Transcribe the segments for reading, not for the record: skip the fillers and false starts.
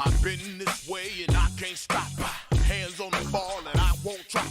I've been this way and I can't stop. Hands on the ball and I won't drop.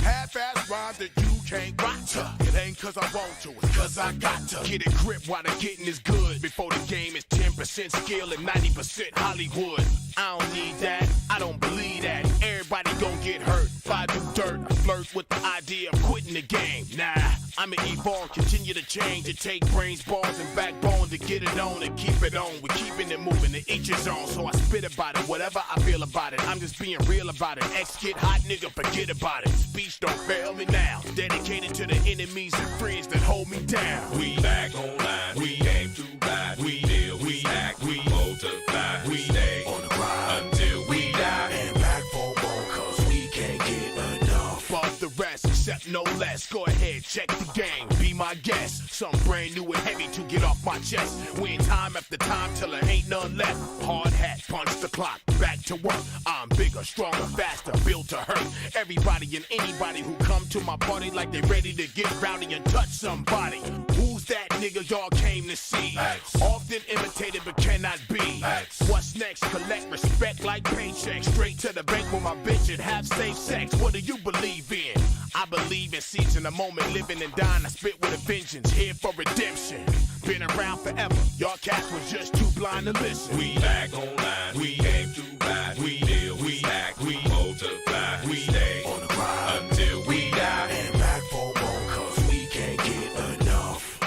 Half-ass rhymes that you can't rock to. It ain't cause I want to, it's cause I got to. Get a grip while the getting is good. Before the game is 10% skill and 90% Hollywood. I don't need that, I don't believe that. Everybody gon' get hurt if I do dirt. I flirt with the idea of quitting the game. Nah, I'ma evolve, continue to change. It take brains, balls, and backbone to get it on and keep it on. We're keeping it moving to each his own. So I spit about it, whatever I feel about it. I'm just being real about it. X get hot, nigga, forget about it. Speech don't fail me now. Dedicated to the enemies and friends that hold me down. We back online, we aim to ride. We deal, we act, we multiply. We stay on the grind until we die. And back for more, cause we can't get enough of the rest, except no less. Go ahead, check the game, be my guest. Something brand new and heavy to get off my chest. Win time after time till there ain't none left. Hard hat, punch the clock, back to work. I'm bigger, stronger, faster, built to hurt everybody and anybody who come to my party like they ready to get rowdy and touch somebody. Who's that nigga y'all came to see? X. Often imitated but cannot be. X. What's next? Collect respect like paychecks. Straight to the bank with my bitch and have safe sex. What do you believe in? I believe in seizing the moment, living and dying. I spit with a vengeance, here for redemption. Been around forever, y'all cats was just too blind to listen. We back online, we aim to ride. We deal, we act, we multiply. We stay on the grind until we die. And back for more, cause we can't get enough.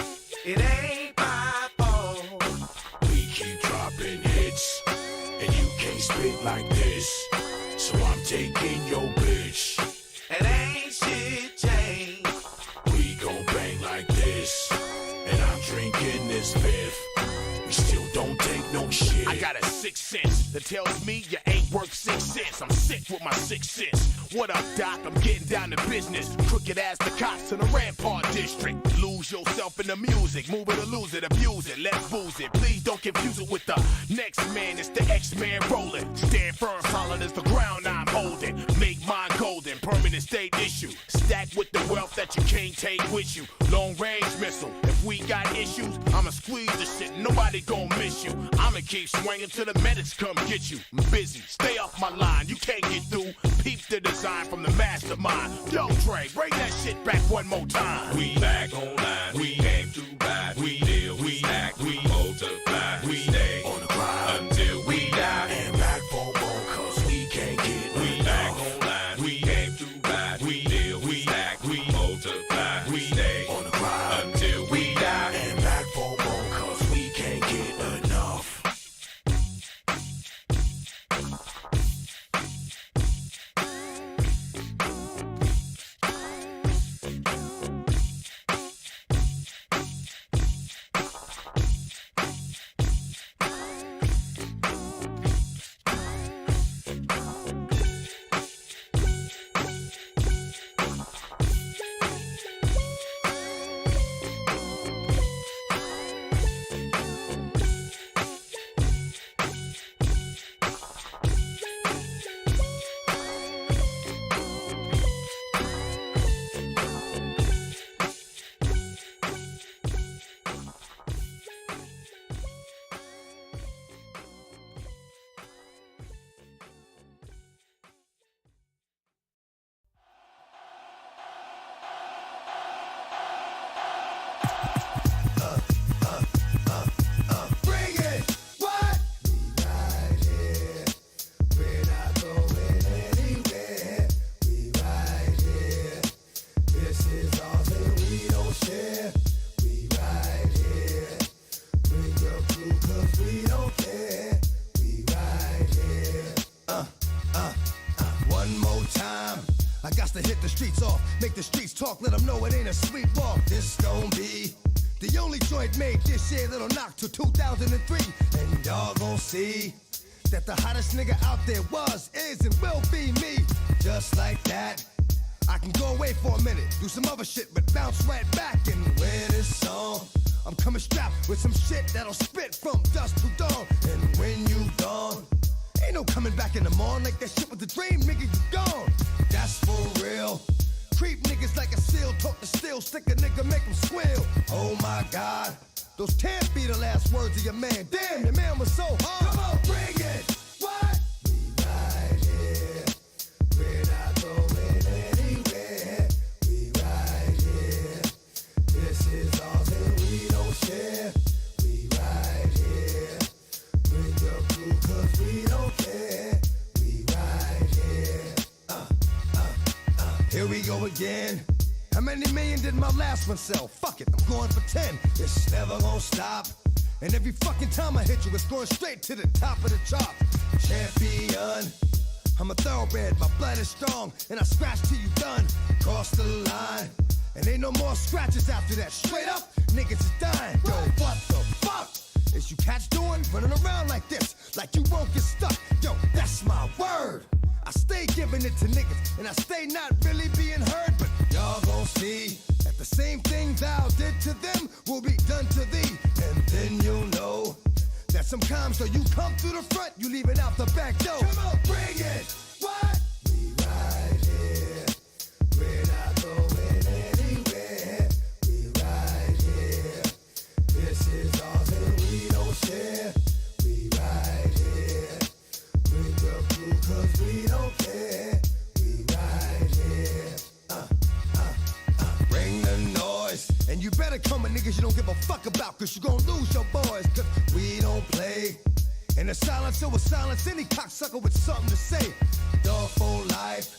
It ain't my fault. We keep dropping hits, and you can't spit like this. So I'm taking your bitch. It ain't shit changed. We gon' bang like this, and I'm drinking this fifth. We still don't take no shit. I got a sixth sense that tells me you ain't worth 6 cents. I'm sick with my 6 cents. What up, Doc? I'm getting down to business. Crooked as the cops in the Rampart District. Lose yourself in the music. Move it or lose it, abuse it, let's booze it. Please don't confuse it with the next man. It's the X-Man rolling. Stand firm, solid as the ground I'm holding. Make mine golden, permanent state issue. Stack with the wealth that you can't take with you. Long range missile. If we got issues, I'ma squeeze the shit. Nobody gon' miss you. I'ma keep swinging till the medics come get you. I'm busy, stay off my line. You can't get through. Peep the design from the mastermind. Yo, Dre, bring that shit back one more time. We back online, we aim to ride. We deal, we act, we multiply. We stay on the grind until we die. And back for more, cause we can't get We back online, we aim to ride. We deal, we act, we multiply. We stay on the grind until we die. And back for more, cause we can't get enough. I got to hit the streets off, make the streets talk, let them know it ain't a sweet walk. This gon' be the only joint made this year that'll knock till 2003. And y'all gon' see that the hottest nigga out there was, is, and will be me. Just like that, I can go away for a minute, do some other shit, but bounce right back and wear this song I'm coming strapped with some shit that'll spit from dusk to dawn. And when you gone, ain't no coming back in the morning. Like that shit with the dream, nigga, you gone. That's for real. Creep niggas like a seal, talk to steel, stick a nigga, make him squeal. Oh my God, those can't be the last words of your man. Damn, your man was so hard. Come on, bring it. What? We right here. We're not going anywhere. We right here. This is ours and we don't share. We right here. Bring your crew cause we don't care. We right here. Here we go again. How many million did my last one sell? Fuck it, I'm going for 10. It's never gonna stop. And every fucking time I hit you, it's going straight to the top of the chart. Champion. I'm a thoroughbred, my blood is strong, and I scratch till you done. Cross the line, and ain't no more scratches after that. Straight up, niggas is dying. Yo, what the fuck is you cats doing? Running around like this, like you won't get stuck. Yo, that's my word. I stay giving it to niggas, and I stay not really being heard, but y'all gon' see that the same thing thou did to them will be done to thee. And then you'll know that sometimes though you come through the front, you leaving out the back door. Come on, bring it. What? We right here. We're not going anywhere. We right here. This is ours and we don't share. We right here. Bring your crew cause we don't care. We right here. Bring the noise. And you better come with niggas you don't give a fuck about, cause you gon' lose your boys, cause we don't play. In the silence, it was silence, any cocksucker with something to say. Dog for life.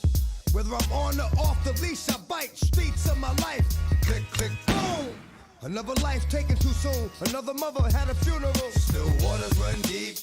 Whether I'm on or off the leash, I bite. Streets of my life. Click, click, boom. Another life taken too soon. Another mother had a funeral. Still waters run deep.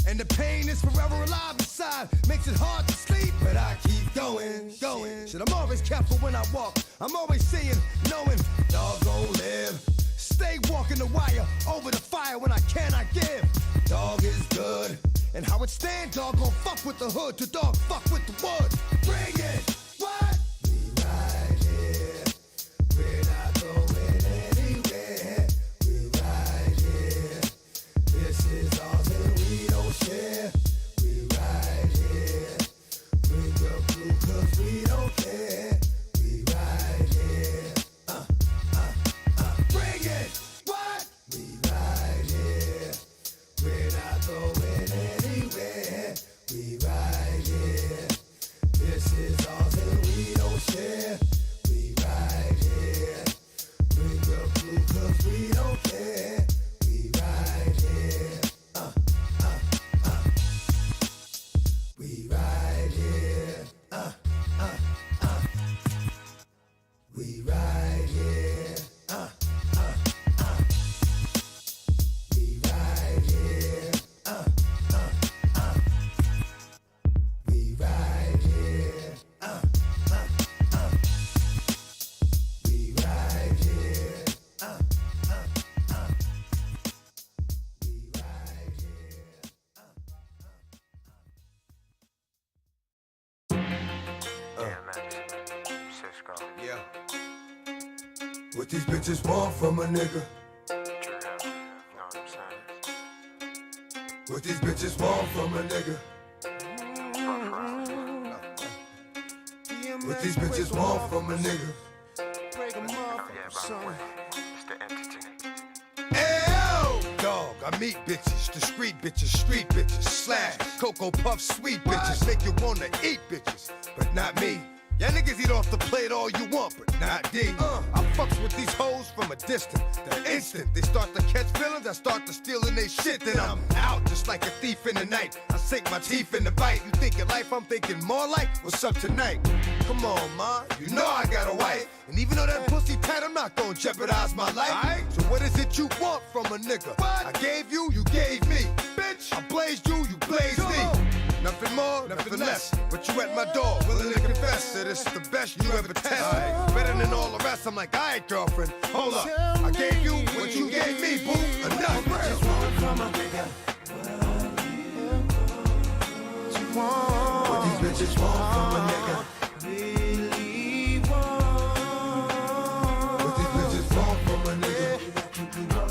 And the pain is forever alive inside. Makes it hard to sleep, but I keep going. Shit, I'm always careful when I walk. I'm always seeing, knowing, dog gon' live. Stay walking the wire, over the fire when I cannot give. Dog is good. And how it stand, dog gon' fuck with the hood. The dog fuck with the wood. Bring it. What? We right here. We're not going anywhere. We right here. This is ours and we don't share. We right here. Bring your crew cause we don't care. We right here. Bring it. What? We right here. We're not going anywhere. We right here. This is ours and we don't share. We right here. Bring your crew cause we don't care. We right here. We right here. We right here. We right here. We right here. We right here. Yeah. What these bitches want from a nigga? What these bitches want from a nigga? What these bitches want from a nigga? Ayo! Dog, I meet bitches, discreet bitches, street bitches, slash, Cocoa Puff, sweet bitches, make you wanna eat bitches, but not me. Y'all niggas eat off the plate all you want, but not D. I fucks with these hoes from a distance. The instant they start to catch feelings, I start to stealing they shit. Then I'm out just like a thief in the night. I sink my teeth in the bite. You thinking life, I'm thinking more like what's up tonight. Come on, ma, you know I got a wife. And even though that pussy tight, I'm not gonna jeopardize my life. So what is it you want from a nigga? What? I gave you, you gave me. Bitch, I blazed you, you blazed me. Nothing more, nothing less. But you at my door, willing to confess that it's the best you ever test. Better than all the rest. I'm like, alright, girlfriend, hold up. I gave you what you gave me, boo. Enough. Just want from a nigga. What these bitches want from a nigga? Really want. What these bitches want from a nigga?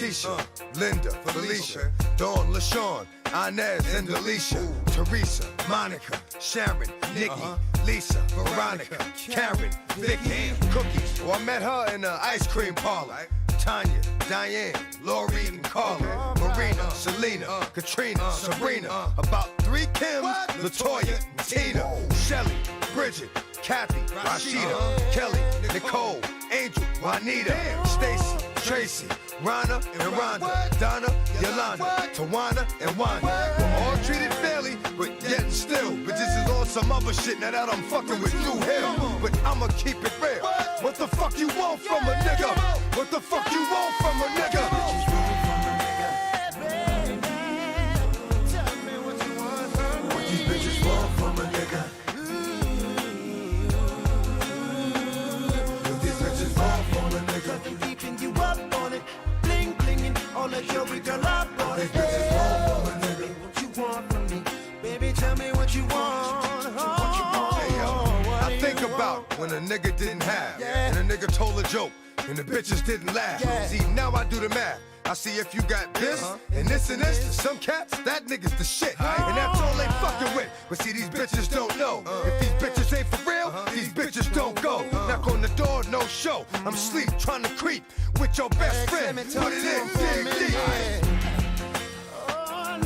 Keisha, Linda, Felicia, Dawn, LaShawn, Inez, and Alicia, Teresa, Monica, Sharon, Nikki, Lisa, Veronica, Karen, Vicky, Cookie. Well, I met her in the ice cream parlor. Tanya, Diane, Lori, and Carla, Marina, Selena, Katrina, Sabrina, about 3 Kims, Latoya, Tina, Shelly, Bridget, Kathy, Rashida, Kelly, Nicole, Angel, Juanita, Stacy, Tracy, Rana, and Rhonda, Donna, Yolanda, Tawana, and Wanda. We're all treated fairly, but yet still. But this is on some other shit, now that I'm fucking with Drew Hill. But I'ma keep it real. What the fuck you want from a nigga? What the fuck you want from a nigga? Girl, I brought it. What you want from me? Baby, tell me what you want. Hey, yo, I think about when a nigga didn't have, and a nigga told a joke, and the bitches didn't laugh. See, now I do the math. I see if you got this, and this, and this. To some cats, that nigga's the shit. And that's all they fucking with. But see, these bitches don't know. If these bitches ain't for real, these bitches don't go. Knock on the door, no show. I'm sleep, trying to creep with your best friend. Put it in, dig deep. Oh, I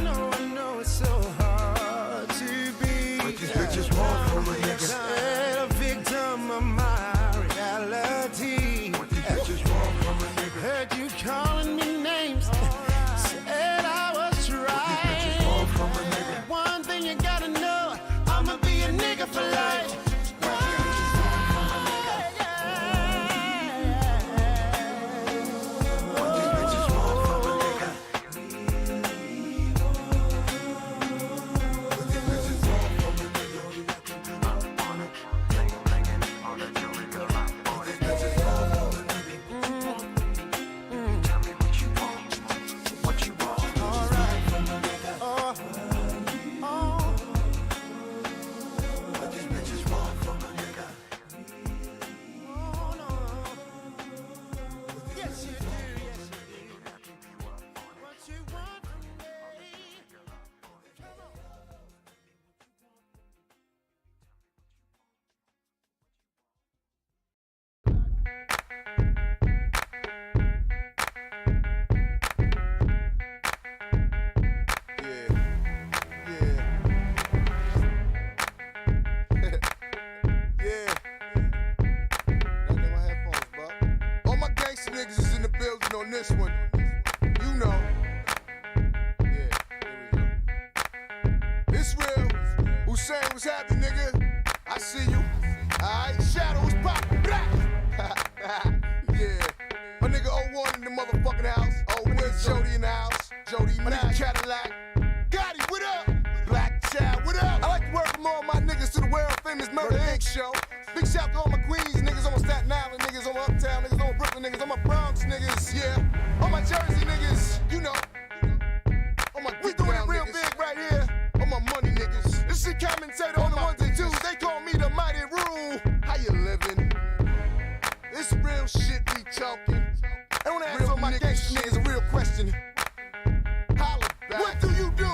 know it's so hard to be. What these bitches want from a nigga? A victim of my reality. What these bitches want from a nigga? Heard you calling me names. Said I was right. One thing you gotta know, I'ma be a nigga for life. This one, you know. Yeah, here we go. It's real. Hussein, what's happening, nigga? I see you. Alright, shadows pop. Yeah. My nigga 01 in the motherfucking house. Oh, where's Jody in the house? Jody, my nigga Cadillac. Gotti, what up? Black Child, what up? I like to welcome all my niggas to the world famous Murder Inc. show. Big shout to all my Queens niggas, on my Staten Island niggas, on my Uptown niggas, on my Brooklyn niggas, on my Bronx niggas, yeah. All my Jersey niggas, you know. We doing it real big right here. All my money niggas. This is commentator on the ones and twos. They call me the mighty rule. How you living? It's real shit we talking. I wanna ask all my gangsta niggas a real question. Holla back. What do you do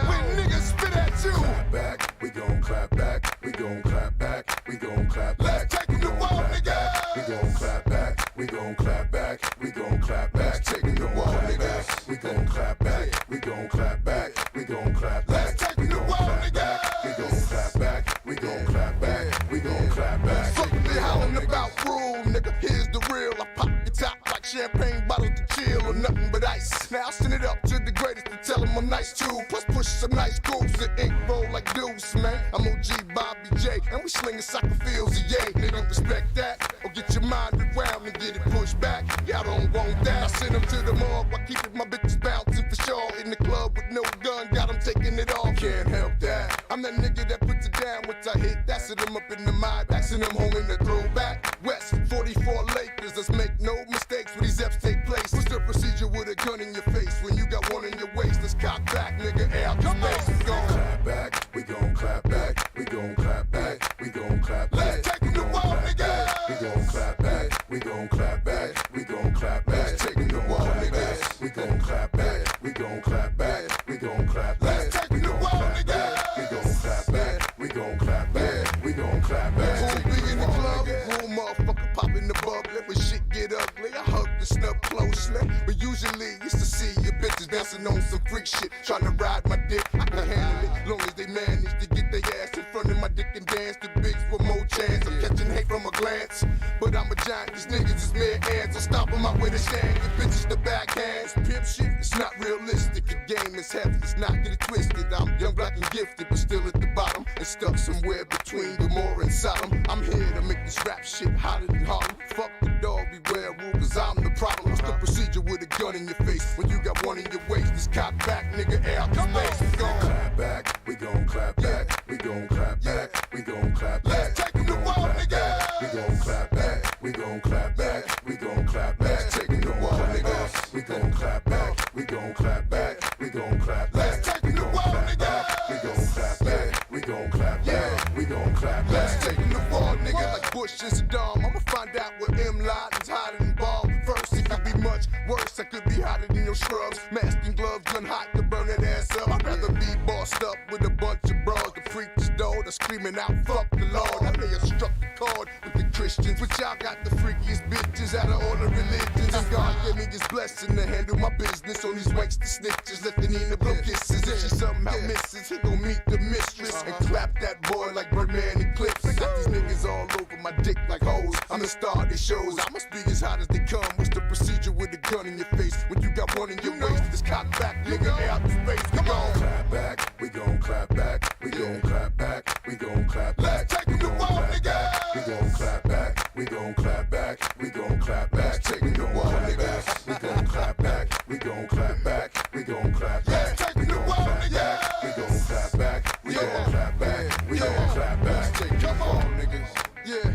when niggas spit at you? Clap back, we gon' clap back. We gon' clap back, we gon' clap back. Let's take them to war, niggas. We gon' clap back, we gon' clap back. We gon' clap back. Let's take them to war, niggas. We gon' clap back, we gon' clap back. We gon' clap back. Let's take them to war, niggas. We gon' clap back, we gon' clap back. We gon' clap back. Fuck what they hollering about, rule, nigga. Here's the real. I pop your top like champagne bottles to chill or nothing but ice. Now I send it up to the greatest to tell them I'm nice too. Plus push some nice grooves and ink roll like deuce, man. I'm OG Bobby J, and we slinging soccer fields, yay. Nigga, respect that, or get your mind around and get it pushed back. Y'all don't want that. I send them to the morgue while keeping my bitches bouncing for sure. In the club with no gun, got them taking it off. Can't help that. I'm that nigga that puts it down once I hit. That's it, I'm up in the mind, axing them home in the throwback. West 44 Lakers, let's make no mistakes when these F's take place. What's the procedure with a gun in your face when you got one in your waist? Let's cock back, nigga, air out the space. We gon' clap back, we gon' clap back, we gon' clap back, we gon' clap back. Let's take them to war, nigga. We gon' clap back, we gon' clap back, we gon' clap back. Let's take them to war, niggas. We gon' clap back. We gon' clap back. We gon' clap back. We gon' clap back. We gon' clap back. We gon' clap back. We gon' clap back. Who be in the club? Who motherfucker pop in the bub? Let me shit get ugly. I hug the snub closely, but usually used to see your bitches dancing on some freak shit, trying to ride my dick. I can handle it, long as they manage to get their ass in front of my dick and dance. The bigs for more chance. I'm catching hate from a glance, but I'm a giant. These niggas is mere ants. I stop them out with a shame. The bitches the backhands. Pimp shit, it's not realistic. The game is heavy, it's not get it twisted. I'm young, black, and gifted, but still at the bottom and stuck somewhere between Gomorrah and Sodom. I'm here to make this rap shit hotter than Harlem. Fuck the dog, beware rule, cause I'm the problem. What's the procedure with a gun in your face when you got one in your waist? This cock back, nigga, air out the space. We gon' clap back, we gon' clap back, we gon' clap back, we gon' clap back. Let's take 'em to war, nigga. We gon' clap back, we gon' clap back, we gon' clap back. Take 'em to war, nigga. We gon' clap back, we gon' clap back, we gon' clap back. Let's take 'em to war, nigga. We gon' clap back, we gon' clap back, we gon' clap back. Let's take 'em to war, nigga. Like Bush and Saddam, I'ma find out where M. Laden's hiding in ball. First, it could be much worse. I could be hotter than your scrubs. Mask and gloves, gun hot to burn that ass up. I'd rather be bossed up with a bunch of bras. The preachers, though, they're screaming out, fuck the Lord. I may have struck the chord with the Christians, but y'all got the freakiest bitches out of all the religions. And God gave me this blessing to handle my business on these wanks, the snitches, let the Nina blow kisses. If she somehow misses, he gon' meet the mistress and clap that boy like Birdman and Clips. I got these niggas all over my dick like hoes. I'm the star of these shows. I must be as hot as they come. What's the procedure with a gun in your face when you got one in your waist? This cock back, nigga, air out the space. We gon' clap back, we gon' clap back, we gon' clap back, we gon' clap back. Let's take 'em to war, nigga. We gon' clap back, we gon' clap back, we gon' clap back. Take 'em to war, nigga. We gon' clap back, we gon' clap back, we gon' clap back. Let's take 'em to war, nigga. We gon' clap back, we gon' clap back, we gon' clap back. Come on, niggas. Yeah.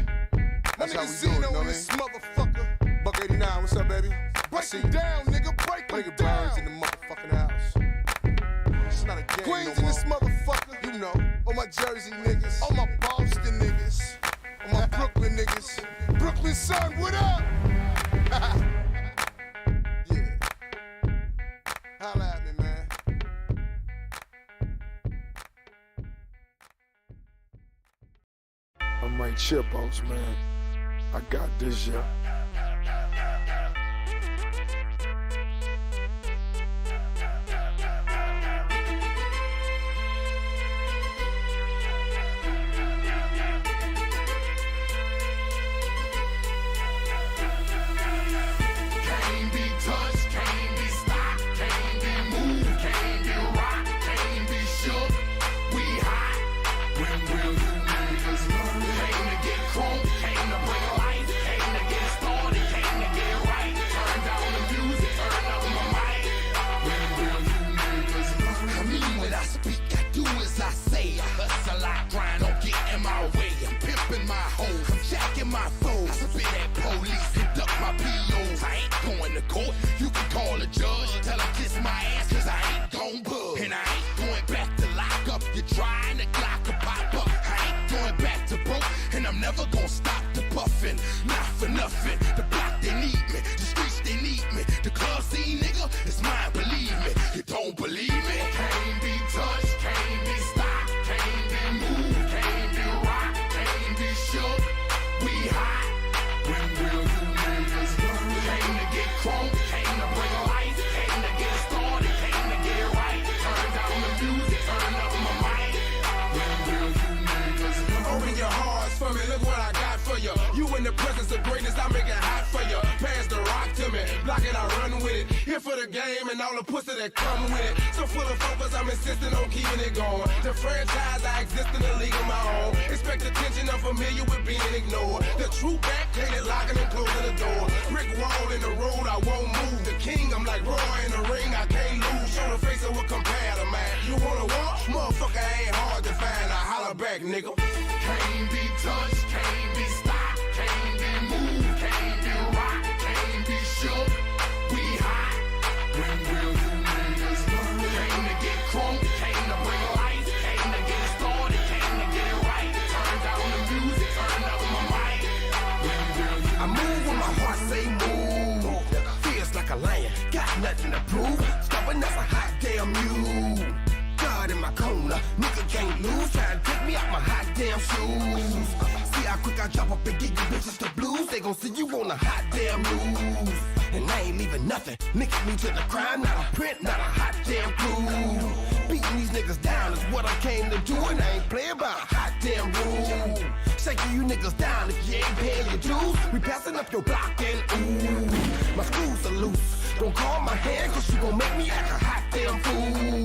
My nigga Zeno in this motherfucker. Buck 89, what's up, baby? Break it down, nigga, break it down. Birds in the motherfucking house. It's not a game. Queens in this motherfucker, you know. All my Jersey niggas, all my Boston niggas, all my Brooklyn niggas. Brooklyn son, what up? Yeah. Holla at me, man. I'm Mike Chipos, man. I got this, yeah. You can call a judge, tell him kiss my ass, cause I ain't gon' bug. And I ain't going back to lock up. You're trying to Glock a pop up. I ain't going back to broke, and I'm never gon' stop the buffin'. Not for nothing. The block, they need me. The streets, they need me. The club scene, nigga, it's mine, believe me. You don't believe me? Can't be touched, can't be stopped, can't be moved, can't be rocked, can't be shook. We hot. When will you niggas learn? Came to get crunk, came to bring life, came to get started, came to get right. Turn down the music, turn up my mic. When will you niggas learn? Open your hearts for me, look what I got for you. You in the presence of greatness, I make it hot for you. Pass the rock to me, block it, I run with it. Here for the game and all the pussy that come with it. So full of focus, I'm insisting on keeping it going. The franchise, I exist in a league of my own. Expect attention, I'm familiar with being ignored. The true back, painted, locking and closing the door. Brick wall in the road, I won't move. The king, I'm like Roy in the ring, I can't lose. Show the face of what compare to man. You wanna walk? Motherfucker ain't hard to find. I holler back, nigga. Can't be touched, can't be stopped, can't be moved, can't be rocked, can't be shook. We hot. When will you niggas learn? Came to get crunk, came to bring life, came to get started, came to get right. Turn down the music, turn up my mic. When will you I move when my heart say move. Feels like a lion. Got nothing to prove. Stubborn as a hot damn mule. God in my corner, nigga can't lose. Try to take me out my hot damn shoes. See how quick I drop up and get you bitches the blues. They gon' see you on a hot damn news. And I ain't leaving nothing. Linking me to the crime, not a print, not a hot damn clue. Beating these niggas down is what I came to do, and I ain't playing by a hot damn rule. Shaking you niggas down if you ain't paying your dues. We passing up your block and ooh, my screws are loose. Don't call my hand, cause you gon' make me act a hot damn fool.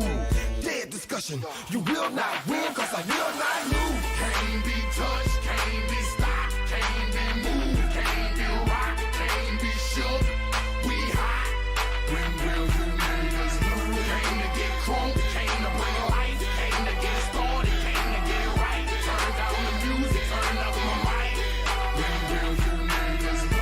Dead discussion, you will not win, cause I will not lose. Can't be touched, can't be stopped, can't be moved, can't be rocked, can't be shook. We hot. When will you niggas learn? Came to get crunk, came to bring life, came to get started, came to get right. Turn down the music, turn up my mic. When will you niggas learn?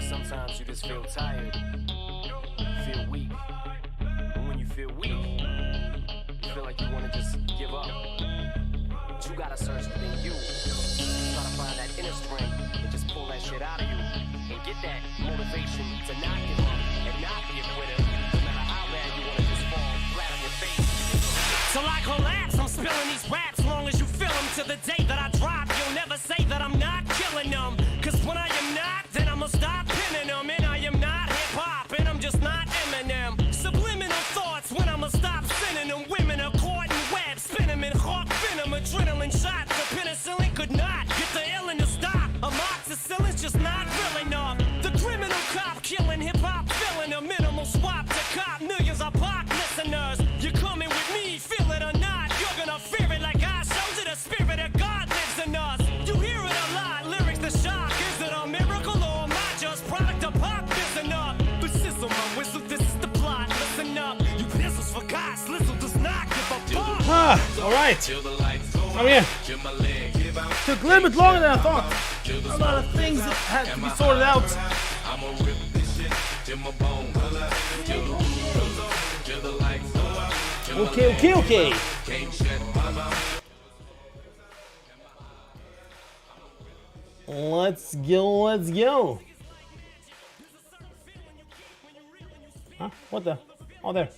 Sometimes you just feel tired, feel weak. And when you feel weak, you feel like you want to just give up. But you gotta search within you. Try to find that inner strength and just pull that shit out of you. And get that motivation to not give up and not be a quitter. No matter how bad you want to just fall flat on your face. Till I collapse, I'm spilling these raps. Long as you feel them to the day that I drop. You'll never say that I'm not killing them. Cause when I am not, then I'ma stop pinning them. And I am not hip-hop, and I'm just not Eminem. Subliminal thoughts when I'ma stop sending them. Women are caught in web, spin them in hawk venom. Adrenaline shots, the penicillin could not get the illin to stop. Amoxicillin's just not real enough. The criminal cop killing hip-hop, filling a minimal swap to cop. Millions of pop listeners. You're coming with me, feel it or not. You're gonna fear it like I showed you. The spirit of God lives in us. You hear it a lot, lyrics the shock. Is it a miracle or am I just product of pop? Listen up, but sizzle my whistle, this is the plot. Listen up, you pistols for God, Slizzle does not give a fuck. Alright. Oh yeah. Took a little bit longer than I thought. A lot of things that had to be sorted out. Okay. Let's go. Huh? What the? Oh, there.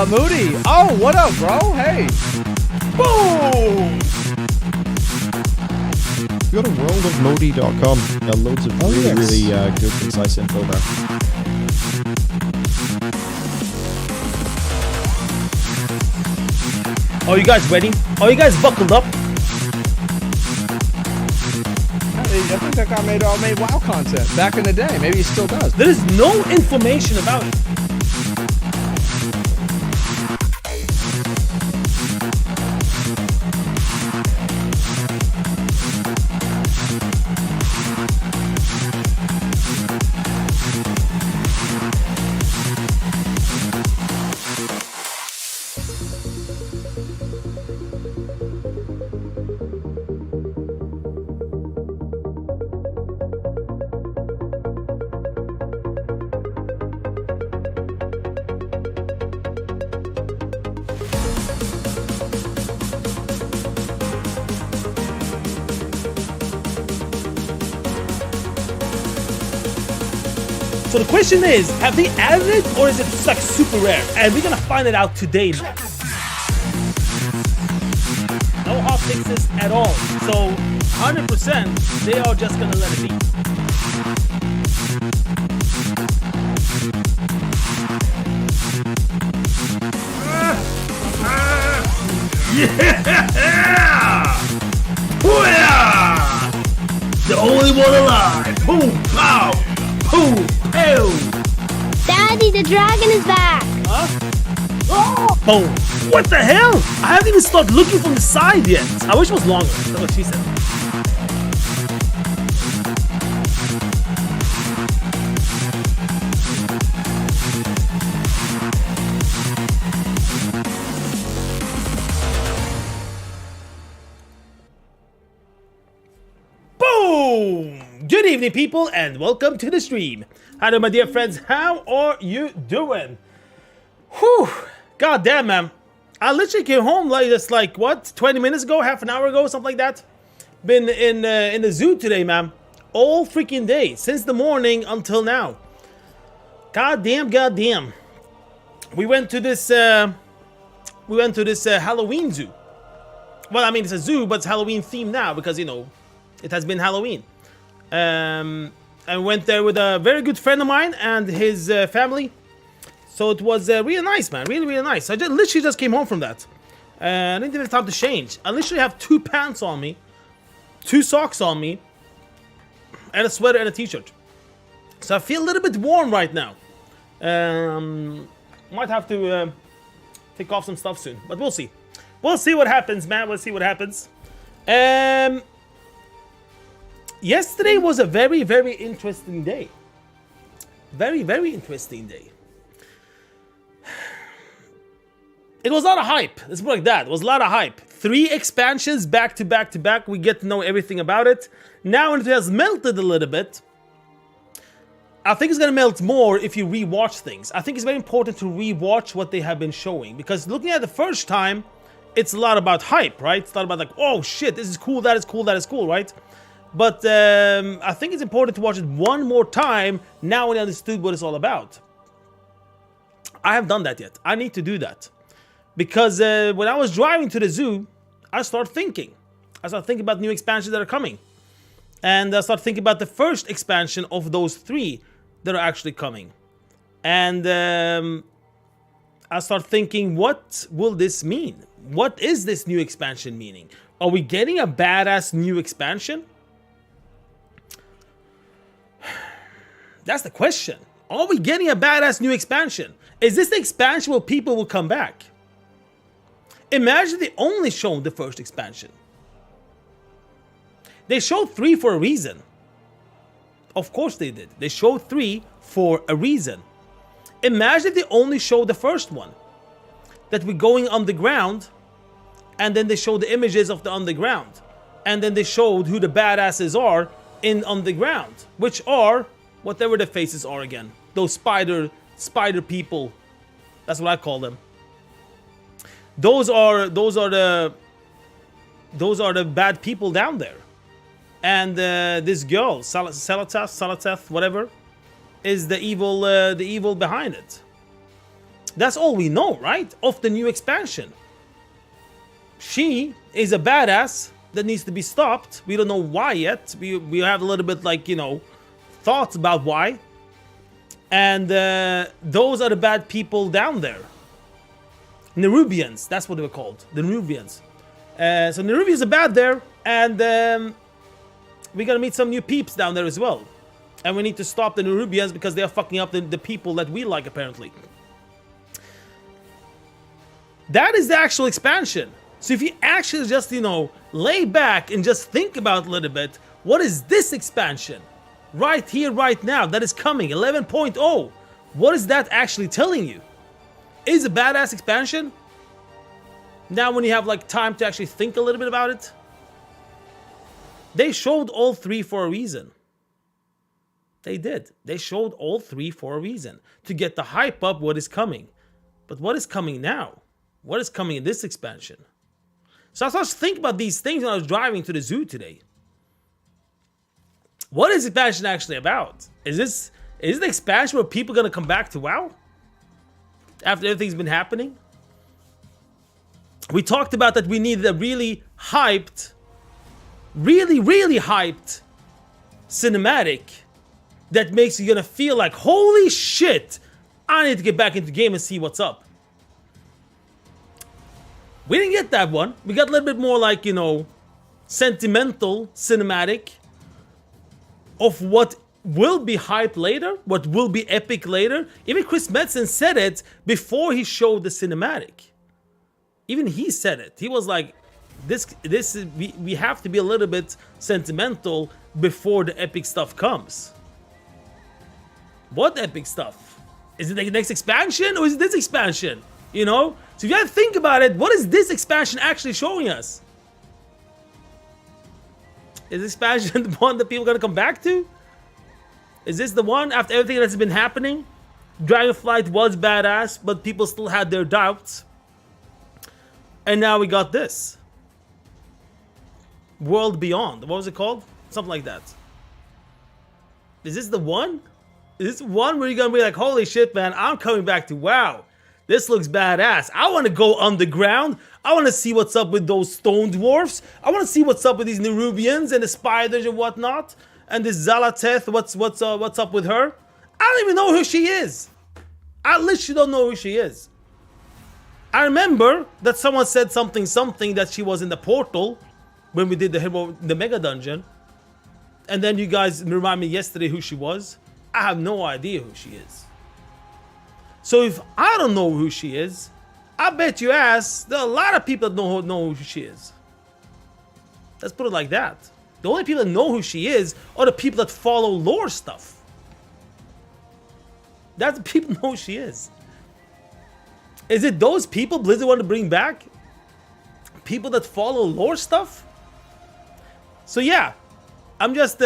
Moody. Oh, what up, bro? Hey. Boom! Go to worldofmodi.com. Loads of really good, concise info there. Are you guys ready? Are you guys buckled up? I think that guy made WoW content back in the day. Maybe he still does. There is no information about it. So the question is, have they added it or is it just like super rare? And we're gonna find it out today. No hot fixes at all. So 100% they are just gonna let it be. one alive. Boom, pow, boom, pow. Daddy, the dragon is back. Huh? Oh, boom. What the hell? I haven't even started looking from the side yet. I wish it was longer. That's what she said. Boom! Good evening, people, and welcome to the stream. Hello, my dear friends. How are you doing? Whew! God damn, man. I literally came home like just like what, 20 minutes ago, half an hour ago, something like that. Been in the zoo today, man. All freaking day, since the morning until now. God damn. We went to this Halloween zoo. Well, I mean, it's a zoo, but it's Halloween themed now because, you know, it has been Halloween. I went there with a very good friend of mine and his family. So it was really nice, man. Really, really nice. I literally just came home from that. I didn't even have time to change. I literally have 2 pants on me, 2 socks on me, and a sweater and a t-shirt. So I feel a little bit warm right now. Might have to take off some stuff soon, but we'll see. We'll see what happens, man. We'll see what happens. Yesterday was a very, very interesting day. Very, very interesting day. It was a lot of hype. Let's put it like that. It was a lot of hype. 3 expansions back to back to back. We get to know everything about it. Now it has melted a little bit. I think it's going to melt more if you rewatch things. I think it's very important to rewatch what they have been showing. Because looking at the first time, it's a lot about hype, right? It's a lot about like, oh shit, this is cool, that is cool, that is cool, right? But I think it's important to watch it one more time now when I understood what it's all about. I haven't done that yet. I need to do that. Because when I was driving to the zoo, I started thinking. I started thinking about new expansions that are coming. And I started thinking about the first expansion of those 3 that are actually coming. And I started thinking, what will this mean? What is this new expansion meaning? Are we getting a badass new expansion? That's the question. Are we getting a badass new expansion? Is this the expansion where people will come back? Imagine they only showed the first expansion. They showed 3 for a reason. Of course they did. They showed 3 for a reason. Imagine if they only showed the first one. That we're going underground, and then they showed the images of the underground. And then they showed who the badasses are in underground. Which are, whatever the faces are again. Those spider people. That's what I call them. Those are the bad people down there. And this girl, Salateth, whatever, is the evil behind it. That's all we know, right? Of the new expansion. She is a badass that needs to be stopped. We don't know why yet. We have a little bit like, you know, thoughts about why. And those are the bad people down there. Nerubians, that's what they were called. The Nerubians. So Nerubians are bad there. And we're gonna meet some new peeps down there as well. And we need to stop the Nerubians because they are fucking up the people that we like, apparently. That is the actual expansion. So if you actually just, you know, lay back and just think about it a little bit, what is this expansion? Right here, right now, that is coming, 11.0. What is that actually telling you? Is a badass expansion? Now when you have like time to actually think a little bit about it. They showed all 3 for a reason. They did. They showed all 3 for a reason. To get the hype up what is coming. But what is coming now? What is coming in this expansion? So I started to think about these things when I was driving to the zoo today. What is the expansion actually about? Is the expansion where people are going to come back to WoW? After everything's been happening? We talked about that we needed a really hyped, really hyped cinematic that makes you gonna feel like, holy shit, I need to get back into the game and see what's up. We didn't get that one. We got a little bit more like, you know, sentimental cinematic. of what will be hype later, what will be epic later. Even Chris Metzen said it before he showed the cinematic. Even he said it. He was like, we have to be a little bit sentimental before the epic stuff comes. What epic stuff? Is it the next expansion or is it this expansion? You know? So if you have to think about it, what is this expansion actually showing us? Is this expansion the one that people are going to come back to? Is this the one after everything that's been happening? Dragonflight was badass, but people still had their doubts. And now we got this. World Beyond. What was it called? Something like that. Is this the one? Is this one where you're going to be like, holy shit, man, I'm coming back to WoW. This looks badass. I want to go underground. I want to see what's up with those stone dwarfs. I want to see what's up with these Nerubians and the spiders and whatnot. And this Zalateth, what's up with her? I don't even know who she is. I literally don't know who she is. I remember that someone said something that she was in the portal when we did the mega dungeon. And then you guys remind me yesterday who she was. I have no idea who she is. So if I don't know who she is, I bet you ass there are a lot of people that know who she is. Let's put it like that. The only people that know who she is are the people that follow lore stuff. That's the people that know who she is. Is it those people Blizzard want to bring back? People that follow lore stuff? So yeah, I'm just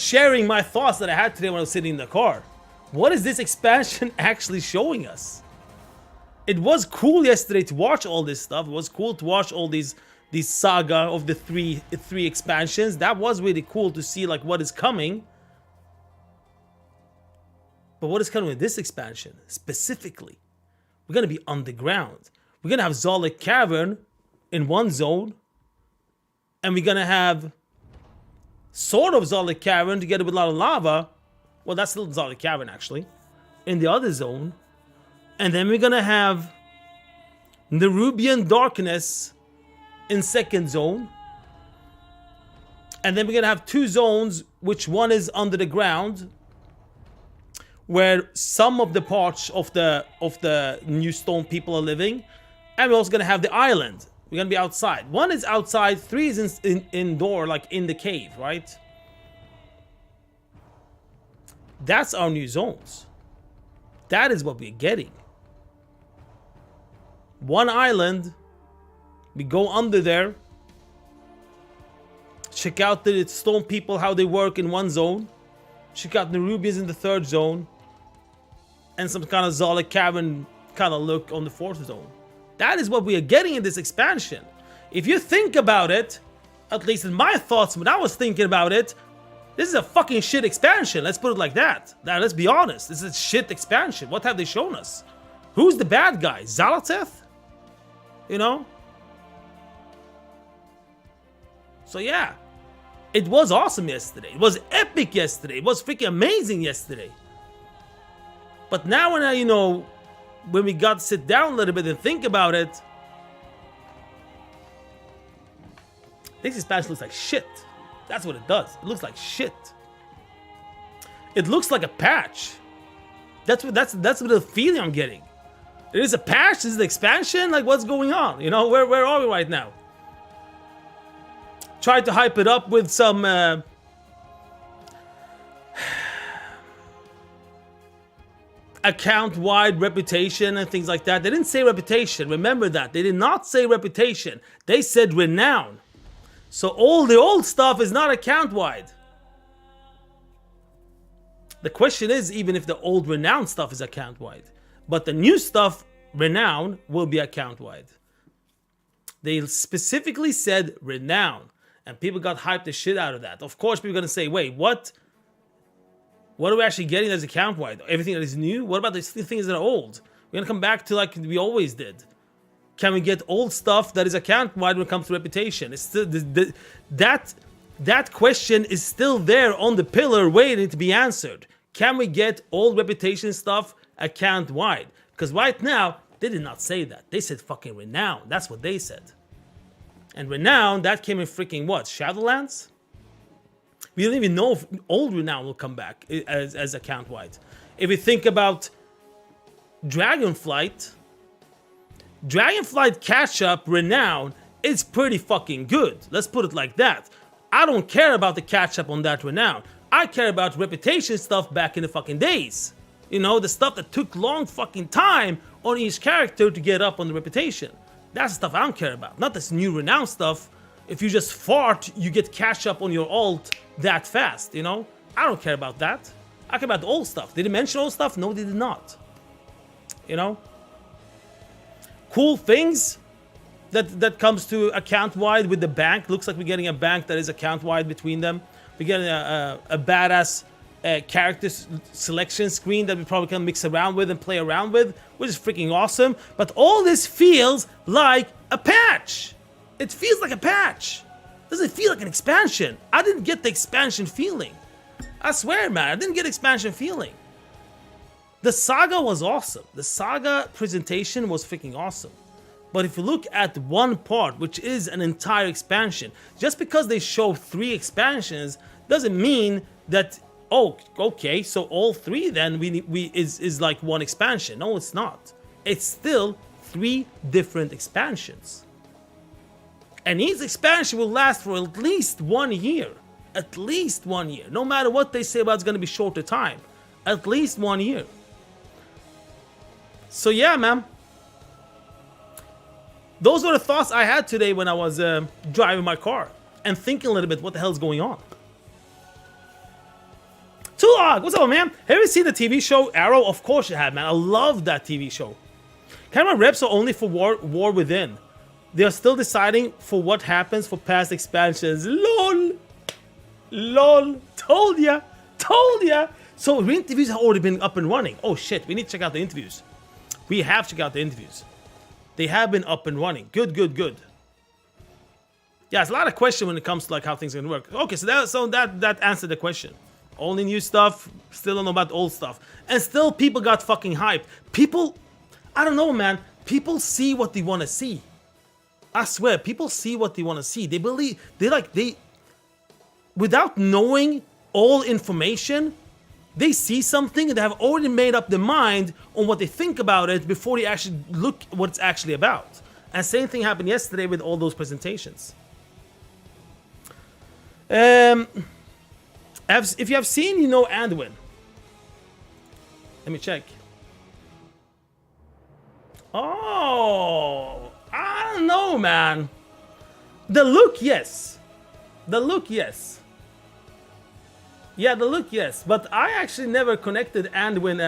sharing my thoughts that I had today when I was sitting in the car. What is this expansion actually showing us? It was cool yesterday to watch all this stuff. It was cool to watch all these saga of the three expansions. That was really cool to see like what is coming. But what is coming with this expansion specifically? We're gonna be underground. We're gonna have Zolek Cavern in one zone, and we're gonna have sort of Zolek Cavern together with a lot of lava. Well, that's still Zolek Cavern actually, in the other zone. And then we're gonna have Nerubian Darkness in second zone. And then we're gonna have two zones, which one is under the ground, where some of the parts of the new stone people are living. And we're also gonna have the island. We're gonna be outside. One is outside, three is indoor, like in the cave, right? That's our new zones. That is what we're getting. One island. We go under there. Check out the stone people, how they work in one zone. Check out the Nerubians in the third zone. And some kind of Zolek Cavern kind of look on the fourth zone. That is what we are getting in this expansion. If you think about it, at least in my thoughts when I was thinking about it, this is a fucking shit expansion. Let's put it like that. Now, let's be honest. This is a shit expansion. What have they shown us? Who's the bad guy? Zalateth? You know? So yeah. It was awesome yesterday. It was epic yesterday. It was freaking amazing yesterday. But now when you know, when we got to sit down a little bit and think about it, this expansion looks like shit. That's what it does. It looks like shit. It looks like a patch. That's what the feeling I'm getting. It is a patch. This is the expansion. Like, what's going on? You know, where are we right now? Tried to hype it up with some account-wide reputation and things like that. They didn't say reputation. Remember that. They did not say reputation. They said renown. So all the old stuff is not account-wide. The question is even if the old renown stuff is account-wide. But the new stuff, renown, will be account-wide. They specifically said renown. And people got hyped the shit out of that. Of course, people are going to say, wait, what? What are we actually getting as account-wide? Everything that is new? What about the things that are old? We're going to come back to like we always did. Can we get old stuff that is account-wide when it comes to reputation? It's still that question is still there on the pillar waiting to be answered. Can we get old reputation stuff account-wide? Because right now, they did not say that. They said fucking renown. That's what they said. And renown, that came in freaking what? Shadowlands? We don't even know if old Renown will come back as account wide. If you think about Dragonflight catch up Renown is pretty fucking good. Let's put it like that. I don't care about the catch up on that Renown. I care about reputation stuff back in the fucking days. You know, the stuff that took long fucking time on each character to get up on the reputation. That's the stuff I don't care about. Not this new Renown stuff. If you just fart, you get catch up on your alt that fast, you know? I don't care about that. I care about the old stuff. Did they mention old stuff? No, they did not. You know? Cool things that comes to account wide with the bank. Looks like we're getting a bank that is account wide between them. We're getting a badass character selection screen that we probably can mix around with and play around with, which is freaking awesome. But all this feels like a patch. It feels like a patch. Doesn't feel like an expansion. I didn't get the expansion feeling. I swear, man, I didn't get expansion feeling. The saga was awesome. The saga presentation was freaking awesome. But if you look at one part, which is an entire expansion, just because they show 3 expansions doesn't mean that, oh, okay, so all 3 then is like one expansion. No, it's not. It's still 3 different expansions. And each expansion will last for at least 1 year. At least 1 year. No matter what they say about it's going to be shorter time. At least 1 year. So yeah, man. Those were the thoughts I had today when I was driving my car. And thinking a little bit what the hell's going on. Tulog, what's up, man? Have you seen the TV show Arrow? Of course you have, man. I love that TV show. Camera reps are only for War Within. They are still deciding for what happens for past expansions. LOL. LOL. Told ya. So the interviews have already been up and running. Oh shit, we need to check out the interviews. We have to check out the interviews. They have been up and running. Good. Yeah, it's a lot of questions when it comes to like how things are gonna work. Okay, so that answered the question. Only new stuff, still don't know about old stuff. And still people got fucking hyped. People, I don't know, man. People see what they want to see. I swear, people see what they want to see. They believe, without knowing all information, they see something and they have already made up their mind on what they think about it before they actually look what it's actually about. And same thing happened yesterday with all those presentations. If you have seen, you know Anduin. Let me check. Oh, I don't know, man. The look, yes. Yeah, the look, yes. But I actually never connected Anduin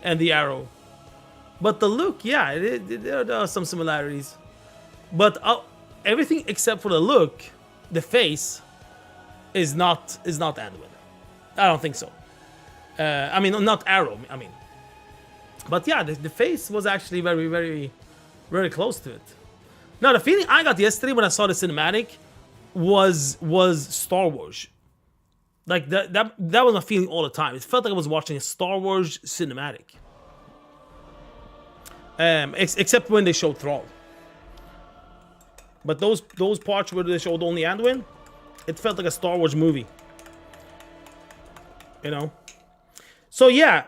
and the Arrow. But the look, yeah, there are some similarities. But everything except for the look, the face, is not Anduin. I don't think so. I mean, not Arrow. I mean, but yeah, the face was actually very, very, very close to it. Now, the feeling I got yesterday when I saw the cinematic was Star Wars. Like that was my feeling all the time. It felt like I was watching a Star Wars cinematic. Except when they showed Thrall. But those parts where they showed only Anduin, it felt like a Star Wars movie. You know? So yeah,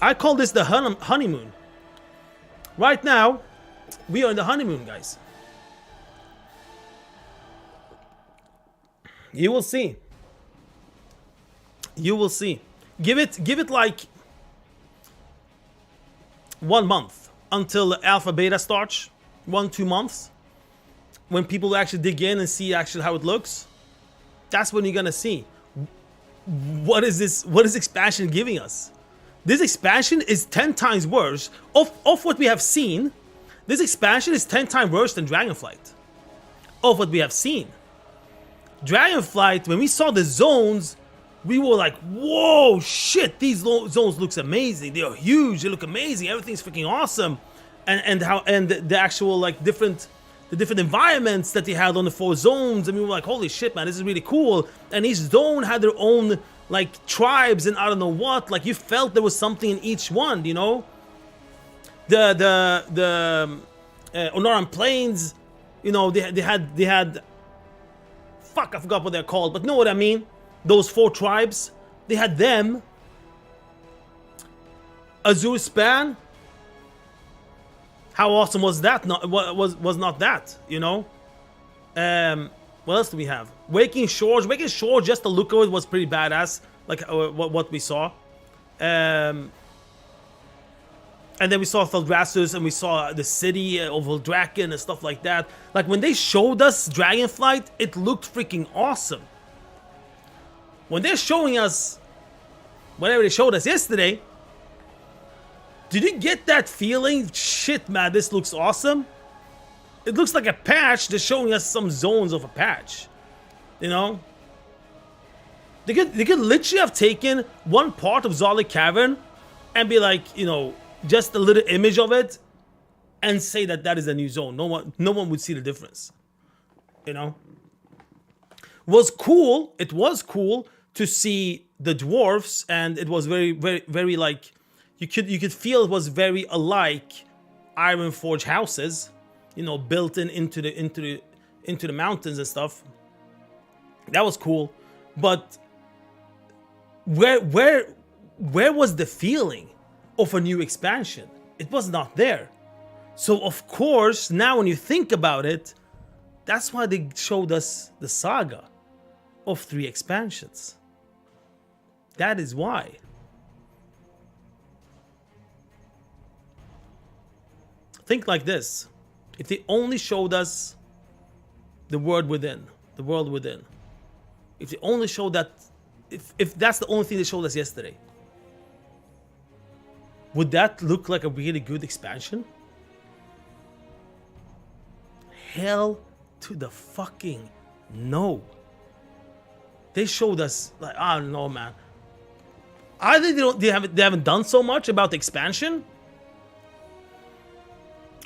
I call this the honeymoon. Right now, we are in the honeymoon, guys. You will see. You will see. Give it like 1 month until the alpha beta starts. 1-2 months. When people actually dig in and see actually how it looks. That's when you're gonna see. What is this? What is expansion giving us? This expansion is 10 times worse. Of what we have seen, this expansion is 10 times worse than Dragonflight. Of what we have seen. Dragonflight, when we saw the zones, we were like, whoa, shit, these zones looks amazing. They are huge, they look amazing, everything's freaking awesome. And the actual like different environments that they had on the 4 zones, and we were like, holy shit, man, this is really cool. And each zone had their own like tribes and I don't know what. Like you felt there was something in each one, you know? The Onoran Plains You know, they had. Fuck, I forgot what they're called, but know what I mean. Those 4 tribes, they had them. Azure Span. How awesome was that? Not was not that, you know? What else do we have? Waking Shores. Waking Shores, just the look of it was pretty badass. Like what we saw. And then we saw Thaldraszus, and we saw the city of Eldraken and stuff like that. Like when they showed us Dragonflight, it looked freaking awesome. When they're showing us whatever they showed us yesterday, did you get that feeling? Shit, man, this looks awesome. It looks like a patch. They're showing us some zones of a patch. You know? They could literally have taken one part of Zollik Cavern and be like, you know, just a little image of it and say that that is a new zone. No one would see the difference. You know? Was cool. It was cool to see the dwarfs, and it was very, very, very like you could feel it was very alike Ironforge houses, you know, built into the mountains and stuff. That was cool, but where was the feeling of a new expansion? It was not there. So of course, now when you think about it, that's why they showed us the saga of 3 expansions. That is why. Think like this. If they only showed us the world within, if they only showed that, if that's the only thing they showed us yesterday, would that look like a really good expansion? Hell to the fucking no. They showed us, like, I don't know, man. Either they haven't done so much about the expansion,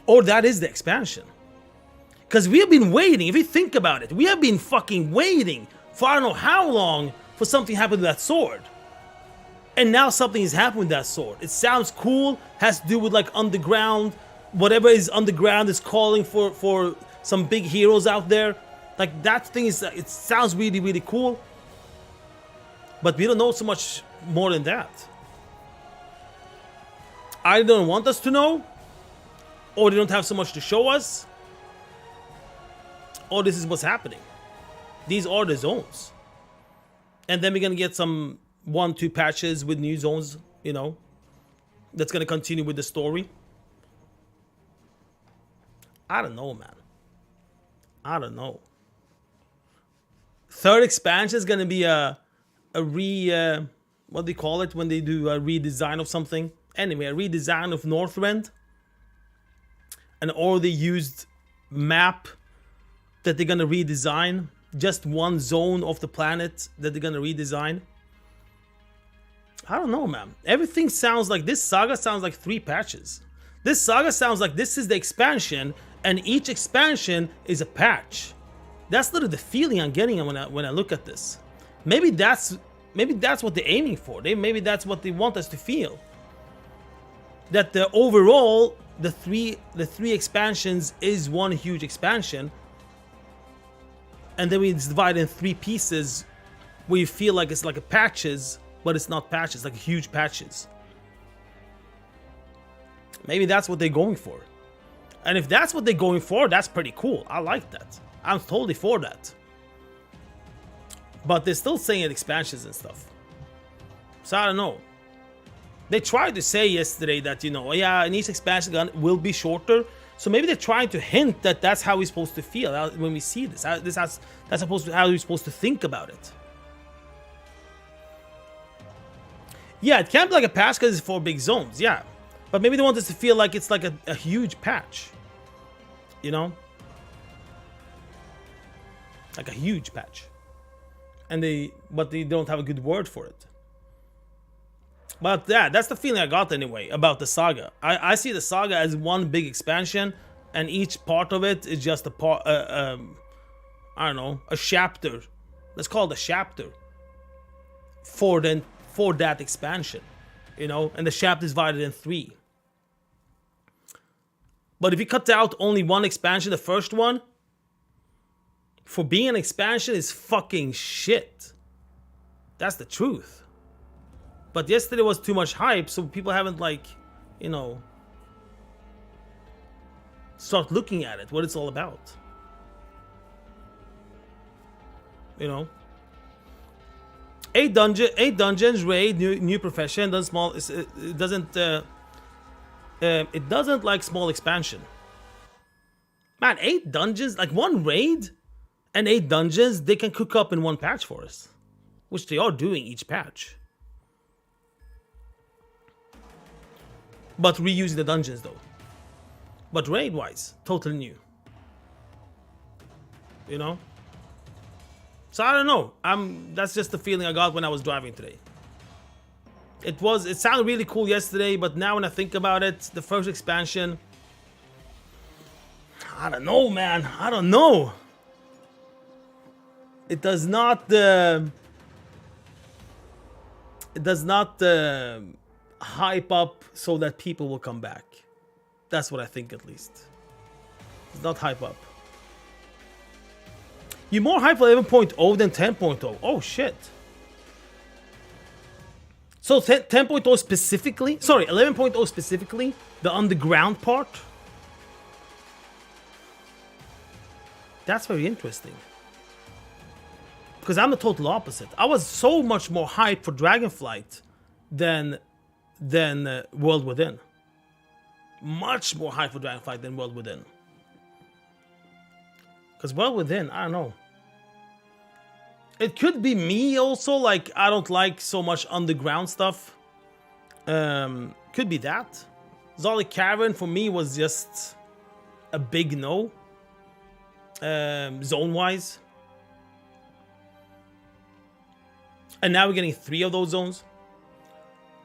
or that is the expansion. Because we have been waiting, if you think about it, we have been fucking waiting for I don't know how long for something to happen to that sword. And now something has happened with that sword. It sounds cool, has to do with like underground, whatever is underground is calling for some big heroes out there. Like that thing is, it sounds really, really cool. But we don't know so much more than that. I don't want us to know, or they don't have so much to show us, or this is what's happening. These are the zones. And then we're gonna get some 1-2 patches with new zones, you know, that's gonna continue with the story. I don't know, man. I don't know. 3rd expansion is gonna be a what do they call it when they do a redesign of something? Anyway, a redesign of Northrend. An already used map that they're gonna redesign. Just one zone of the planet that they're gonna redesign. I don't know, man. Everything sounds like, this saga sounds like 3 patches. This saga sounds like this is the expansion, and each expansion is a patch. That's literally the feeling I'm getting when I look at this. Maybe that's what they're aiming for. Maybe that's what they want us to feel. That the overall, the three expansions is one huge expansion, and then we divide in 3 pieces where you feel like it's like a patches, but it's not patches, like huge patches. Maybe that's what they're going for. And if that's what they're going for, that's pretty cool. I like that. I'm totally for that. But they're still saying it expansions and stuff. So I don't know. They tried to say yesterday that, you know, yeah, and each expansion gun will be shorter. So maybe they're trying to hint that that's how we're supposed to feel when we see this. That's supposed to how we're supposed to think about it. Yeah, it can't be like a patch because it's 4 big zones. Yeah, but maybe they want us to feel like it's like a huge patch. You know, like a huge patch. But they don't have a good word for it. But yeah, that's the feeling I got anyway about the saga. I see the saga as one big expansion, and each part of it is just a part. I don't know, a chapter. Let's call it a chapter for that expansion, you know. And the chapter is divided in 3. But if you cut out only one expansion, the first one, for being an expansion is fucking shit. That's the truth. But yesterday was too much hype, so people haven't, like, you know, start looking at it, what it's all about. You know, 8 dungeons, raid, new profession, doesn't small. It doesn't like small expansion. Man, 8 dungeons, like one raid, and 8 dungeons, they can cook up in one patch for us, which they are doing each patch. But reusing the dungeons though. But raid-wise, totally new. You know. So I don't know. That's just the feeling I got when I was driving today. It sounded really cool yesterday, but now when I think about it, the first expansion, I don't know, man. I don't know. It does not hype up so that people will come back. That's what I think, at least. It's not hype up. You're more hype for 11.0 than 10.0. Oh, shit. So 10.0 specifically, sorry, 11.0 specifically, the underground part. That's very interesting. Because I'm the total opposite. I was so much more hyped for Dragonflight than World Within. Much more hyped for Dragonflight than World Within. Because World Within, I don't know. It could be me also, like, I don't like so much underground stuff. Could be that. Zolly Cavern for me was just a big no. Zone-wise. And now we're getting 3 of those zones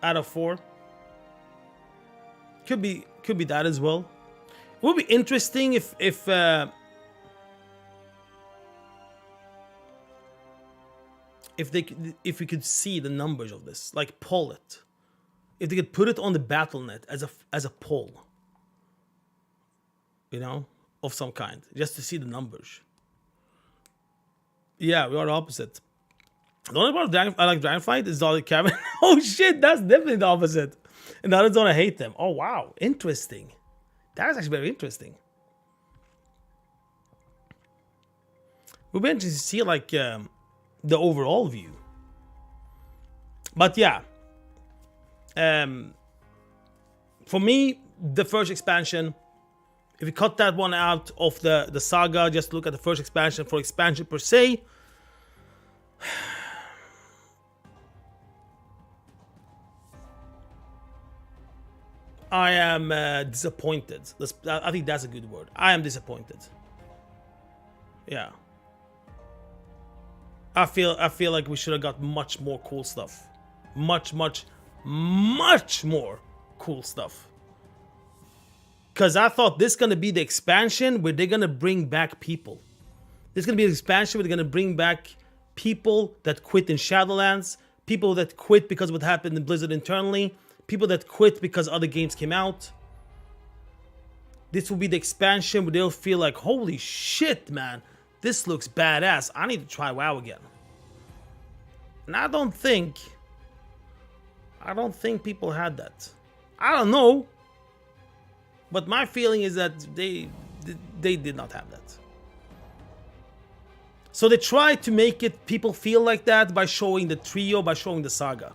out of 4. Could be that as well. It would be interesting if we could see the numbers of this, like poll it. If they could put it on the BattleNet as a poll, you know, of some kind, just to see the numbers. Yeah, we are opposite. The only part of I like Dragonflight is Zolly Cavern. Oh shit, that's definitely the opposite. And the others don't hate them. Oh wow, interesting. That is actually very interesting. We'll be interested to see like the overall view. But yeah, for me, the first expansion, if you cut that one out of the saga, just look at the first expansion for expansion per se. I am disappointed. I think that's a good word. I am disappointed. Yeah. I feel like we should have got much more cool stuff. Much more cool stuff. Because I thought this is going to be the expansion where they're going to bring back people. This is going to be an expansion where they're going to bring back people that quit in Shadowlands, people that quit because of what happened in Blizzard internally, people that quit because other games came out. This will be the expansion where they'll feel like, holy shit, man, this looks badass. I need to try WoW again. And I don't think people had that. I don't know. But my feeling is that they did not have that. So they tried to make it people feel like that by showing the trio, by showing the saga.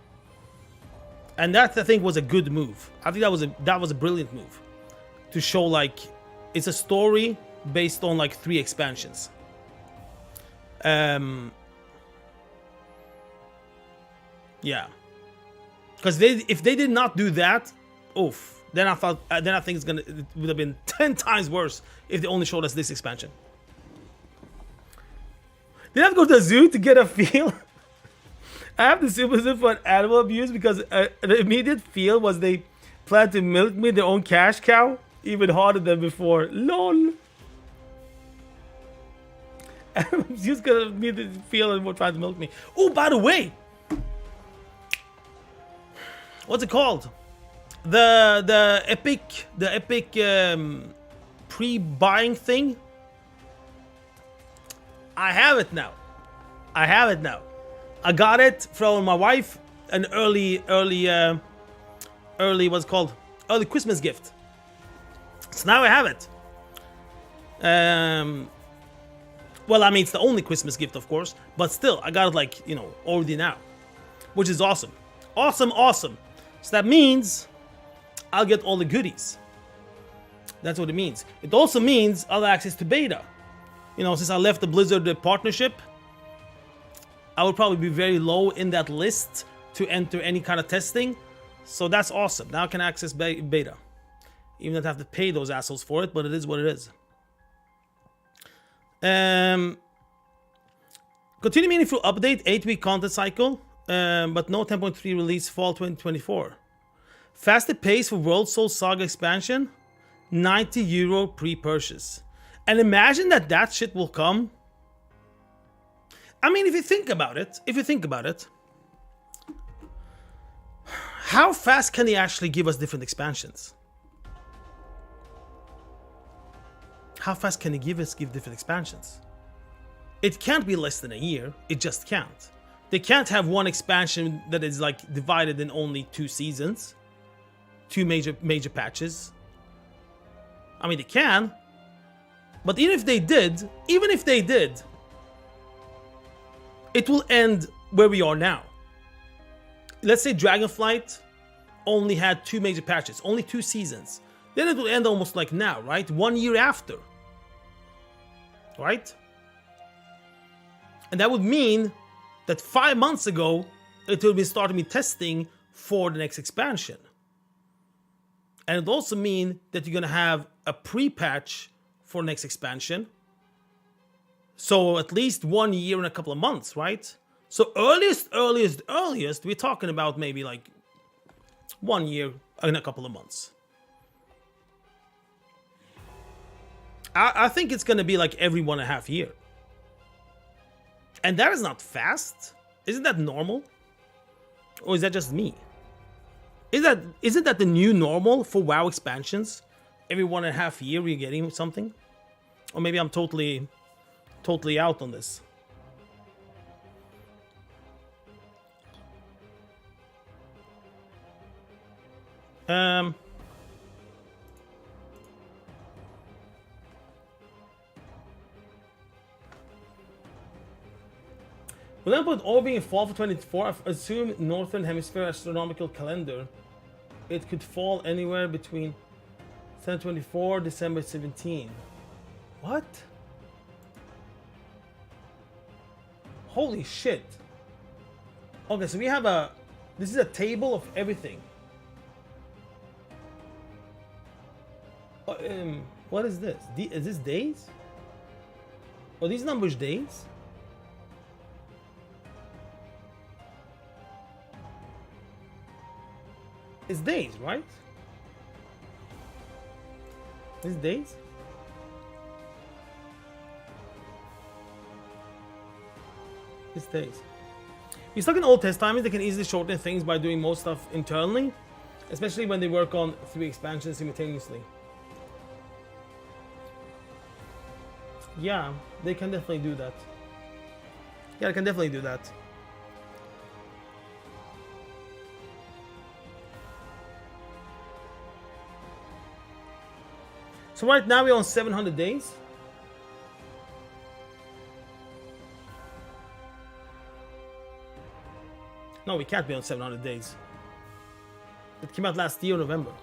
And that, I think, was a good move. I think that was a brilliant move. To show, like, it's a story based on, like, 3 expansions. Yeah. Because if they did not do that, oof. Then I think it would have been 10 times worse if they only showed us this expansion. Did I have to go to the zoo to get a feel? I have the super zip for animal abuse because the immediate feel was they planned to milk me their own cash cow even harder than before. LOL. I'm just gonna immediately feel and trying to milk me. Oh, by the way, what's it called? The epic pre-buying thing. I have it now. I have it now. I got it from my wife, an early what's it called? Early Christmas gift. So now I have it. Well, I mean, it's the only Christmas gift, of course, but still, I got it like, you know, already now, which is awesome. Awesome, awesome. So that means I'll get all the goodies. That's what it means. It also means I'll have access to beta. You know, since I left the Blizzard partnership, I would probably be very low in that list to enter any kind of testing. So that's awesome. Now I can access beta. Even if I have to pay those assholes for it, but it is what it is. Continue meaningful update, 8-week content cycle, but no 10.3 release fall 2024. Faster pace for World Soul Saga expansion, €90 pre-purchase. And imagine that shit will come. I mean, if you think about it, how fast can he actually give us different expansions? How fast can he give different expansions? It can't be less than a year. It just can't. They can't have one expansion that is like divided in only 2 seasons, 2 major patches. I mean, they can, but even if they did, it will end where we are now. Let's say Dragonflight only had 2 major patches, only 2 seasons. Then it will end almost like now, right? 1 year after. Right? And that would mean that 5 months ago, it will be starting me testing for the next expansion. And it also mean that you're going to have a pre-patch for next expansion. So at least 1 year and a couple of months, right? So earliest, we're talking about maybe like 1 year and a couple of months. I think it's going to be like every 1.5 years. And that is not fast. Isn't that normal? Or is that just me? Isn't that the new normal for WoW expansions? Every 1.5 years we're getting something? Or maybe I'm totally out on this. Will then put all being in fall for 24, I assume Northern Hemisphere astronomical calendar. It could fall anywhere between 7/24, December 17. What? Holy shit. Okay, so we have this is a table of everything. What is this? Is this days? Are these numbers days? It's days, right? It's days? It's days. You're stuck in old test timings. They can easily shorten things by doing most stuff internally, especially when they work on 3 expansions simultaneously. Yeah, they can definitely do that. Yeah, I can definitely do that. So right now we're on 700 days. No, we can't be on 700 days. It came out last year, November.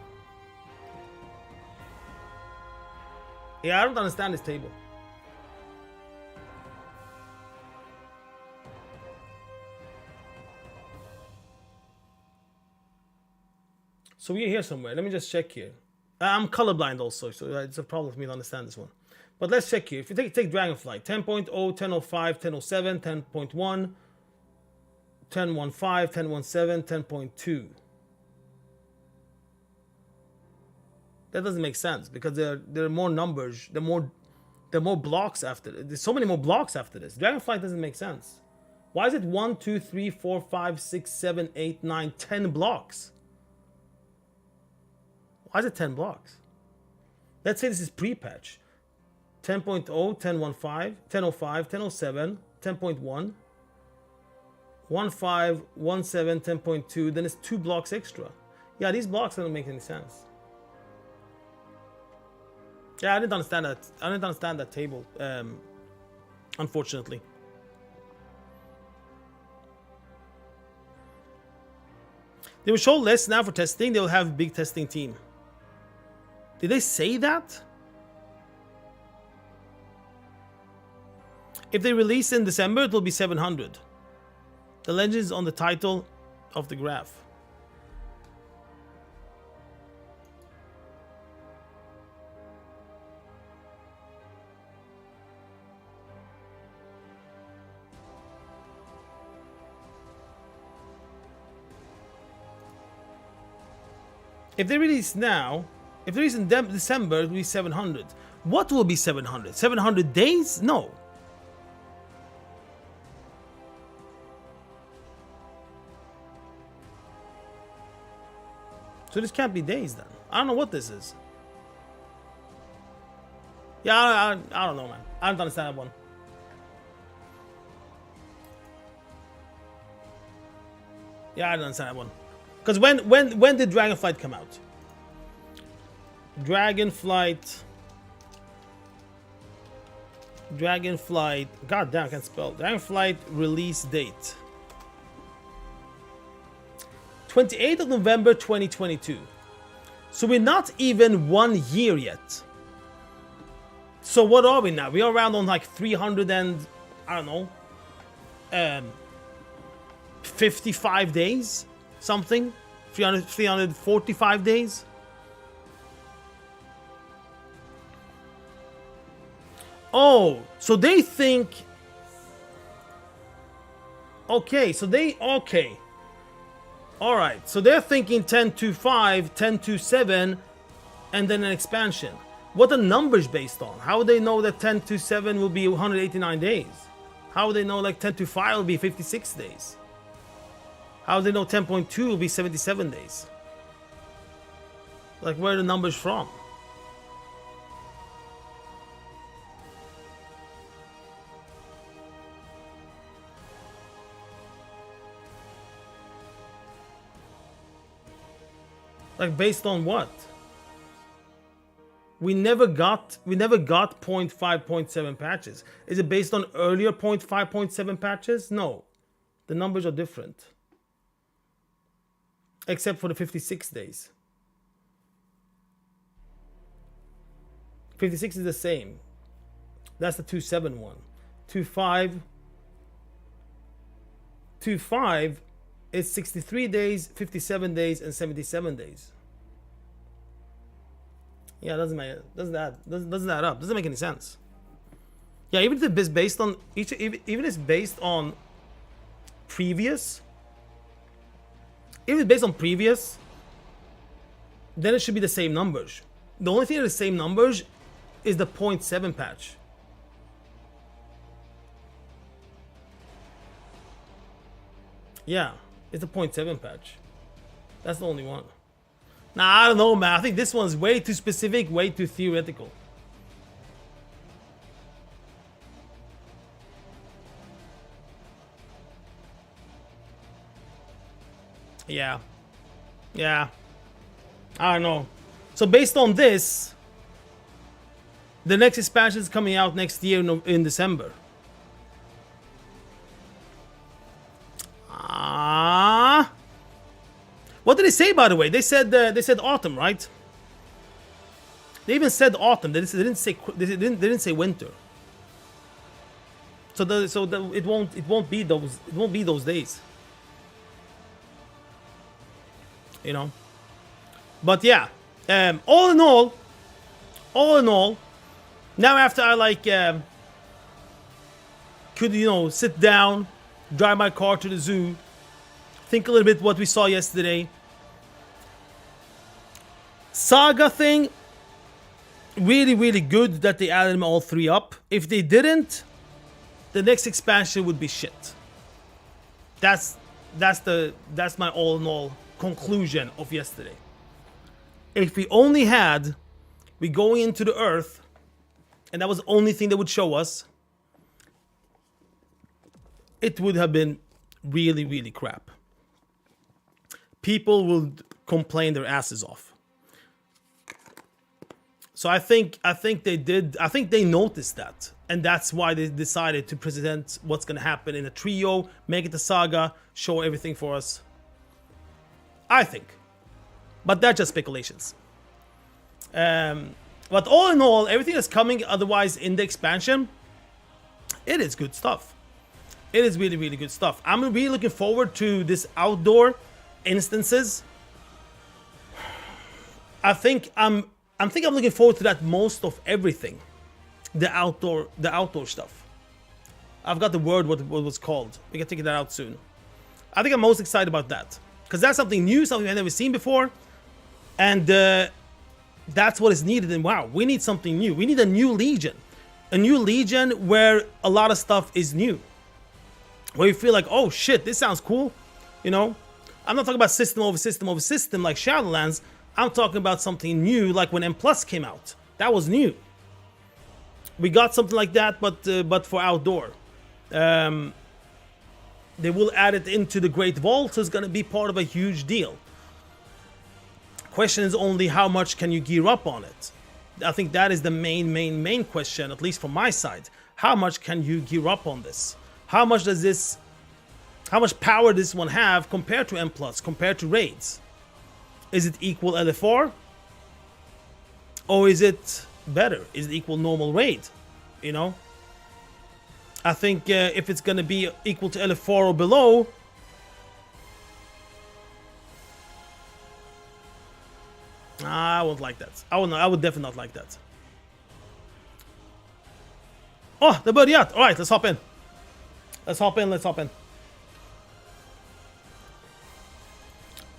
Yeah, I don't understand this table. So we're here somewhere. Let me just check here. I'm colorblind also, so it's a problem for me to understand this one. But let's check here. If you take Dragonflight, 10.0, 10.05, 10.07, 10.1, 10.15, 10.17, 10.2. That doesn't make sense because there are more numbers. There are more blocks after this. There's so many more blocks after this. Dragonflight doesn't make sense. Why is it 1, 2, 3, 4, 5, 6, 7, 8, 9, 10 blocks? Why is it 10 blocks? Let's say this is pre-patch. 10.0, 10.15, 10.05, 10.07, 10.1, 15, 17, 10.2. Then it's 2 blocks extra. Yeah, these blocks don't make any sense. Yeah, I didn't understand that. I didn't understand that table, unfortunately. They will show less now for testing. They will have a big testing team. Did they say that? If they release in December, it will be 700. The legend is on the title of the graph. If they release now, if they release in December, it will be 700. What will be 700? 700 days? No. So this can't be days then. I don't know what this is. Yeah, I don't know, man. I don't understand that one. Yeah, I don't understand that one. Because when did Dragonflight come out? Dragonflight. God damn, I can't spell. Dragonflight release date. 28th of November 2022. So we're not even 1 year yet. So what are we now? We are around on like 300 and I don't know, 55 days, something, 345 days. Oh, so they think. Okay, so they All right, so they're thinking 10.25, 10.27, and then an expansion. What are numbers based on? How would they know that 10.27 will be 189 days? How would they know like 10.25 will be 56 days? How would they know 10.2 will be 77 days? Like, where are the numbers from? Like, based on what? We never got 0.5, 0.7 patches. Is it based on earlier 0.5, 0.7 patches? No. The numbers are different. Except for the 56 days. 56 is the same. That's the 2.7 one. 2.5 is 63 days, 57 days, and 77 days. Yeah, doesn't add up. Doesn't make any sense. Yeah, even if it's based on even if it's based on previous. If it's based on previous, then it should be the same numbers. The only thing that is the same numbers is the 0.7 patch. Yeah, it's the 0.7 patch. That's the only one. Nah, I don't know, man. I think this one's way too specific, way too theoretical. Yeah. Yeah. I don't know. So based on this, the next expansion is coming out next year in December. What did they say, by the way? They said autumn, right? They even said autumn. They didn't say winter. So it won't be those days. You know. But yeah, all in all, now after I could sit down, drive my car to the zoo, think a little bit what we saw yesterday. Saga thing, really, really good that they added them all three up. If they didn't, the next expansion would be shit. That's my all in all conclusion of yesterday. If we only had, we going into the Earth, and that was the only thing they would show us, it would have been really, really crap. People would complain their asses off. So I think they noticed that, and that's why they decided to present what's gonna happen in a trio, make it a saga, show everything for us. I think, but that's just speculations. But all in all, everything that's coming otherwise in the expansion, it is good stuff. It is really, really good stuff. I'm really looking forward to this outdoor instances. I think I'm looking forward to that most of everything. The outdoor stuff. I've got the word what it was called. We can take that out soon. I think I'm most excited about that. Because that's something new, something I've never seen before. And that's what is needed in WoW. We need something new. We need a new Legion. A new Legion where a lot of stuff is new. Where you feel like, oh shit, this sounds cool. You know? I'm not talking about system over system over system like Shadowlands. I'm talking about something new like when M Plus came out. That was new. We got something like that, but for outdoor. They will add it into the Great Vault, so it's going to be part of a huge deal. Question is only how much can you gear up on it? I think that is the main question, at least from my side. How much can you gear up on this? How much power does this one have compared to M+, compared to raids? Is it equal LFR? Or is it better? Is it equal normal raid? You know? I think if it's going to be equal to LF4 or below, I won't like that. I would definitely not like that. Oh, the bird yacht. All right, let's hop in. Let's hop in.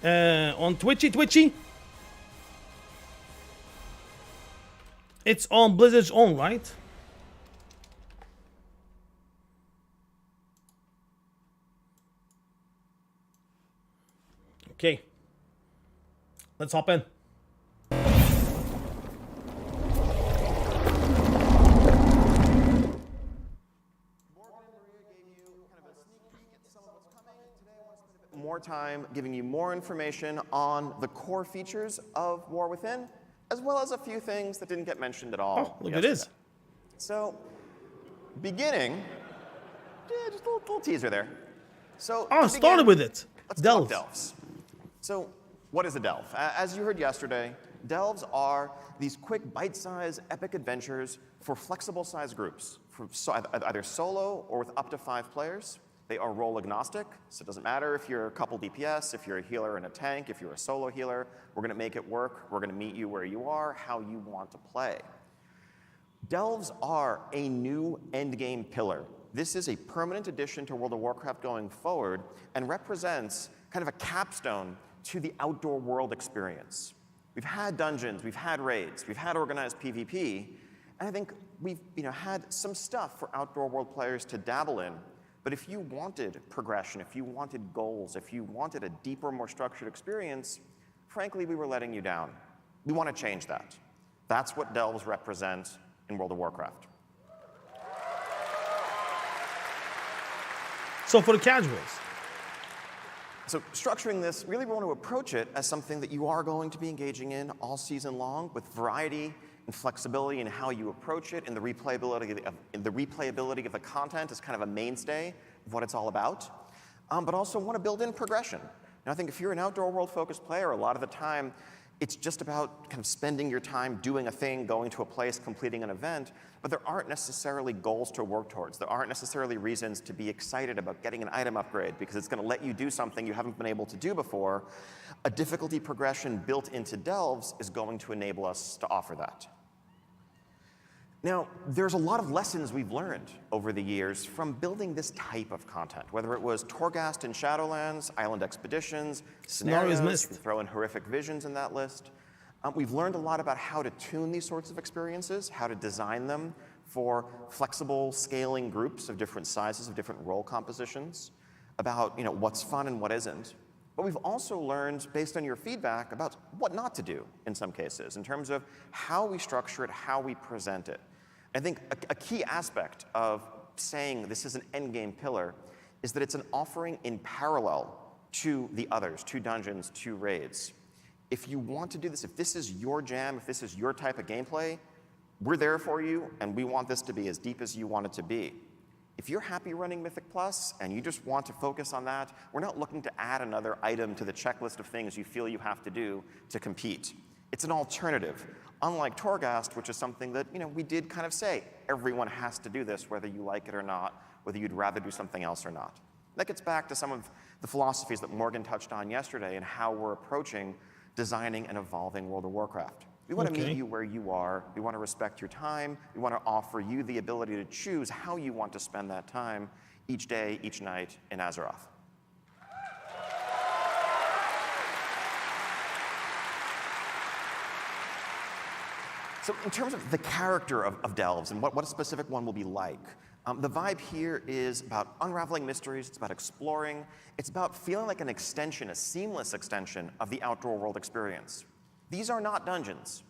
On Twitchy. It's on Blizzard's own, right? Okay. Let's hop in. More time giving you more information on the core features of War Within, as well as a few things that didn't get mentioned at all. Oh, look at this. So, beginning, just a little teaser there. So, started with it. Let's talk delves. So, what is a delve? As you heard yesterday, delves are these quick, bite-sized, epic adventures for flexible-sized groups, for either solo or with up to 5 players. They are role agnostic, so it doesn't matter if you're a couple DPS, if you're a healer and a tank, if you're a solo healer. We're going to make it work. We're going to meet you where you are, how you want to play. Delves are a new endgame pillar. This is a permanent addition to World of Warcraft going forward and represents kind of a capstone to the outdoor world experience. We've had dungeons, we've had raids, we've had organized PvP, and I think we've had some stuff for outdoor world players to dabble in. But if you wanted progression, if you wanted goals, if you wanted a deeper, more structured experience, frankly, we were letting you down. We want to change that. That's what delves represent in World of Warcraft. So for the casuals. So structuring this, really we want to approach it as something that you are going to be engaging in all season long with variety and flexibility in how you approach it, and the replayability of the content is kind of a mainstay of what it's all about. But also want to build in progression. Now I think if you're an outdoor world focused player, a lot of the time it's just about kind of spending your time doing a thing, going to a place, completing an event, but there aren't necessarily goals to work towards. There aren't necessarily reasons to be excited about getting an item upgrade because it's going to let you do something you haven't been able to do before. A difficulty progression built into delves is going to enable us to offer that. Now, there's a lot of lessons we've learned over the years from building this type of content, whether it was Torghast in Shadowlands, Island Expeditions, scenarios, throw in Horrific Visions in that list. We've learned a lot about how to tune these sorts of experiences, how to design them for flexible scaling groups of different sizes, of different role compositions, about what's fun and what isn't. But we've also learned, based on your feedback, about what not to do in some cases, in terms of how we structure it, how we present it. I think a key aspect of saying this is an endgame pillar is that it's an offering in parallel to the others, to dungeons, to raids. If you want to do this, if this is your jam, if this is your type of gameplay, we're there for you, and we want this to be as deep as you want it to be. If you're happy running Mythic Plus and you just want to focus on that, we're not looking to add another item to the checklist of things you feel you have to do to compete. It's an alternative. Unlike Torghast, which is something that we did kind of say, everyone has to do this, whether you like it or not, whether you'd rather do something else or not. That gets back to some of the philosophies that Morgan touched on yesterday and how we're approaching designing and evolving World of Warcraft. We want to meet you where you are. We want to respect your time. We want to offer you the ability to choose how you want to spend that time each day, each night in Azeroth. So in terms of the character of Delves and what a specific one will be like, the vibe here is about unraveling mysteries, it's about exploring, it's about feeling like an extension, a seamless extension of the Outdoor World experience. These are not dungeons.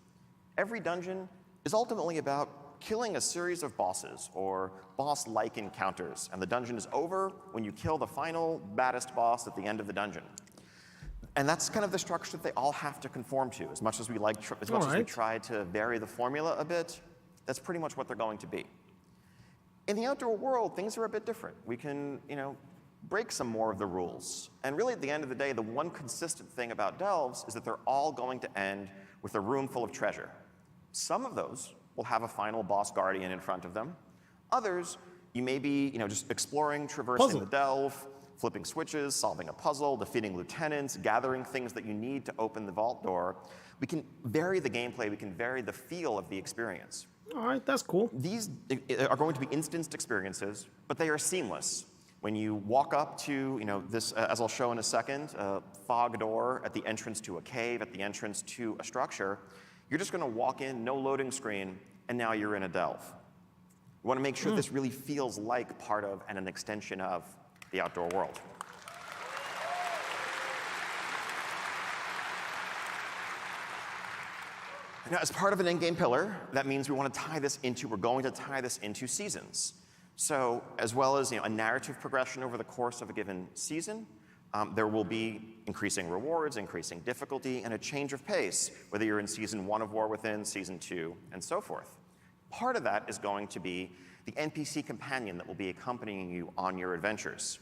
Every dungeon is ultimately about killing a series of bosses or boss-like encounters, and the dungeon is over when you kill the final baddest boss at the end of the dungeon. And that's kind of the structure that they all have to conform to. As much as we try to vary the formula a bit, that's pretty much what they're going to be. In the Outdoor World, things are a bit different. We can, break some more of the rules. And really, at the end of the day, the one consistent thing about Delves is that they're all going to end with a room full of treasure. Some of those will have a final boss guardian in front of them. Others, you may be, just exploring, traversing the delve, flipping switches, solving a puzzle, defeating lieutenants, gathering things that you need to open the vault door. We can vary the gameplay, we can vary the feel of the experience. All right, that's cool. These are going to be instanced experiences, but they are seamless. When you walk up to, this, as I'll show in a second, a fog door at the entrance to a cave, at the entrance to a structure, you're just going to walk in, no loading screen, and now you're in a delve. We want to make sure this really feels like part of and an extension of the Outdoor World. Now, as part of an endgame pillar, that means we're going to tie this into seasons. So, as well as a narrative progression over the course of a given season, there will be increasing rewards, increasing difficulty, and a change of pace, whether you're in Season 1 of War Within, Season 2, and so forth. Part of that is going to be the NPC companion that will be accompanying you on your adventures.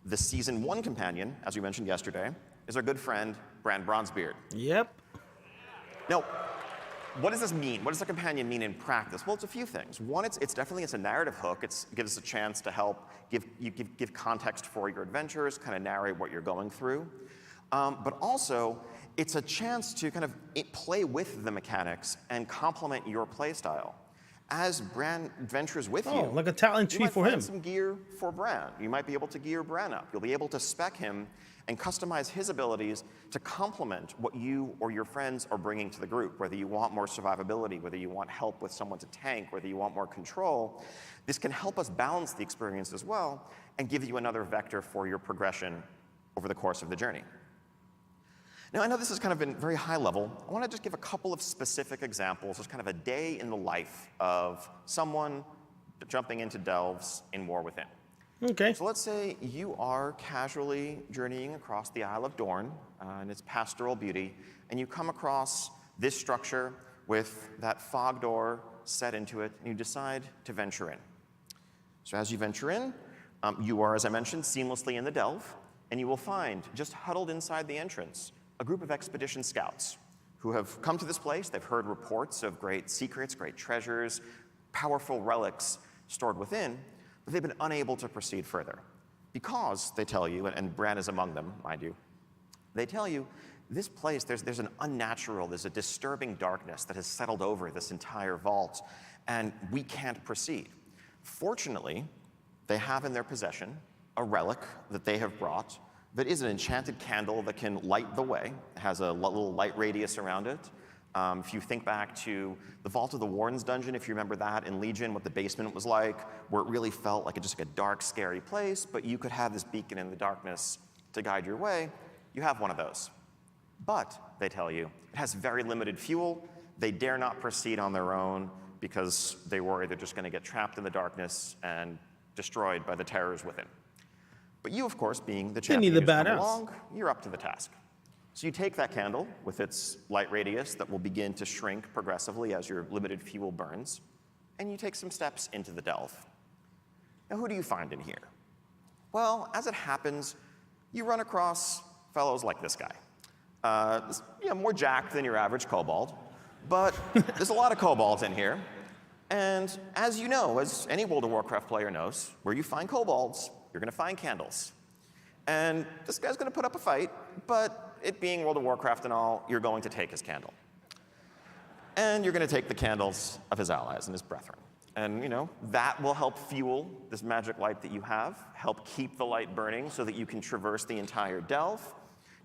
The Season 1 companion, as we mentioned yesterday, is our good friend, Bran Bronzebeard. Yep. Now, what does this mean? What does a companion mean in practice? Well, it's a few things. One, it's definitely a narrative hook. It gives us a chance to help give context for your adventures, kind of narrate what you're going through. But also, it's a chance to kind of play with the mechanics and complement your play style. As Bran adventures with you, like a talent tree for him. You might find some gear for Bran. You might be able to gear Bran up. You'll be able to spec him and customize his abilities to complement what you or your friends are bringing to the group, whether you want more survivability, whether you want help with someone to tank, whether you want more control. This can help us balance the experience as well and give you another vector for your progression over the course of the journey. Now, I know this has kind of been very high level. I want to just give a couple of specific examples, just kind of a day in the life of someone jumping into delves in War Within. Okay. So let's say you are casually journeying across the Isle of Dorne and its pastoral beauty, and you come across this structure with that fog door set into it, and you decide to venture in. So as you venture in, you are, as I mentioned, seamlessly in the delve, and you will find, just huddled inside the entrance, a group of expedition scouts who have come to this place. They've heard reports of great secrets, great treasures, powerful relics stored within, but they've been unable to proceed further because they tell you, and Bran is among them, mind you, they tell you this place, there's an unnatural, there's a disturbing darkness that has settled over this entire vault, and we can't proceed. Fortunately, they have in their possession a relic that they have brought that is an enchanted candle that can light the way. It has a little light radius around it. If you think back to the Vault of the Warden's dungeon, if you remember that in Legion, what the basement was like, where it really felt like just like a dark, scary place, but you could have this beacon in the darkness to guide your way, you have one of those. But, they tell you, it has very limited fuel. They dare not proceed on their own because they worry they're just going to get trapped in the darkness and destroyed by the terrors within. But you, of course, being the champion who's come along, you're up to the task. So you take that candle with its light radius that will begin to shrink progressively as your limited fuel burns, and you take some steps into the delve. Now, who do you find in here? Well, as it happens, you run across fellows like this guy. More jacked than your average kobold, but there's a lot of kobolds in here. And as you know, as any World of Warcraft player knows, where you find kobolds, you're going to find candles. And this guy's going to put up a fight, but it being World of Warcraft and all, you're going to take his candle. And you're going to take the candles of his allies and his brethren. And, that will help fuel this magic light that you have, help keep the light burning so that you can traverse the entire delve,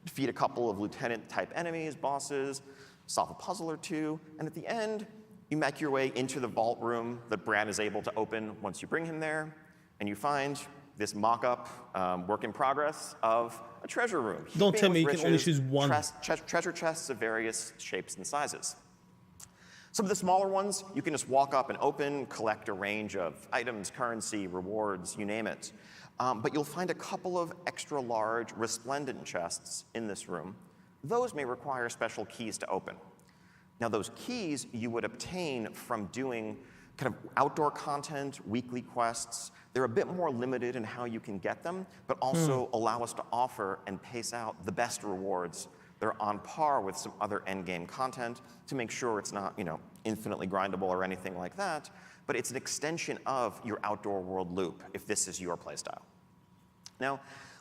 defeat a couple of lieutenant-type enemies, bosses, solve a puzzle or two, and at the end, you make your way into the vault room that Bran is able to open once you bring him there, and you find this mock-up, work in progress of a treasure room. Don't tell me you can only choose one. Treasure chests of various shapes and sizes. Some of the smaller ones, you can just walk up and open, collect a range of items, currency, rewards, you name it. But you'll find a couple of extra large, resplendent chests in this room. Those may require special keys to open. Now, those keys you would obtain from doing kind of outdoor content, weekly quests. They're a bit more limited in how you can get them, but also allow us to offer and pace out the best rewards. They're on par with some other endgame content to make sure it's not, infinitely grindable or anything like that, but it's an extension of your outdoor world loop if this is your playstyle. Now,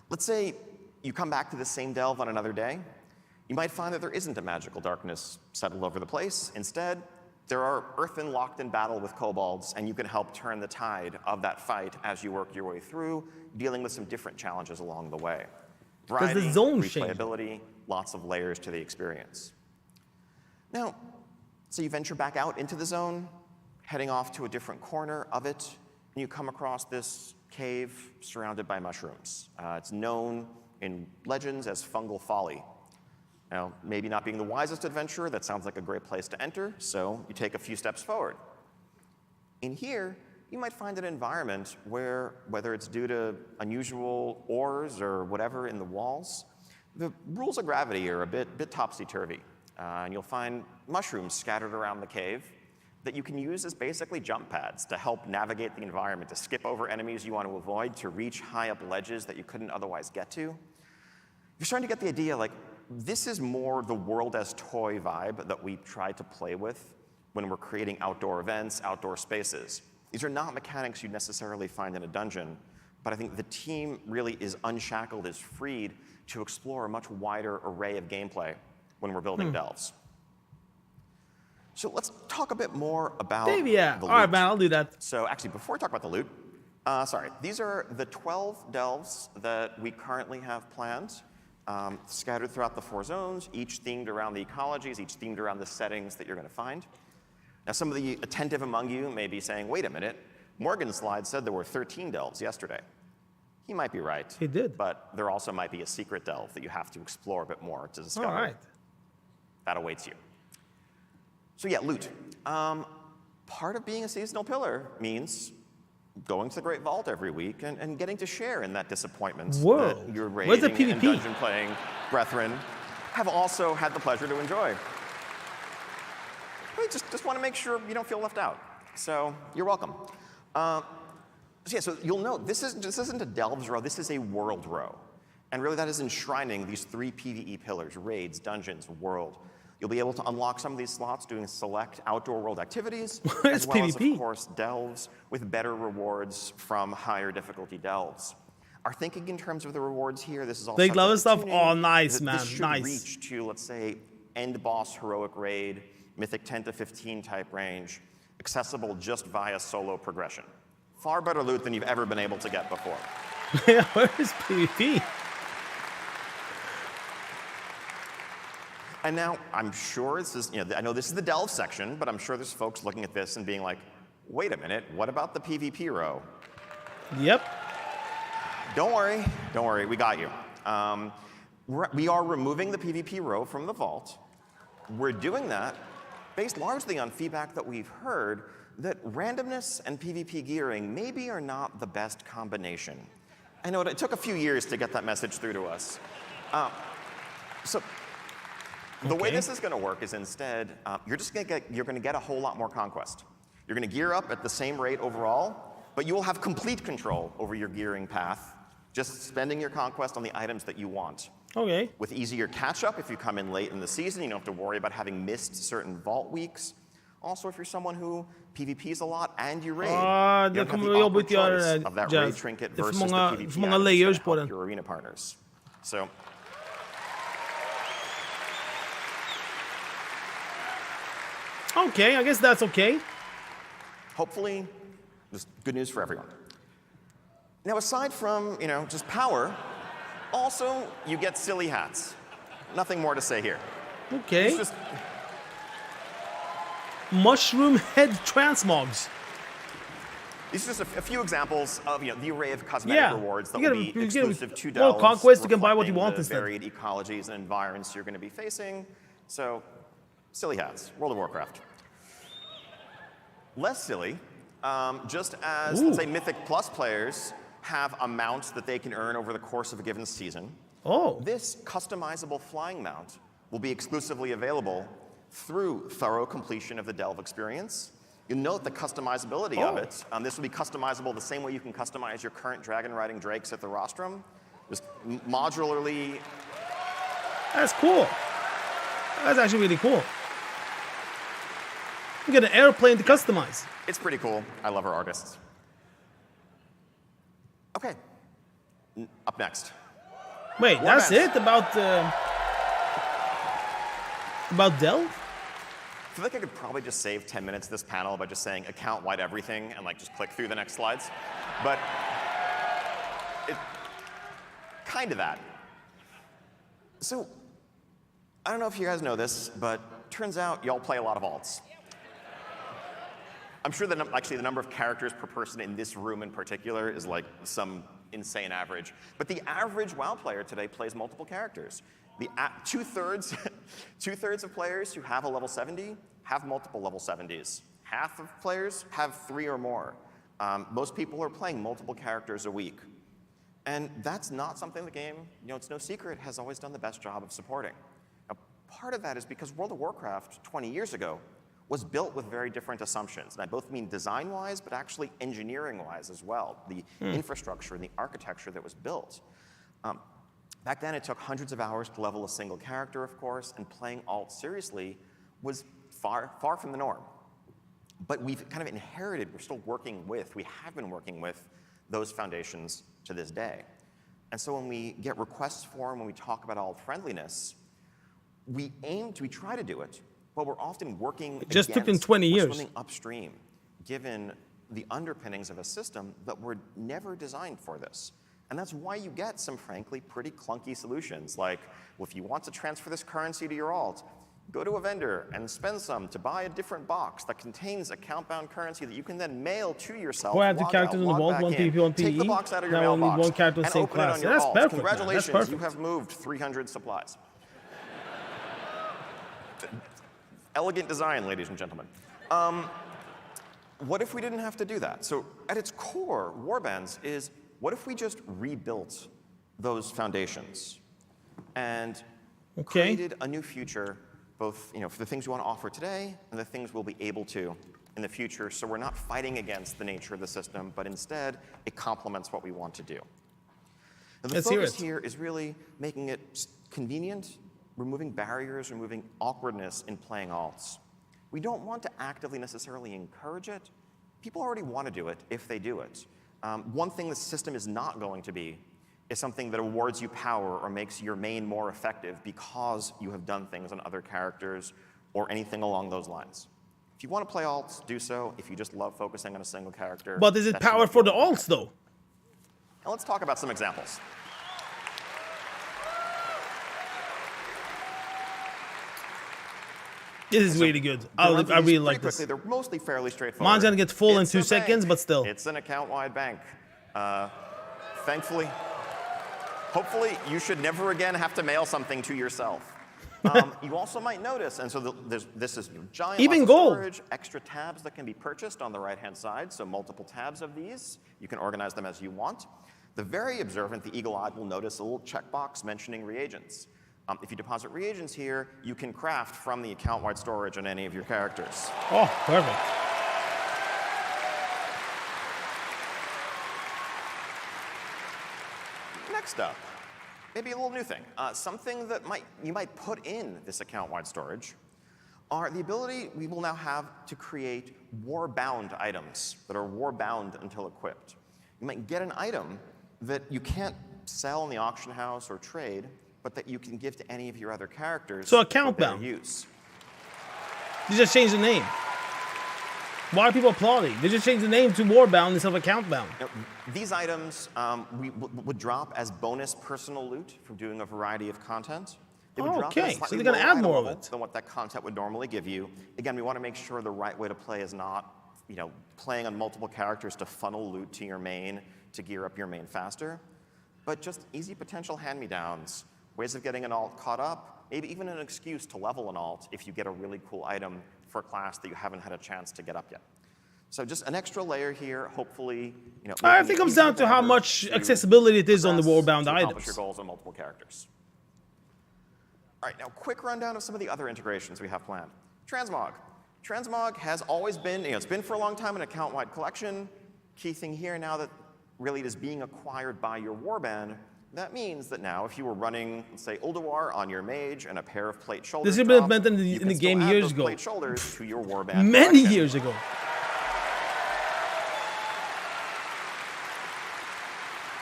let's say you come back to the same delve on another day. You might find that there isn't a magical darkness settled over the place. Instead, there are earthen locked in battle with kobolds, and you can help turn the tide of that fight as you work your way through, dealing with some different challenges along the way. Variety, replayability, lots of layers to the experience. Now, so you venture back out into the zone, heading off to a different corner of it, and you come across this cave surrounded by mushrooms. It's known in legends as fungal folly. Now, maybe not being the wisest adventurer, that sounds like a great place to enter, so you take a few steps forward. In here, you might find an environment where, whether it's due to unusual ores or whatever in the walls, the rules of gravity are a bit topsy-turvy. And you'll find mushrooms scattered around the cave that you can use as basically jump pads to help navigate the environment, to skip over enemies you want to avoid, to reach high up ledges that you couldn't otherwise get to. You're starting to get the idea, like, this is more the world as toy vibe that we try to play with when we're creating outdoor events, outdoor spaces. These are not mechanics you'd necessarily find in a dungeon, but I think the team really is unshackled, is freed to explore a much wider array of gameplay when we're building delves. So let's talk a bit more about the loot. All right, man, I'll do that. So actually, before we talk about the loot, these are the 12 delves that we currently have planned. Scattered throughout the 4 zones, each themed around the ecologies, each themed around the settings that you're going to find. Now, some of the attentive among you may be saying, wait a minute, Morgan's slide said there were 13 delves yesterday. He might be right. He did. But there also might be a secret delve that you have to explore a bit more to discover. All right. That awaits you. So yeah, loot. Part of being a seasonal pillar means going to the Great Vault every week and getting to share in that disappointment that your raiding and dungeon playing brethren have also had the pleasure to enjoy. We just want to make sure you don't feel left out. So you're welcome. So you'll note this isn't a delves row, this is a world row. And really that is enshrining these 3 PvE pillars: raids, dungeons, world. You'll be able to unlock some of these slots doing select outdoor world activities, as well as, of course, delves with better rewards from higher difficulty delves. Our thinking in terms of the rewards here, this is all Big level stuff. Oh, nice, man. This should reach to, let's say, end boss heroic raid, mythic 10 to 15 type range, accessible just via solo progression. Far better loot than you've ever been able to get before. Where is PvP? And now, I'm sure this is, I know this is the delve section, but I'm sure there's folks looking at this and being like, wait a minute, what about the PvP row? Yep. Don't worry, we got you. We are removing the PvP row from the vault. We're doing that based largely on feedback that we've heard that randomness and PvP gearing maybe are not the best combination. I know it took a few years to get that message through to us. So the way this is going to work is instead, you're going to get a whole lot more conquest. You're going to gear up at the same rate overall, but you will have complete control over your gearing path, just spending your conquest on the items that you want. Okay. With easier catch-up, if you come in late in the season, you don't have to worry about having missed certain vault weeks. Also, if you're someone who PvPs a lot and you raid, you don't have the awkward choice of that raid trinket versus the PvP items that help your arena partners. So, okay, I guess that's okay. hopefully, just good news for everyone. Now, aside from, just power, also, you get silly hats. Nothing more to say here. Okay. Mushroom head transmogs. These are just a few examples of the array of cosmetic rewards that will be exclusive to Well, delves, conquest, you can buy what you want the instead. varied ecologies and environments you're going to be facing. So, silly hats, World of Warcraft. Less silly, just as, let's say, Mythic Plus players have a mount that they can earn over the course of a given season. This customizable flying mount will be exclusively available through thorough completion of the Delve experience. You'll note the customizability of it. This will be customizable the same way you can customize your current dragon riding drakes at the rostrum. Just modularly. That's cool. That's actually really cool. You get an airplane to customize. It's pretty cool. I love our artists. Okay. Up next. Wait, that's it about Delve? I feel like I could probably just save 10 minutes of this panel by just saying account-wide everything and just click through the next slides. But kind of that. So I don't know if you guys know this, but turns out y'all play a lot of alts. I'm sure that actually the number of characters per person in this room in particular is like some insane average. But the average WoW player today plays multiple characters. The two-thirds of players who have a level 70 have multiple level 70s. Half of players have 3 or more. Most people are playing multiple characters a week. And that's not something the game, it's no secret, has always done the best job of supporting. Now, part of that is because World of Warcraft 20 years ago was built with very different assumptions. And I both mean design-wise, but actually engineering-wise as well. The infrastructure and the architecture that was built. Back then, it took hundreds of hours to level a single character, of course, and playing alt seriously was far, far from the norm. But we've kind of inherited, we have been working with those foundations to this day. And so when we get requests for them, when we talk about alt friendliness, we try to do it, but we're often working It just took them 20 years. Swimming upstream, given the underpinnings of a system that were never designed for this. And that's why you get some, frankly, pretty clunky solutions. Like, well, if you want to transfer this currency to your alt, go to a vendor and spend some to buy a different box that contains account-bound currency that you can then mail to yourself. Who had 2 characters in the vault, 1 PvP, 1 PvE? Take the box out of your now mailbox only 1 character in the same class. That's perfect. Congratulations, That's perfect. you have moved 300 supplies. Elegant design, ladies and gentlemen. What if we didn't have to do that? So at its core, Warbands is, what if we just rebuilt those foundations and created a new future, both for the things we want to offer today and the things we'll be able to in the future, so we're not fighting against the nature of the system, but instead it complements what we want to do. Now, the focus here is really making it convenient, removing barriers, removing awkwardness in playing alts. We don't want to actively necessarily encourage it. People already want to do it if they do it. One thing the system is not going to be is something that awards you power or makes your main more effective because you have done things on other characters or anything along those lines. If you want to play alts, do so. If you just love focusing on a single character. But is it power for the alts, though? Now let's talk about some examples. This is really good. I really like this. They're mostly fairly straightforward. Mine's gonna get full in 2 seconds, but still. It's an account-wide bank. Thankfully, hopefully, you should never again have to mail something to yourself. You also might notice, and so this is giant Even lots of gold. storage, extra tabs that can be purchased on the right-hand side, so multiple tabs of these. You can organize them as you want. The very observant, the eagle-eyed, will notice a little checkbox mentioning reagents. If you deposit reagents here, you can craft from the account-wide storage on any of your characters. Oh, perfect. Next up, maybe a little new thing. Something that you might put in this account-wide storage are the ability we will now have to create war-bound items that are war-bound until equipped. You might get an item that you can't sell in the auction house or trade, but that you can give to any of your other characters So for their account-bound. use. You just changed the name. Why are people applauding? They just changed the name to Warbound instead of Account-bound. Now, these items would drop as bonus personal loot from doing a variety of content. They would drop at a Okay, so slightly they're gonna lower add more of level it. than what that content would normally give you. Again, we want to make sure the right way to play is not, playing on multiple characters to funnel loot to your main to gear up your main faster, but just easy potential hand-me-downs, ways of getting an alt caught up, maybe even an excuse to level an alt if you get a really cool item for a class that you haven't had a chance to get up yet. So just an extra layer here, hopefully, I think it comes down to how much accessibility it is on the Warbound to accomplish your items. goals on multiple characters. All right, now quick rundown of some of the other integrations we have planned. Transmog. Transmog has always been, it's been for a long time an account-wide collection. Key thing here now that really it is being acquired by your warband. That means that now if you were running, let's say, Ulduar on your mage and a pair of plate shoulders, This has been dropped, implemented you in can the still game add years those ago. plate shoulders to your warband Many collection. years ago.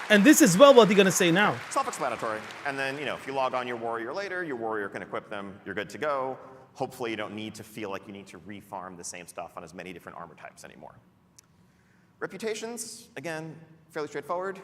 And this is well what they're gonna say now. Self-explanatory. And then, if you log on your warrior later, your warrior can equip them, you're good to go. Hopefully you don't need to feel like you need to refarm the same stuff on as many different armor types anymore. Reputations, again, fairly straightforward.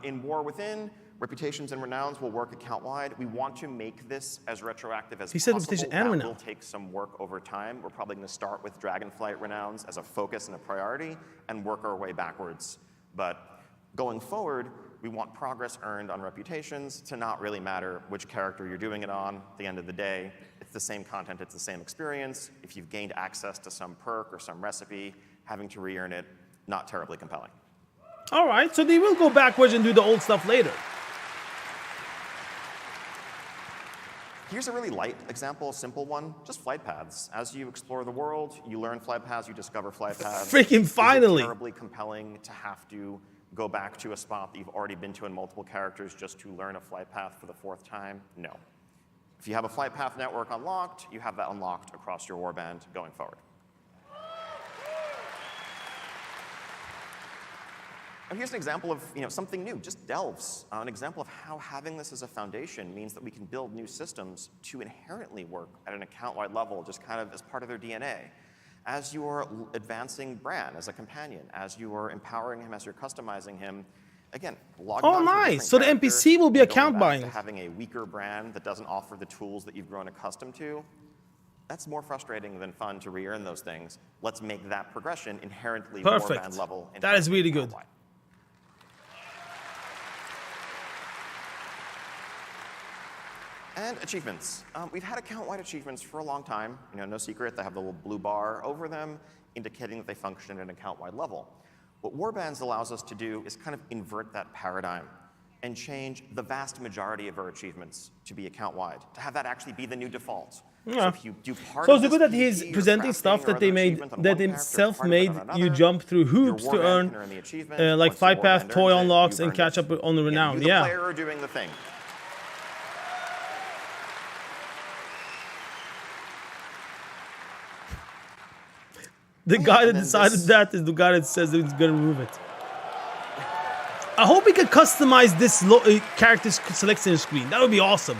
In War Within, reputations and renowns will work account-wide. We want to make this as retroactive as He said possible. reputation and That renown. will take some work over time. We're probably going to start with Dragonflight renowns as a focus and a priority and work our way backwards. But going forward, we want progress earned on reputations to not really matter which character you're doing it on. At the end of the day, it's the same content, it's the same experience. If you've gained access to some perk or some recipe, having to re-earn it, not terribly compelling. All right, so they will go backwards and do the old stuff later. Here's a really light example, a simple one, just flight paths. As you explore the world, you learn flight paths, you discover flight paths. Freaking finally. Is it terribly compelling to have to go back to a spot that you've already been to in multiple characters just to learn a flight path for the 4th time? No. If you have a flight path network unlocked, you have that unlocked across your warband going forward. And here's an example of something new, just delves. An example of how having this as a foundation means that we can build new systems to inherently work at an account-wide level, just kind of as part of their DNA. As you are advancing Bran as a companion, as you are empowering him, as you're customizing him, again, logging on to a nice. different So the character, NPC will be and account going back buying. to having a weaker Bran that doesn't offer the tools that you've grown accustomed to, that's more frustrating than fun to re-earn those things. Let's make that progression inherently Perfect. warband level. That is really good. And achievements. We've had account-wide achievements for a long time. No secret, they have the little blue bar over them, indicating that they function at an account-wide level. What Warbands allows us to do is kind of invert that paradigm and change the vast majority of our achievements to be account-wide, to have that actually be the new default. Yeah. So if you do part So of it's this good that he's PvP or presenting stuff crafting or that they other made, achievement on that one character, himself part of it made on you another, jump through your hoops to warband earn, can the achievement. like Once Flight your Path, warband toy earns it, unlocks, you've and earned catch it. up on the renown. You, the Yeah. player, are doing the thing. The guy that then decided this- that is the guy that says that he's gonna remove it. I hope we can customize this character selection screen. That would be awesome.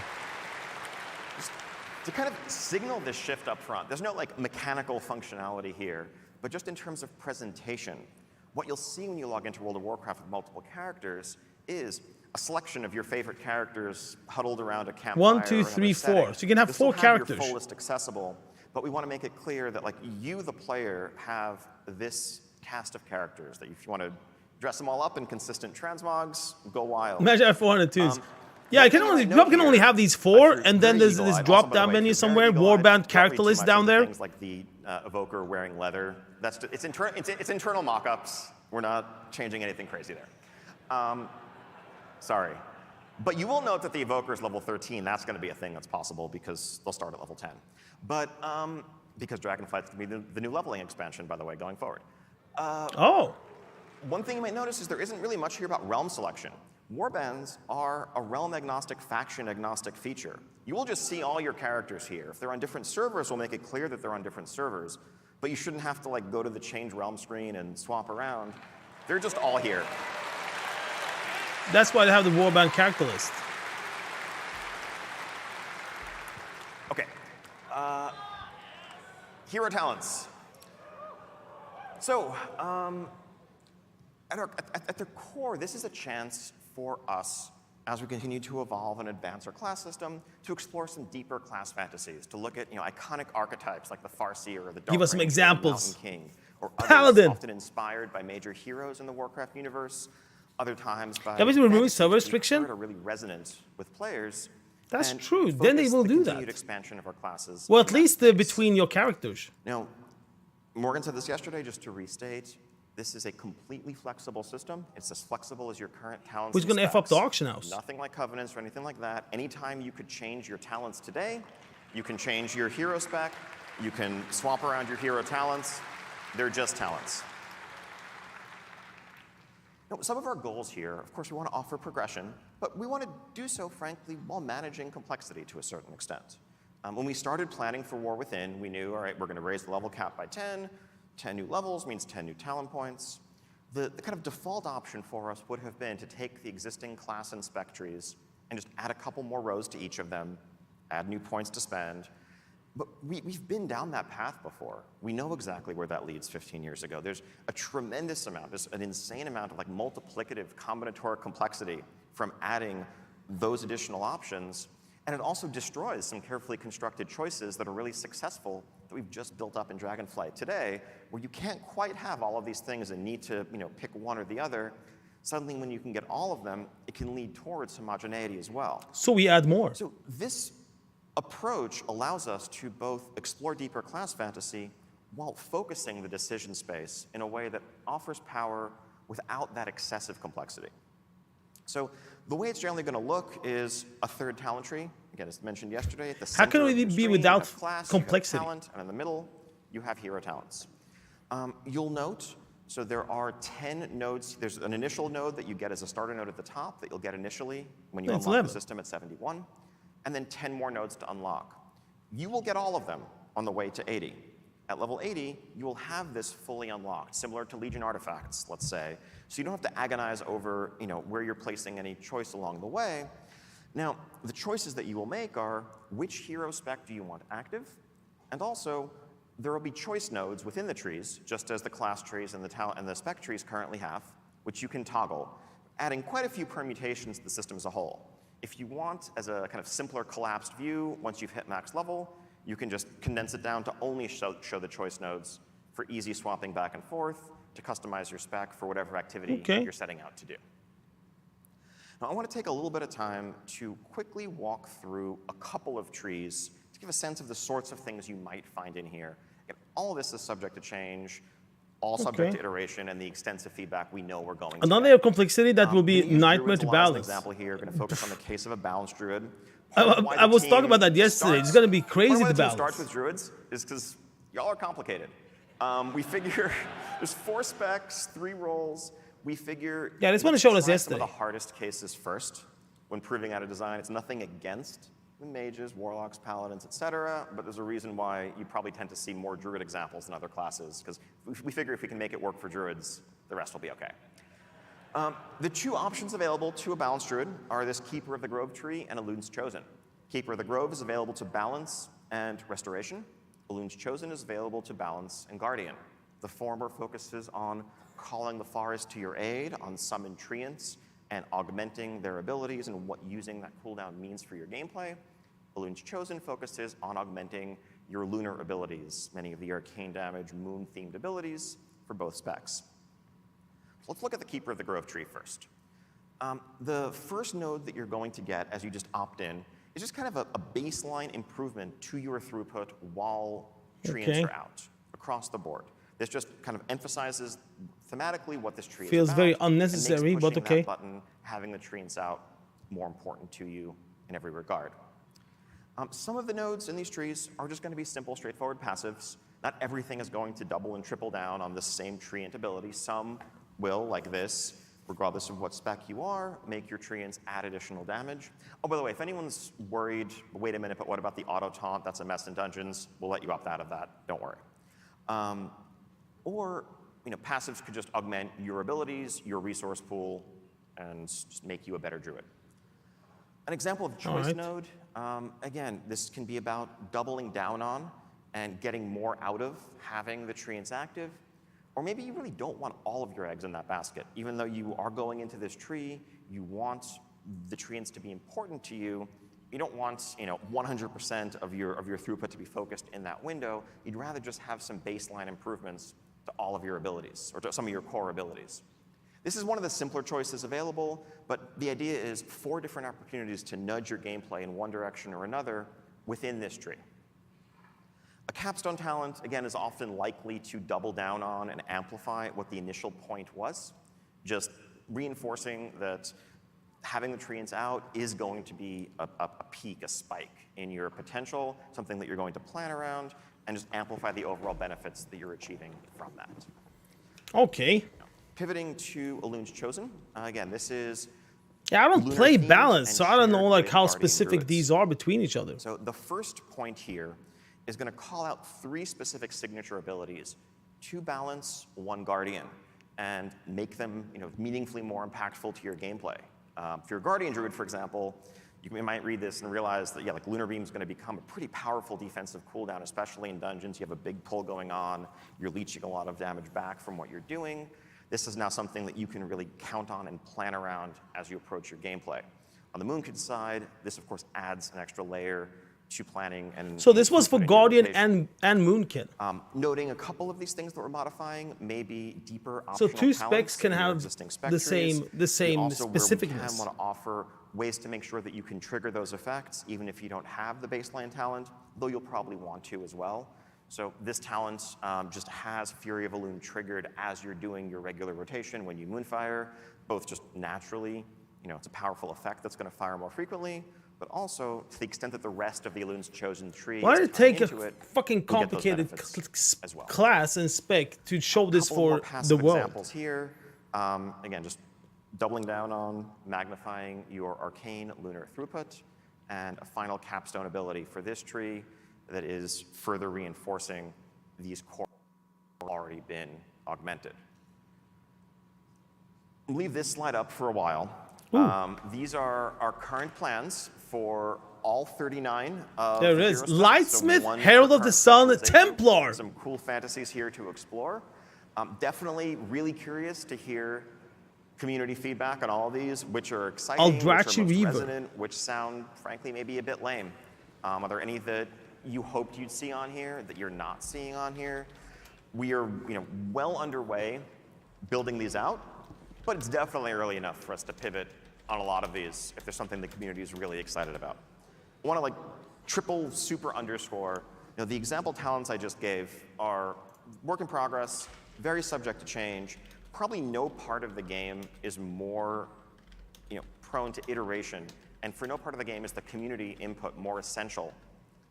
To kind of signal this shift up front, there's no mechanical functionality here, but just in terms of presentation, what you'll see when you log into World of Warcraft with multiple characters is a selection of your favorite characters huddled around a campfire. 1, 2, or 3, another 4. setting. So you can have This will 4 Your characters. full list accessible, but we want to make it clear that you, the player, have this cast of characters that if you want to dress them all up in consistent transmogs, go wild. Imagine I have 400 tunes. Yeah, I can only you can only have these 4, and then there's this drop-down menu somewhere. Warband character list down there. Things like the evoker wearing leather. It's internal mock-ups. We're not changing anything crazy there. Sorry. But you will note that the evoker is level 13. That's going to be a thing that's possible because they'll start at level 10. But because Dragonflight's going to be the new leveling expansion, by the way, going forward. One thing you might notice is there isn't really much here about realm selection. Warbands are a realm-agnostic, faction-agnostic feature. You will just see all your characters here. If they're on different servers, we'll make it clear that they're on different servers. But you shouldn't have to go to the change realm screen and swap around. They're just all here. That's why they have the Warband character list. Okay. Hero talents. So, at their core, this is a chance for us, as we continue to evolve and advance our class system, to explore some deeper class fantasies, to look at iconic archetypes like the Farseer or the Dark Give us some Ranger, examples. the Mountain King, or others Paladin. often inspired by major heroes in the Warcraft universe, other times by That was removing fantasies server we've restriction? heard are really resonant with players. That's and true. Then they focus will the do continued that. expansion of our classes. Well, in at that least space. between your characters. Now, Morgan said this yesterday, just to restate, this is a completely flexible system. It's as flexible as your current talents. Who's and going to F up the specs. auction house? Nothing like covenants or anything like that. Anytime you could change your talents today, you can change your hero spec, you can swap around your hero talents. They're just talents. Now, some of our goals here, of course, we want to offer progression, but we want to do so, frankly, while managing complexity to a certain extent. When we started planning for War Within, we knew, all right, we're going to raise the level cap by 10. 10 new levels means 10 new talent points. The kind of default option for us would have been to take the existing class and spec trees and just add a couple more rows to each of them, add new points to spend. But we've been down that path before. We know exactly where that leads 15 years ago. There's a tremendous amount, there's an insane amount of multiplicative combinatorial complexity from adding those additional options. And it also destroys some carefully constructed choices that are really successful that we've just built up in Dragonflight today, where you can't quite have all of these things and need to pick one or the other. Suddenly, when you can get all of them, it can lead towards homogeneity as well. So we add more. So this approach allows us to both explore deeper class fantasy while focusing the decision space in a way that offers power without that excessive complexity. So the way it's generally going to look is a third talent tree. Again, as mentioned yesterday, at the center How can of it your be screen, without you have class, complexity? You have talent, and in the middle, you have hero talents. You'll note, so there are 10 nodes. There's an initial node that you get as a starter node at the top that you'll get initially when you That's unlock 11. the system at 71, and then 10 more nodes to unlock. You will get all of them on the way to 80. At level 80, you will have this fully unlocked, similar to Legion artifacts, let's say. So you don't have to agonize over where you're placing any choice along the way. Now, the choices that you will make are which hero spec do you want active? And also, there will be choice nodes within the trees, just as the class trees and the talent and the spec trees currently have, which you can toggle, adding quite a few permutations to the system as a whole. If you want, as a kind of simpler collapsed view, once you've hit max level, you can just condense it down to only show the choice nodes for easy swapping back and forth to customize your spec for whatever activity you're setting out to do. Now, I want to take a little bit of time to quickly walk through a couple of trees to give a sense of the sorts of things you might find in here. Again, all of this is subject to change, all subject to iteration, and the extensive feedback we know we're going to Another complexity that will be nightmare to As an balance. example here, going to focus on the case of a balanced druid. I was talking about that yesterday. It's going to be crazy to balance. Starts with druids is because y'all are complicated. We figure there's 4 specs, 3 roles. We figure this one showed us yesterday. Some of the hardest cases first when proving out a design. It's nothing against the mages, warlocks, paladins, etc. But there's a reason why you probably tend to see more druid examples than other classes, because we figure if we can make it work for druids, the rest will be okay. The 2 options available to a balanced druid are this Keeper of the Grove tree and Elun's Chosen. Keeper of the Grove is available to balance and restoration. Elun's Chosen is available to balance and guardian. The former focuses on calling the forest to your aid, on summoned treants, and augmenting their abilities and what using that cooldown means for your gameplay. Elun's Chosen focuses on augmenting your lunar abilities, many of the arcane damage, moon-themed abilities for both specs. So let's look at the Keeper of the Grove tree first. The first node that you're going to get as you just opt in is just kind of a baseline improvement to your throughput while treants are out across the board. This just kind of emphasizes thematically what this tree is about. Feels very unnecessary, but okay. That button, having the treants out, more important to you in every regard. Some of the nodes in these trees are just going to be simple, straightforward passives. Not everything is going to double and triple down on the same treant ability. Some will, like this, regardless of what spec you are, make your treants add additional damage. Oh, by the way, if anyone's worried, wait a minute, but what about the auto taunt? That's a mess in dungeons. We'll let you opt out of that. Don't worry. Or, passives could just augment your abilities, your resource pool, and just make you a better druid. An example of choice node, again, this can be about doubling down on and getting more out of having the treants active. Or maybe you really don't want all of your eggs in that basket. Even though you are going into this tree, you want the treants to be important to you. You don't want 100% of your throughput to be focused in that window. You'd rather just have some baseline improvements to all of your abilities, or to some of your core abilities. This is one of the simpler choices available, but the idea is 4 different opportunities to nudge your gameplay in one direction or another within this tree. A capstone talent, again, is often likely to double down on and amplify what the initial point was, just reinforcing that having the treants out is going to be a peak, a spike in your potential, something that you're going to plan around, and just amplify the overall benefits that you're achieving from that. Okay. Pivoting to Elun's Chosen, again, this is yeah, I don't play balance, so I don't know like how specific these are between each other. So the first point here is going to call out 3 specific signature abilities to balance 1 Guardian and make them meaningfully more impactful to your gameplay. If you're a Guardian Druid, for example, you might read this and realize that, like Lunar Beam is going to become a pretty powerful defensive cooldown, especially in dungeons. You have a big pull going on. You're leeching a lot of damage back from what you're doing. This is now something that you can really count on and plan around as you approach your gameplay. On the Moonkid side, this, of course, adds an extra layer to planning and... So this was for Guardian and Moonkid. Noting a couple of these things that we're modifying, maybe deeper optional so 2 specs can have the same specificness. We want to offer ways to make sure that you can trigger those effects, even if you don't have the baseline talent, though you'll probably want to as well. So this talent just has Fury of Elune triggered as you're doing your regular rotation when you Moonfire, both just naturally, it's a powerful effect that's going to fire more frequently, but also to the extent that the rest of the Elun's Chosen tree why did it take a fucking we'll complicated well. class and spec to show this for the world? Examples here, again, just doubling down on magnifying your arcane lunar throughput, and a final capstone ability for this tree that is further reinforcing these core already been augmented. Leave this slide up for a while. These are our current plans for all 39 of there the it is. Hero Lightsmith, so Herald of the Sun, Templar. Some cool fantasies here to explore. Definitely really curious to hear community feedback on all of these, which are exciting, which are most resonant, which sound, frankly, maybe a bit lame. Are there any that you hoped you'd see on here that you're not seeing on here? We are, well underway building these out, but it's definitely early enough for us to pivot on a lot of these if there's something the community is really excited about. I want to triple super underscore, the example talents I just gave are work in progress, very subject to change. Probably no part of the game is more prone to iteration, and for no part of the game is the community input more essential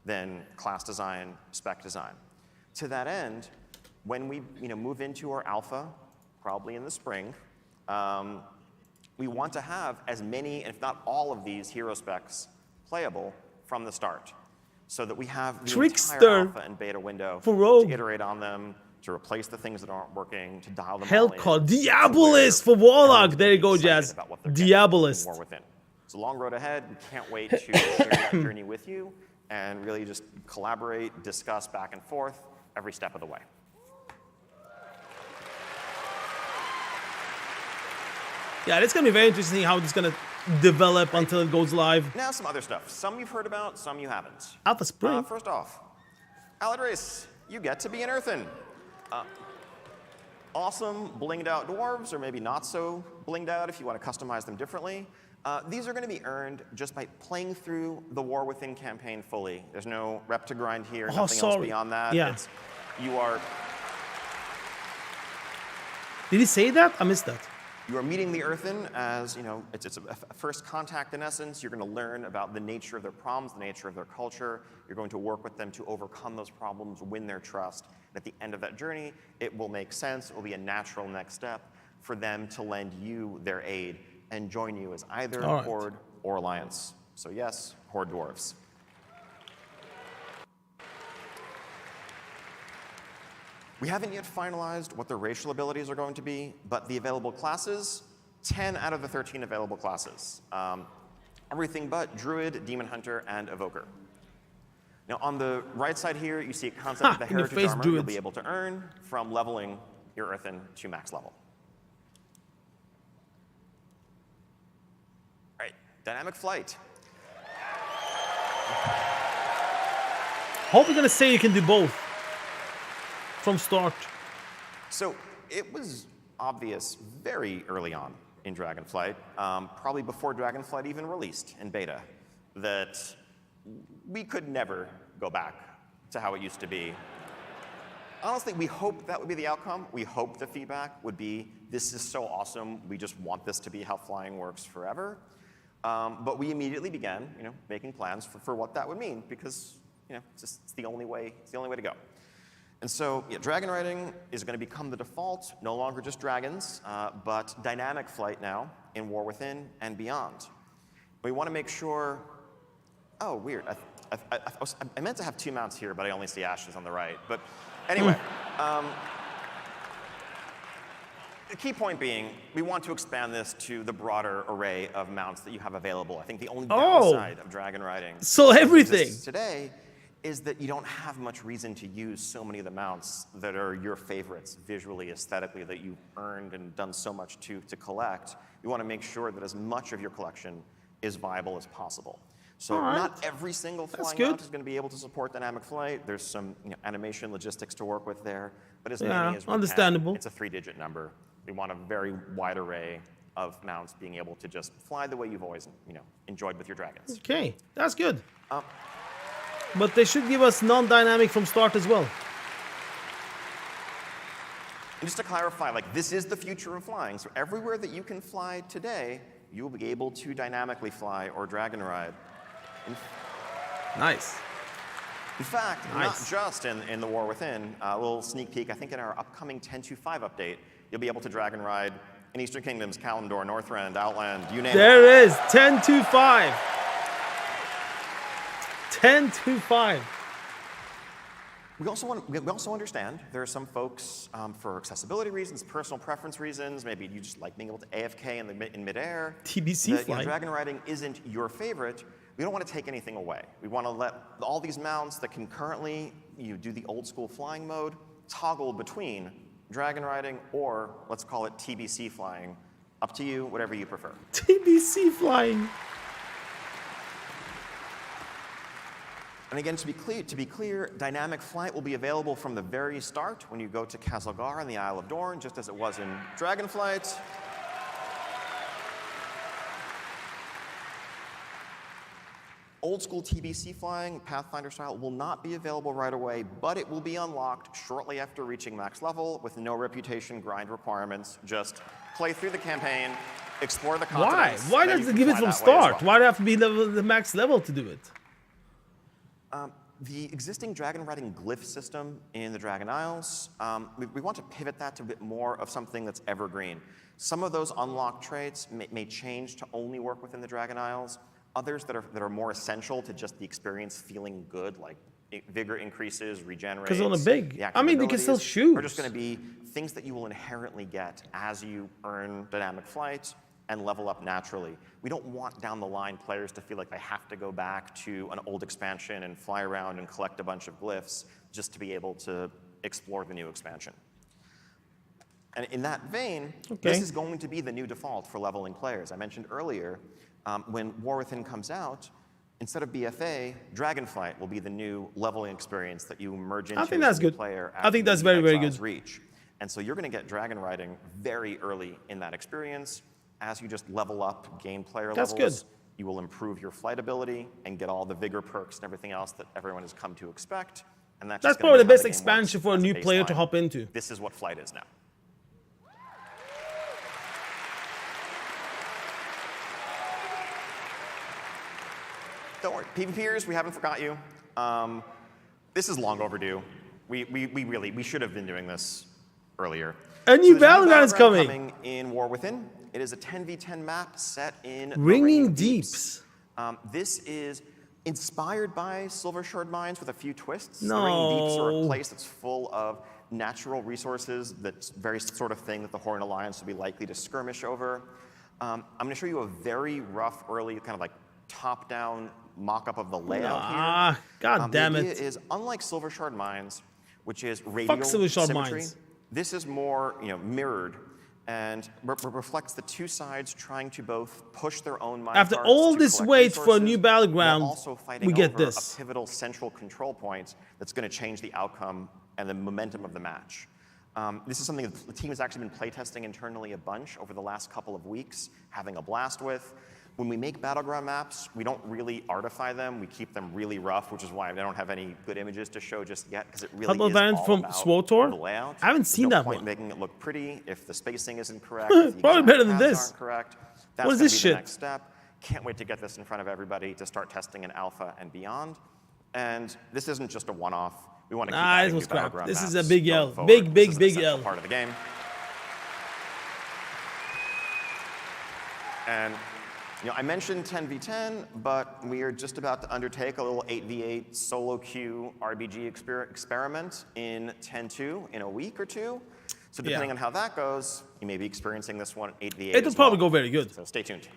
than class design, spec design. To that end, when we move into our alpha, probably in the spring, we want to have as many, if not all of these hero specs playable from the start, so that we have the entire alpha and beta window to iterate on them, to replace the things that aren't working, to dial them all in. Hellcall, Diabolist for Warlock. There you go, Jazz. Diabolist. More within. It's a long road ahead. We can't wait to share that journey with you and really just collaborate, discuss back and forth every step of the way. Yeah, it's going to be very interesting how it's going to develop until it goes live. Now some other stuff. Some you've heard about, some you haven't. Alpha Spring. First off, Aladris, you get to be an Earthen. awesome blinged out dwarves, or maybe not so blinged out if you want to customize them differently. These are going to be earned just by playing through the War Within campaign fully. There's no rep to grind here, nothing else beyond that. Yeah. You are... Did he say that? I missed that. You are meeting the Earthen as, you know, it's a first contact in essence. You're going to learn about the nature of their problems, the nature of their culture. You're going to work with them to overcome those problems, win their trust. And at the end of that journey, it will make sense. It will be a natural next step for them to lend you their aid and join you as either Horde or Alliance. So yes, Horde Dwarves. We haven't yet finalized what their racial abilities are going to be, but the available classes, 10 out of the 13 available classes. Everything but Druid, Demon Hunter, and Evoker. Now on the right side here, you see a concept of the Heritage Armor you'll be able to earn from leveling your Earthen to max level. All right, Dynamic Flight. Hope you're gonna say you can do both. From start. So it was obvious very early on in Dragonflight, probably before Dragonflight even released in beta, that we could never go back to how it used to be. Honestly, we hoped that would be the outcome. We hoped the feedback would be, this is so awesome, we just want this to be how flying works forever. But we immediately began, making plans for what that would mean, because it's the only way to go. And so, dragon riding is going to become the default, no longer just dragons, but dynamic flight now in War Within and beyond. We want to make sure, oh, weird, I meant to have two mounts here, but I only see Ashes on the right. But anyway, the key point being, we want to expand this to the broader array of mounts that you have available. I think the only downside of dragon riding so everything today is that you don't have much reason to use so many of the mounts that are your favorites visually, aesthetically, that you've earned and done so much to collect. You want to make sure that as much of your collection is viable as possible. So not every single flying mount is going to be able to support dynamic flight. There's some animation logistics to work with there, but as many as we understandable. Can, it's a 3-digit number. We want a very wide array of mounts being able to just fly the way you've always enjoyed with your dragons. Okay, that's good. But they should give us non-dynamic from start as well. And just to clarify, this is the future of flying. So everywhere that you can fly today, you'll be able to dynamically fly or dragon ride. Nice. In fact, not just in the War Within, a little sneak peek, I think in our upcoming 10.2.5 update, you'll be able to dragon ride in Eastern Kingdoms, Kalimdor, Northrend, Outland, you name it. There it is, 10.2.5. 10.2.5. We also understand there are some folks, for accessibility reasons, personal preference reasons, maybe you just like being able to AFK in midair. TBC flight. Dragon riding isn't your favorite. We don't want to take anything away. We want to let all these mounts that can currently do the old school flying mode toggle between dragon riding or let's call it TBC flying. Up to you, whatever you prefer. TBC flying. And again, to be clear, dynamic flight will be available from the very start when you go to Kazalgar and the Isle of Dorn, just as it was in Dragonflight. Old school TBC flying, Pathfinder style, will not be available right away, but it will be unlocked shortly after reaching max level with no reputation grind requirements. Just play through the campaign, explore the continents. Why does it give it from start? Why do I have to be the max level to do it? The existing dragon riding glyph system in the Dragon Isles, we want to pivot that to a bit more of something that's evergreen. Some of those unlocked traits may change to only work within the Dragon Isles. Others that are more essential to just the experience feeling good, like vigor increases, regenerates. Because on a big, I mean, you can still shoot. Are just going to be things that you will inherently get as you earn dynamic flight and level up naturally. We don't want down the line players to feel like they have to go back to an old expansion and fly around and collect a bunch of glyphs just to be able to explore the new expansion. And in that vein, this is going to be the new default for leveling players. I mentioned earlier, when War Within comes out, instead of BFA, Dragonflight will be the new leveling experience that you merge into. I think that's good. Player I think that's very, very good. Reach. And so you're going to get dragon riding very early in that experience. As you just level up game player That's levels, good. you will improve your flight ability and get all the vigor perks and everything else that everyone has come to expect. And that's just gonna probably the be how best game expansion works for a as new player to baseline. hop into. This is what flight is now. Don't worry, PvPers, we haven't forgot you. This is long overdue. We should have been doing this earlier. A new So there's Battleground is coming. in War Within. It is a 10v10 map set in the Ringing Deeps. This is inspired by Silver Shard Mines with a few twists. No. The Ringing Deeps are a place that's full of natural resources. That's very sort of thing that the Horn Alliance will be likely to skirmish over. I'm going to show you a very rough, early, kind of like top-down mock-up of the layout here. God damn the it. idea is, unlike Silver Shard Mines, which is radial Silver Shard symmetry, Mines. this is more, mirrored and reflects the two sides trying to both push their own mine After carts all to this collect wait for a resources, new while Battleground, also fighting we get over this. a pivotal central control point that's going to change the outcome and the momentum of the match. This is something that the team has actually been playtesting internally a bunch over the last couple of weeks, having a blast with. When we make Battleground maps, we don't really artify them. We keep them really rough, which is why I don't have any good images to show just yet, because it really is Variant all from about SWTOR? the layout. I haven't There's seen no that point one. making it look pretty if the spacing isn't correct. if the Probably exact better than paths this. aren't correct. That's What is gonna this be shit? The next step. Can't wait to get this in front of everybody to start testing in alpha and beyond. And this isn't just a one-off. We want to keep Nah, adding this was new crap. Battleground This is a maps big going L. forward. Big, This big, is an big essential L. part of the game. And I mentioned 10v10, but we are just about to undertake a little 8v8 solo queue RBG experiment in 10.2 in a week or two. So depending on how that goes, you may be experiencing this one 8v8 It'll as probably well. go very good. So stay tuned.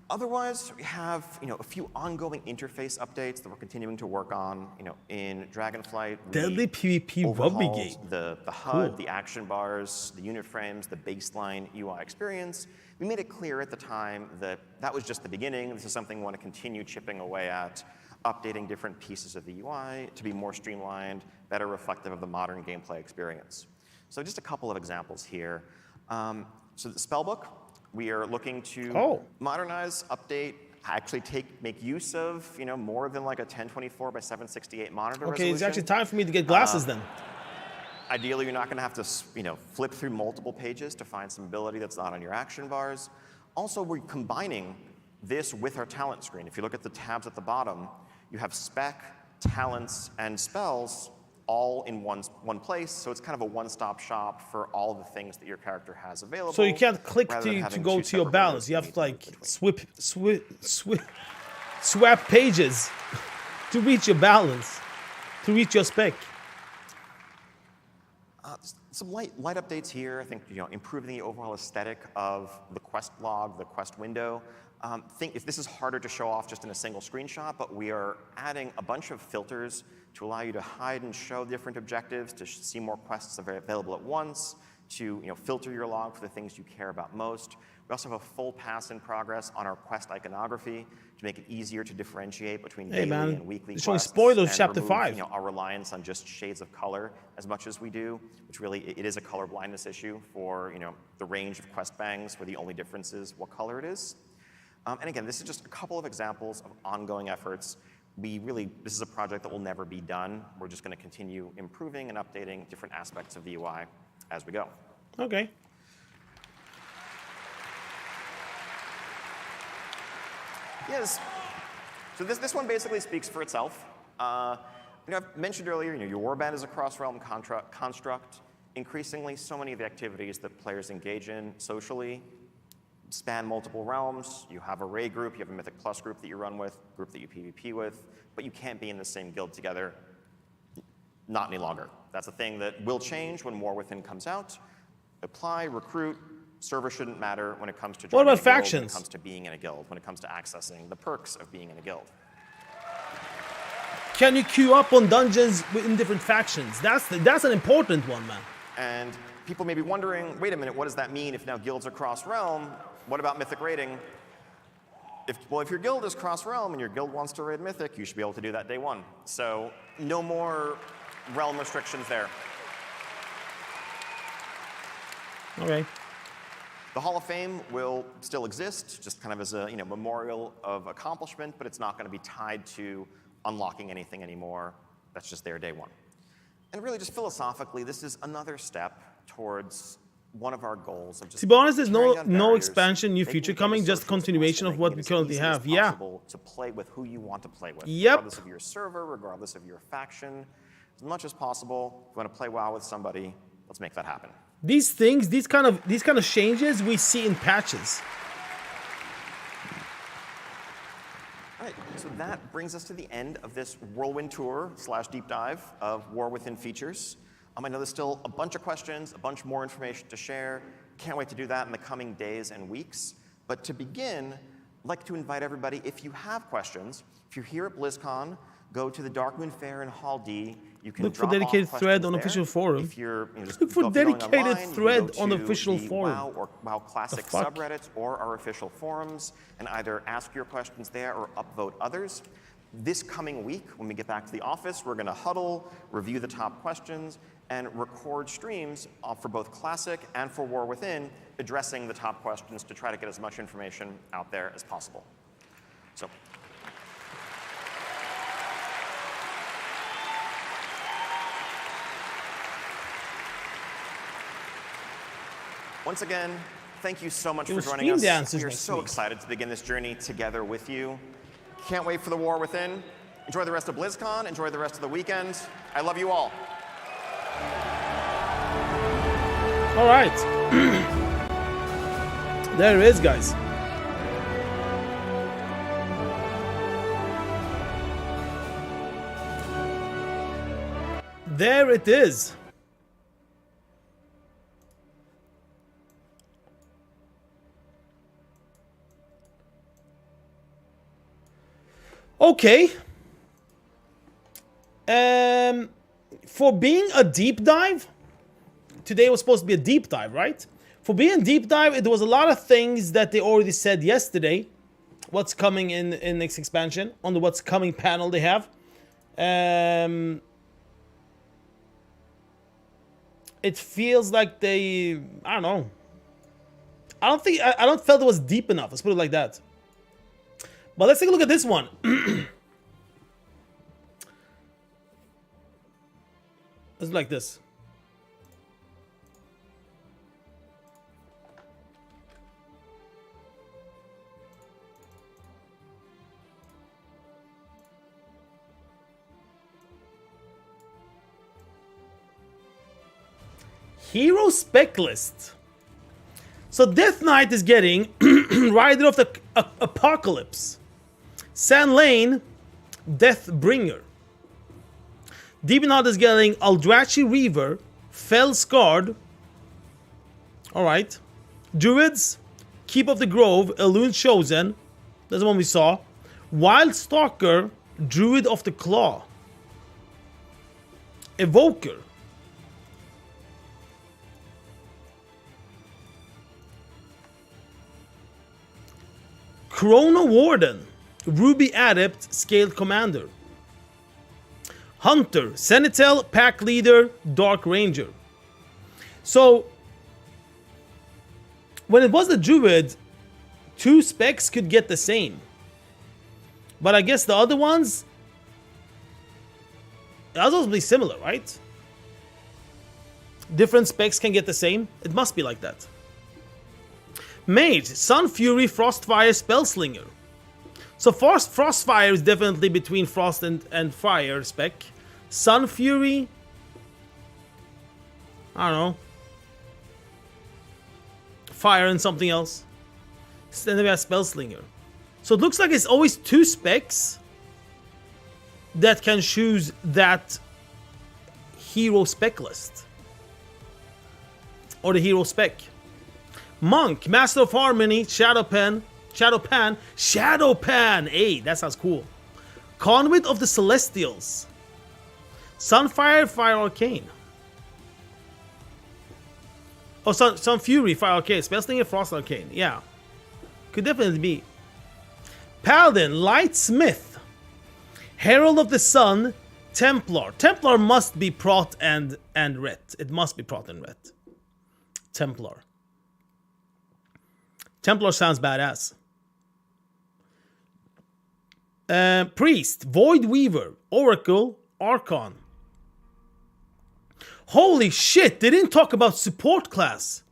Otherwise, we have a few ongoing interface updates that we're continuing to work on. In Dragonflight, we Deadly PvP rugby overhauled game. the HUD, the action bars, the unit frames, the baseline UI experience. We made it clear at the time that that was just the beginning. This is something we want to continue chipping away at, updating different pieces of the UI to be more streamlined, better reflective of the modern gameplay experience. So just a couple of examples here. So the spellbook, we are looking to modernize, update, actually make use of more than like a 1024 by 768 monitor Okay, resolution. it's actually time for me to get glasses then. Ideally, you're not going to have to flip through multiple pages to find some ability that's not on your action bars. Also, we're combining this with our talent screen. If you look at the tabs at the bottom, you have spec, talents, and spells all in one place, so it's kind of a one-stop shop for all the things that your character has available. So you can't click rather than to having go two to your separate balance. windows You have to need like swap pages to reach your balance, to reach your spec. Some light updates here. I think improving the overall aesthetic of the quest log, the quest window. If this is harder to show off just in a single screenshot, but we are adding a bunch of filters to allow you to hide and show different objectives, to see more quests available at once, to filter your log for the things you care about most. We also have a full pass in progress on our quest iconography to make it easier to differentiate between daily and weekly It's showing quests. spoilers and chapter remove, 5. Our reliance on just shades of color as much as we do, which really it is a color blindness issue for the range of quest bangs where the only difference is what color it is. And again, this is just a couple of examples of ongoing efforts. This is a project that will never be done. We're just going to continue improving and updating different aspects of the UI as we go. Okay. Yes. So this one basically speaks for itself. I've mentioned earlier, your warband is a cross-realm construct. Increasingly, so many of the activities that players engage in socially span multiple realms. You have a raid group, you have a Mythic Plus group that you run with, group that you PvP with, but you can't be in the same guild together. Not any longer. That's a thing that will change when War Within comes out. Apply, recruit, server shouldn't matter when it comes to joining What about a guild, when factions? it comes to being in a guild, when it comes to accessing the perks of being in a guild. Can you queue up on dungeons in different factions? That's an important one, man. And people may be wondering, wait a minute, what does that mean if now guilds are cross-realm? What about mythic raiding? if your guild is cross-realm and your guild wants to raid Mythic, you should be able to do that day one. So no more realm restrictions there. Okay. The Hall of Fame will still exist, just kind of as a memorial of accomplishment, but it's not going to be tied to unlocking anything anymore. That's just there day one. And really, just philosophically, this is another step towards one of our goals of just to be honest, there's tearing down no barriers, expansion, new making feature the coming, game just social continuation responsible, of what making we it as currently easy have. as Yeah. possible to play with who you want to play with, Yep. regardless of your server, regardless of your faction. As much as possible, if you want to play WoW with somebody, let's make that happen. These things, these kind of changes we see in patches. All right, so that brings us to the end of this whirlwind tour / deep dive of War Within features. I know there's still a bunch of questions, a bunch more information to share. Can't wait to do that in the coming days and weeks. But to begin, I'd like to invite everybody, if you have questions, if you're here at BlizzCon, go to the Darkmoon Fair in Hall D. You can Look for drop dedicated off thread on questions official there. forum. If you're just Look for if you're going dedicated online, you thread can on go official to forum. WoW or WoW Classic The fuck? subreddits or our official forums and either ask your questions there or upvote others. This coming week, when we get back to the office, we're going to huddle, review the top questions, and record streams for both Classic and for War Within, addressing the top questions to try to get as much information out there as possible. So. Once again, thank you so much for joining us. We are so excited to begin this journey together with you. Can't wait for the War Within. Enjoy the rest of BlizzCon. Enjoy the rest of the weekend. I love you all. All right. There it is, guys. There it is. Okay. For being a deep dive, today was supposed to be a deep dive, right? For being deep dive, there was a lot of things that they already said yesterday. What's coming in next expansion on the what's coming panel they have. It feels like they, I don't know. I don't feel it was deep enough. Let's put it like that. But let's take a look at this one. It's like this. Hero spec list. So Death Knight is getting Rider of the Apocalypse. Sand Lane, Deathbringer. Demonheart is getting Aldrachi Reaver, Fell Scarred. Alright. Druids, Keep of the Grove, Elune Chosen. That's the one we saw. Wild Stalker, Druid of the Claw. Evoker. Chrono Warden, Ruby Adept, Scaled Commander. Hunter, Senetel, Pack Leader, Dark Ranger. So, when it was the Druid, 2 specs could get the same. But I guess the other ones, those will be similar, right? Different specs can get the same. It must be like that. Mage, Sun Fury, Frostfire, Spellslinger. So Frostfire is definitely between Frost and Fire spec. Sun Fury, I don't know. Fire and something else. Then we have Spellslinger. So it looks like it's always 2 specs that can choose that hero spec list. Or the hero spec. Monk, Master of Harmony, Shadowpan. Hey, that sounds cool. Conduit of the Celestials. Sunfire, Fire Arcane. Oh, Sun Fury, Fire Arcane. Spellslinger, Frost Arcane. Yeah. Could definitely be. Paladin, Lightsmith, Herald of the Sun, Templar. Templar must be Prot and Ret. It must be Prot and Ret. Templar. Templar sounds badass. Priest, Void Weaver, Oracle, Archon. Holy shit, they didn't talk about support class.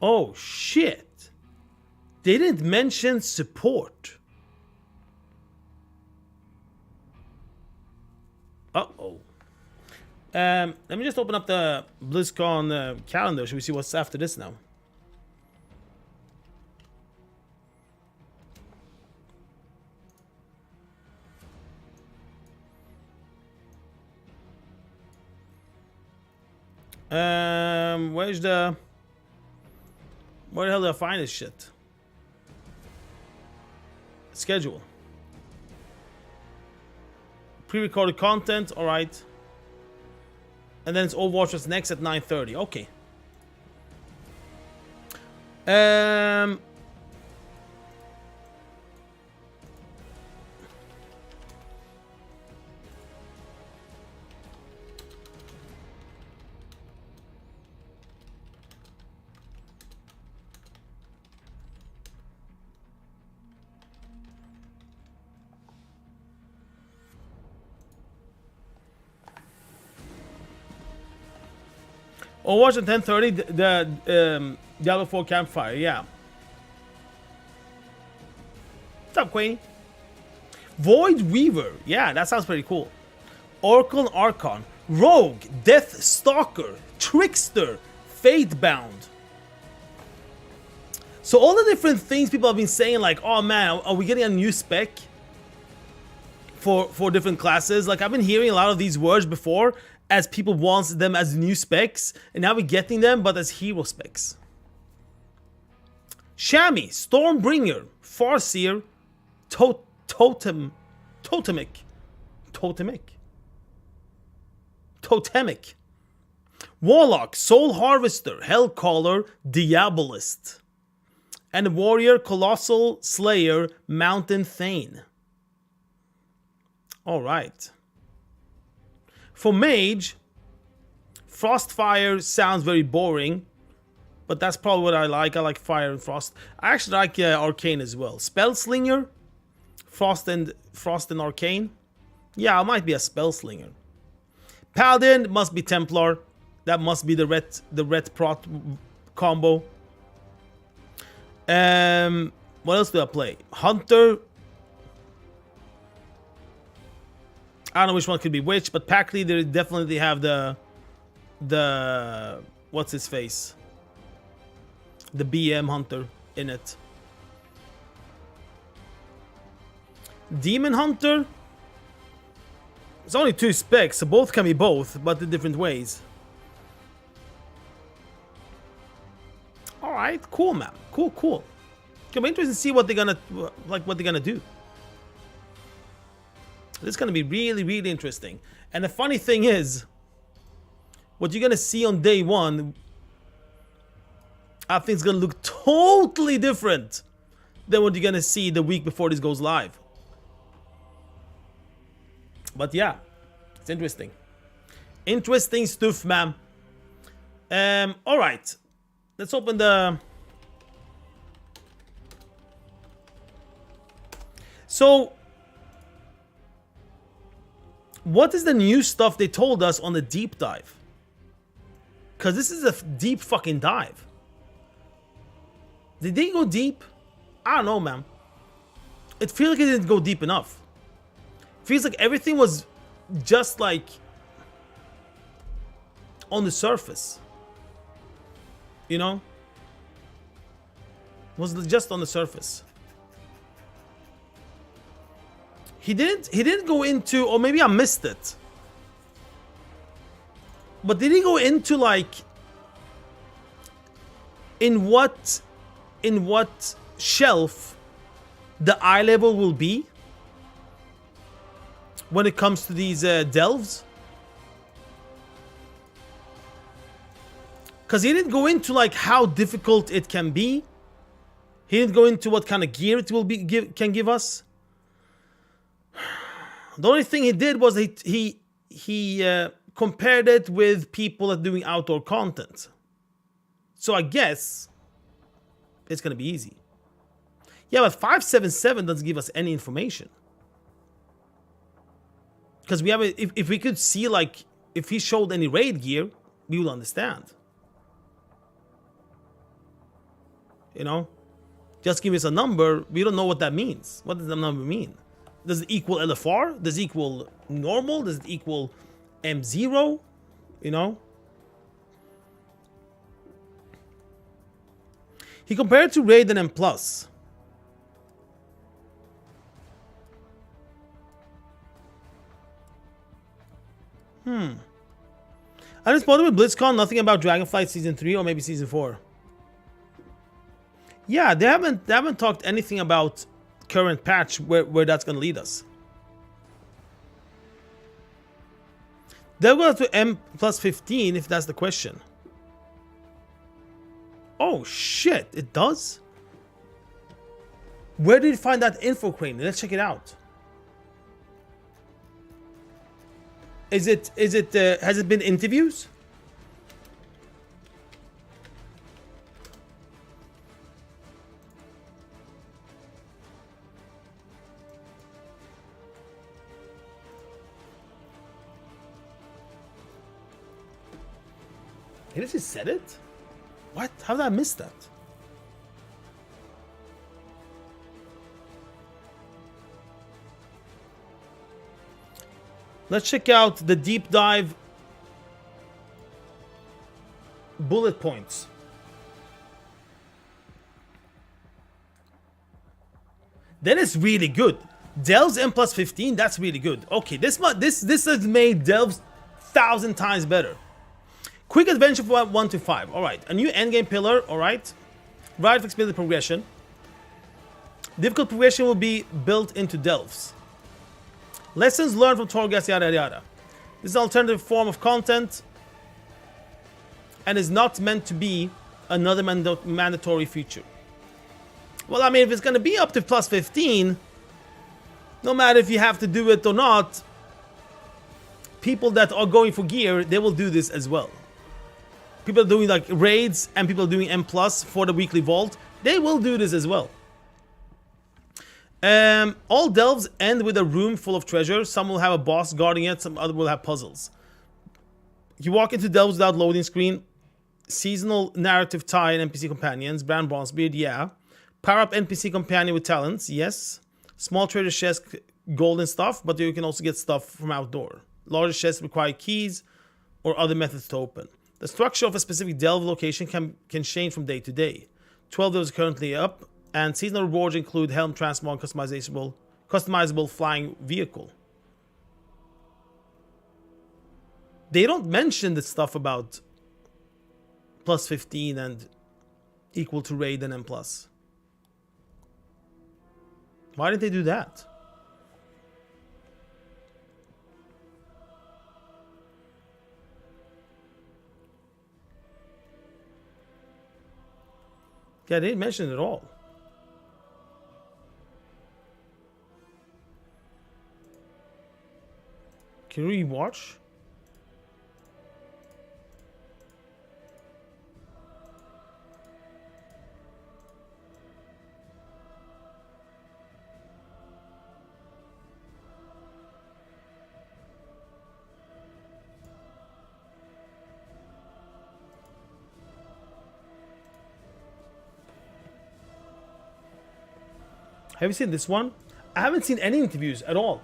Oh shit. They didn't mention support. Uh-oh. Let me just open up the BlizzCon calendar. Should we see what's after this now? Where's the... Where the hell do I find this shit? Schedule. Pre-recorded content, alright. And then it's Overwatch what's next at 9:30. Okay. Overwatch at 10:30, the Diablo 4 campfire, yeah. What's up, Queen? Void Weaver, yeah, that sounds pretty cool. Oracle and Archon, Rogue, Death Stalker, Trickster, Fatebound. So all the different things people have been saying, like, oh man, are we getting a new spec for different classes? Like, I've been hearing a lot of these words before, as people want them as new specs, and now we're getting them, but as hero specs. Shammy, Stormbringer, Farseer, Totemic, Warlock, Soul Harvester, Hellcaller, Diabolist, and Warrior, Colossal Slayer, Mountain Thane. Alright. For Mage, Frostfire sounds very boring, but that's probably what I like. I like Fire and Frost. I actually like Arcane as well. Spellslinger, Frost and Arcane. Yeah, I might be a Spellslinger. Paladin must be Templar. That must be the red prot combo. What else do I play? Hunter. I don't know which one could be which, but pack leader definitely have the what's his face? The BM Hunter in it. Demon Hunter. It's only 2 specs, so both can be both, but in different ways. Alright, cool man. Cool. It'll be interesting to see what they're gonna do. This is going to be really, really interesting. And the funny thing is, what you're going to see on day 1, I think it's going to look totally different than what you're going to see the week before this goes live. But yeah, it's interesting. Interesting stuff, man. Alright. Let's open the... So... what is the new stuff they told us on the deep dive? Because this is a deep fucking dive. Did they go deep? I don't know, man. It feels like it didn't go deep enough. It feels like everything was just like on the surface. You know? It was just on the surface. He didn't go into, or maybe I missed it. But did he go into like in what shelf the eye level will be when it comes to these delves? Because he didn't go into like how difficult it can be. He didn't go into what kind of gear it will be can give us. The only thing he did was he compared it with people that are doing outdoor content. So I guess it's gonna be easy. Yeah, but 577 doesn't give us any information. Because we have if we could see like if he showed any raid gear, we would understand. You know? Just give us a number, we don't know what that means. What does the number mean? Does it equal LFR? Does it equal normal? Does it equal M0? You know? He compared it to Raid and M+. I just spotted with BlizzCon nothing about Dragonflight Season 3 or maybe Season 4. Yeah, they haven't talked anything about current patch where that's gonna lead us. They'll go to M+15 if that's the question. Oh shit, it does? Where did you find that info, Crane? Let's check it out. Has it been interviews? He just said it? What? How did I miss that? Let's check out the deep dive bullet points. That is really good. Delves M+15, that's really good. Okay, this has made Delves 1,000 times better. Quick adventure from 1 to 5. Alright, a new endgame pillar. Alright. Right flexibility progression. Difficult progression will be built into Delves. Lessons learned from Torghast, yada yada. This is an alternative form of content and is not meant to be another mandatory feature. Well, I mean, if it's going to be up to +15, no matter if you have to do it or not, people that are going for gear, they will do this as well. People are doing like raids and people are doing M+ for the weekly vault, they will do this as well. All delves end with a room full of treasure. Some will have a boss guarding it, some other will have puzzles. You walk into delves without loading screen. Seasonal narrative tie and NPC companions. Brand Bronzebeard, yeah. Power up NPC companion with talents, yes. Small treasure chest, golden stuff, but you can also get stuff from outdoor. Larger chests require keys or other methods to open. The structure of a specific delve location can change from day to day. 12 delves are currently up. And seasonal rewards include helm transmog, customizable flying vehicle. They don't mention the stuff about +15 and equal to raid and M+. Why did they do that? Yeah, they didn't mention it at all. Can we watch? Have you seen this one? I haven't seen any interviews at all.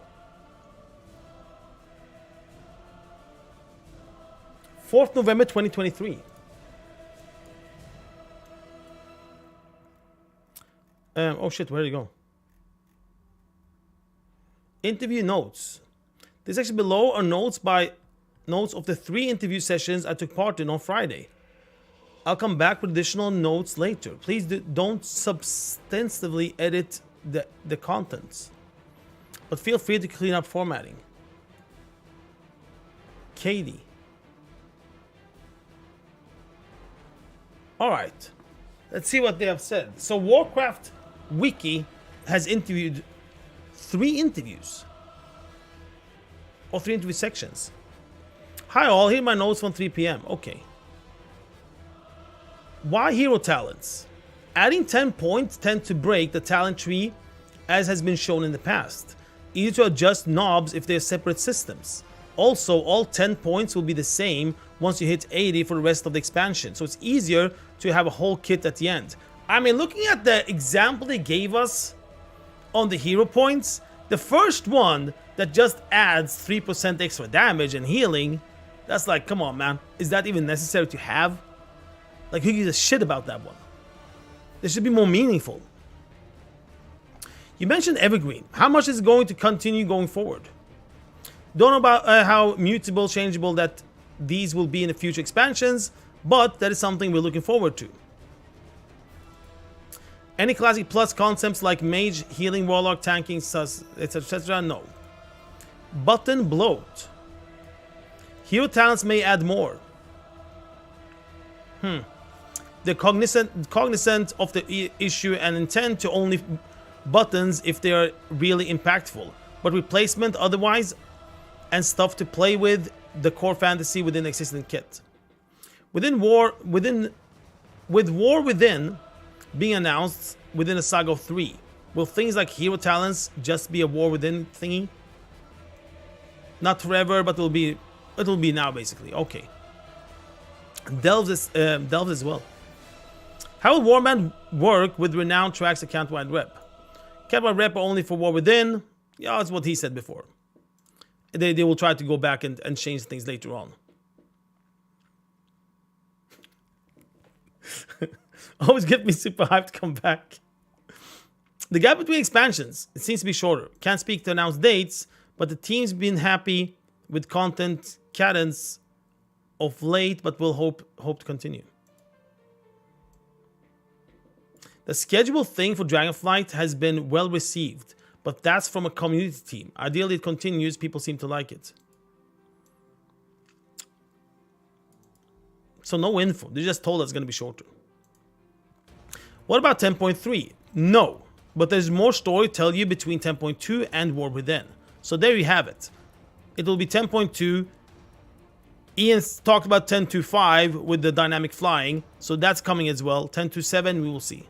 4th November 2023. Oh shit, where did it go? Interview notes. This actually below are notes of the 3 interview sessions I took part in on Friday. I'll come back with additional notes later. Please don't substantively edit the contents, but feel free to clean up formatting. Katie. All right. Let's see what they have said. So Warcraft Wiki has interviewed 3 interviews. Or 3 interview sections. Hi all, here are my notes from 3 p.m. Okay. Why hero talents? Adding 10 points tend to break the talent tree as has been shown in the past. Easy to adjust knobs if they're separate systems. Also, all 10 points will be the same once you hit 80 for the rest of the expansion, so it's easier to have a whole kit at the end. I mean, looking at the example they gave us on the hero points, the first one that just adds 3% extra damage and healing, that's like, come on man, is that even necessary to have? Like, who gives a shit about that one? This should be more meaningful. You mentioned Evergreen. How much is it going to continue going forward? Don't know about how mutable, changeable that these will be in the future expansions, but that is something we're looking forward to. Any classic plus concepts like mage, healing, warlock, tanking, sus, etc. No. Button bloat. Hero talents may add more. They're cognizant of the issue and intend to only buttons if they are really impactful, but replacement otherwise and stuff to play with the core fantasy within the existing kit. With War Within being announced within a saga of 3, will things like hero talents just be a War Within thingy? Not forever, but it'll be now basically. Okay. Delves as well. How will Warband work with renowned tracks account-wide rep? Account-wide rep are only for War Within. Yeah, that's what he said before. They will try to go back and change things later on. Always get me super hyped to come back. The gap between expansions, it seems to be shorter. Can't speak to announced dates, but the team's been happy with content cadence of late, but will hope to continue. The schedule thing for Dragonflight has been well received, but that's from a community team. Ideally it continues, people seem to like it. So no info, they just told us it's going to be shorter. What about 10.3? No, but there's more story to tell you between 10.2 and War Within. So there you have it. It will be 10.2. Ian's talked about 10.2.5 with the dynamic flying, so that's coming as well. 10.2.7 we will see.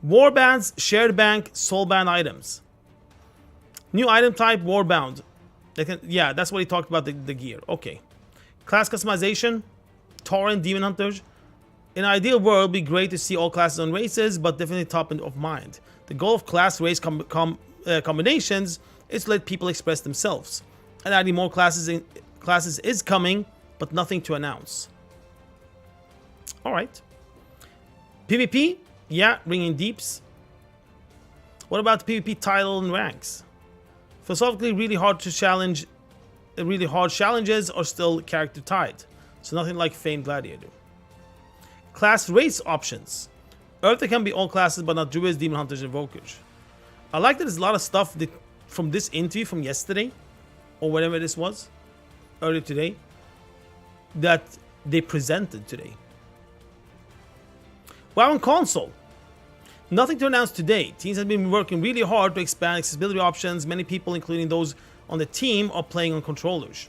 Warbands, shared bank, soulband items. New item type, warbound. Yeah, that's what he talked about, the gear. Okay. Class customization, Tauren, Demon Hunters. In an ideal world, it would be great to see all classes on races, but definitely top of mind. The goal of class-race combinations is to let people express themselves. And adding more classes is coming, but nothing to announce. Alright. PvP? Yeah, ringing deeps. What about the PvP title and ranks? Philosophically, really hard challenges are still character tied. So nothing like Famed Gladiator. Class race options. Earth can be all classes, but not Druids, Demon Hunters, and Invokers. I like that there's a lot of stuff from this interview from yesterday, or whatever this was, earlier today, that they presented today. WoW on console. Nothing to announce today. Teams have been working really hard to expand accessibility options. Many people, including those on the team, are playing on controllers.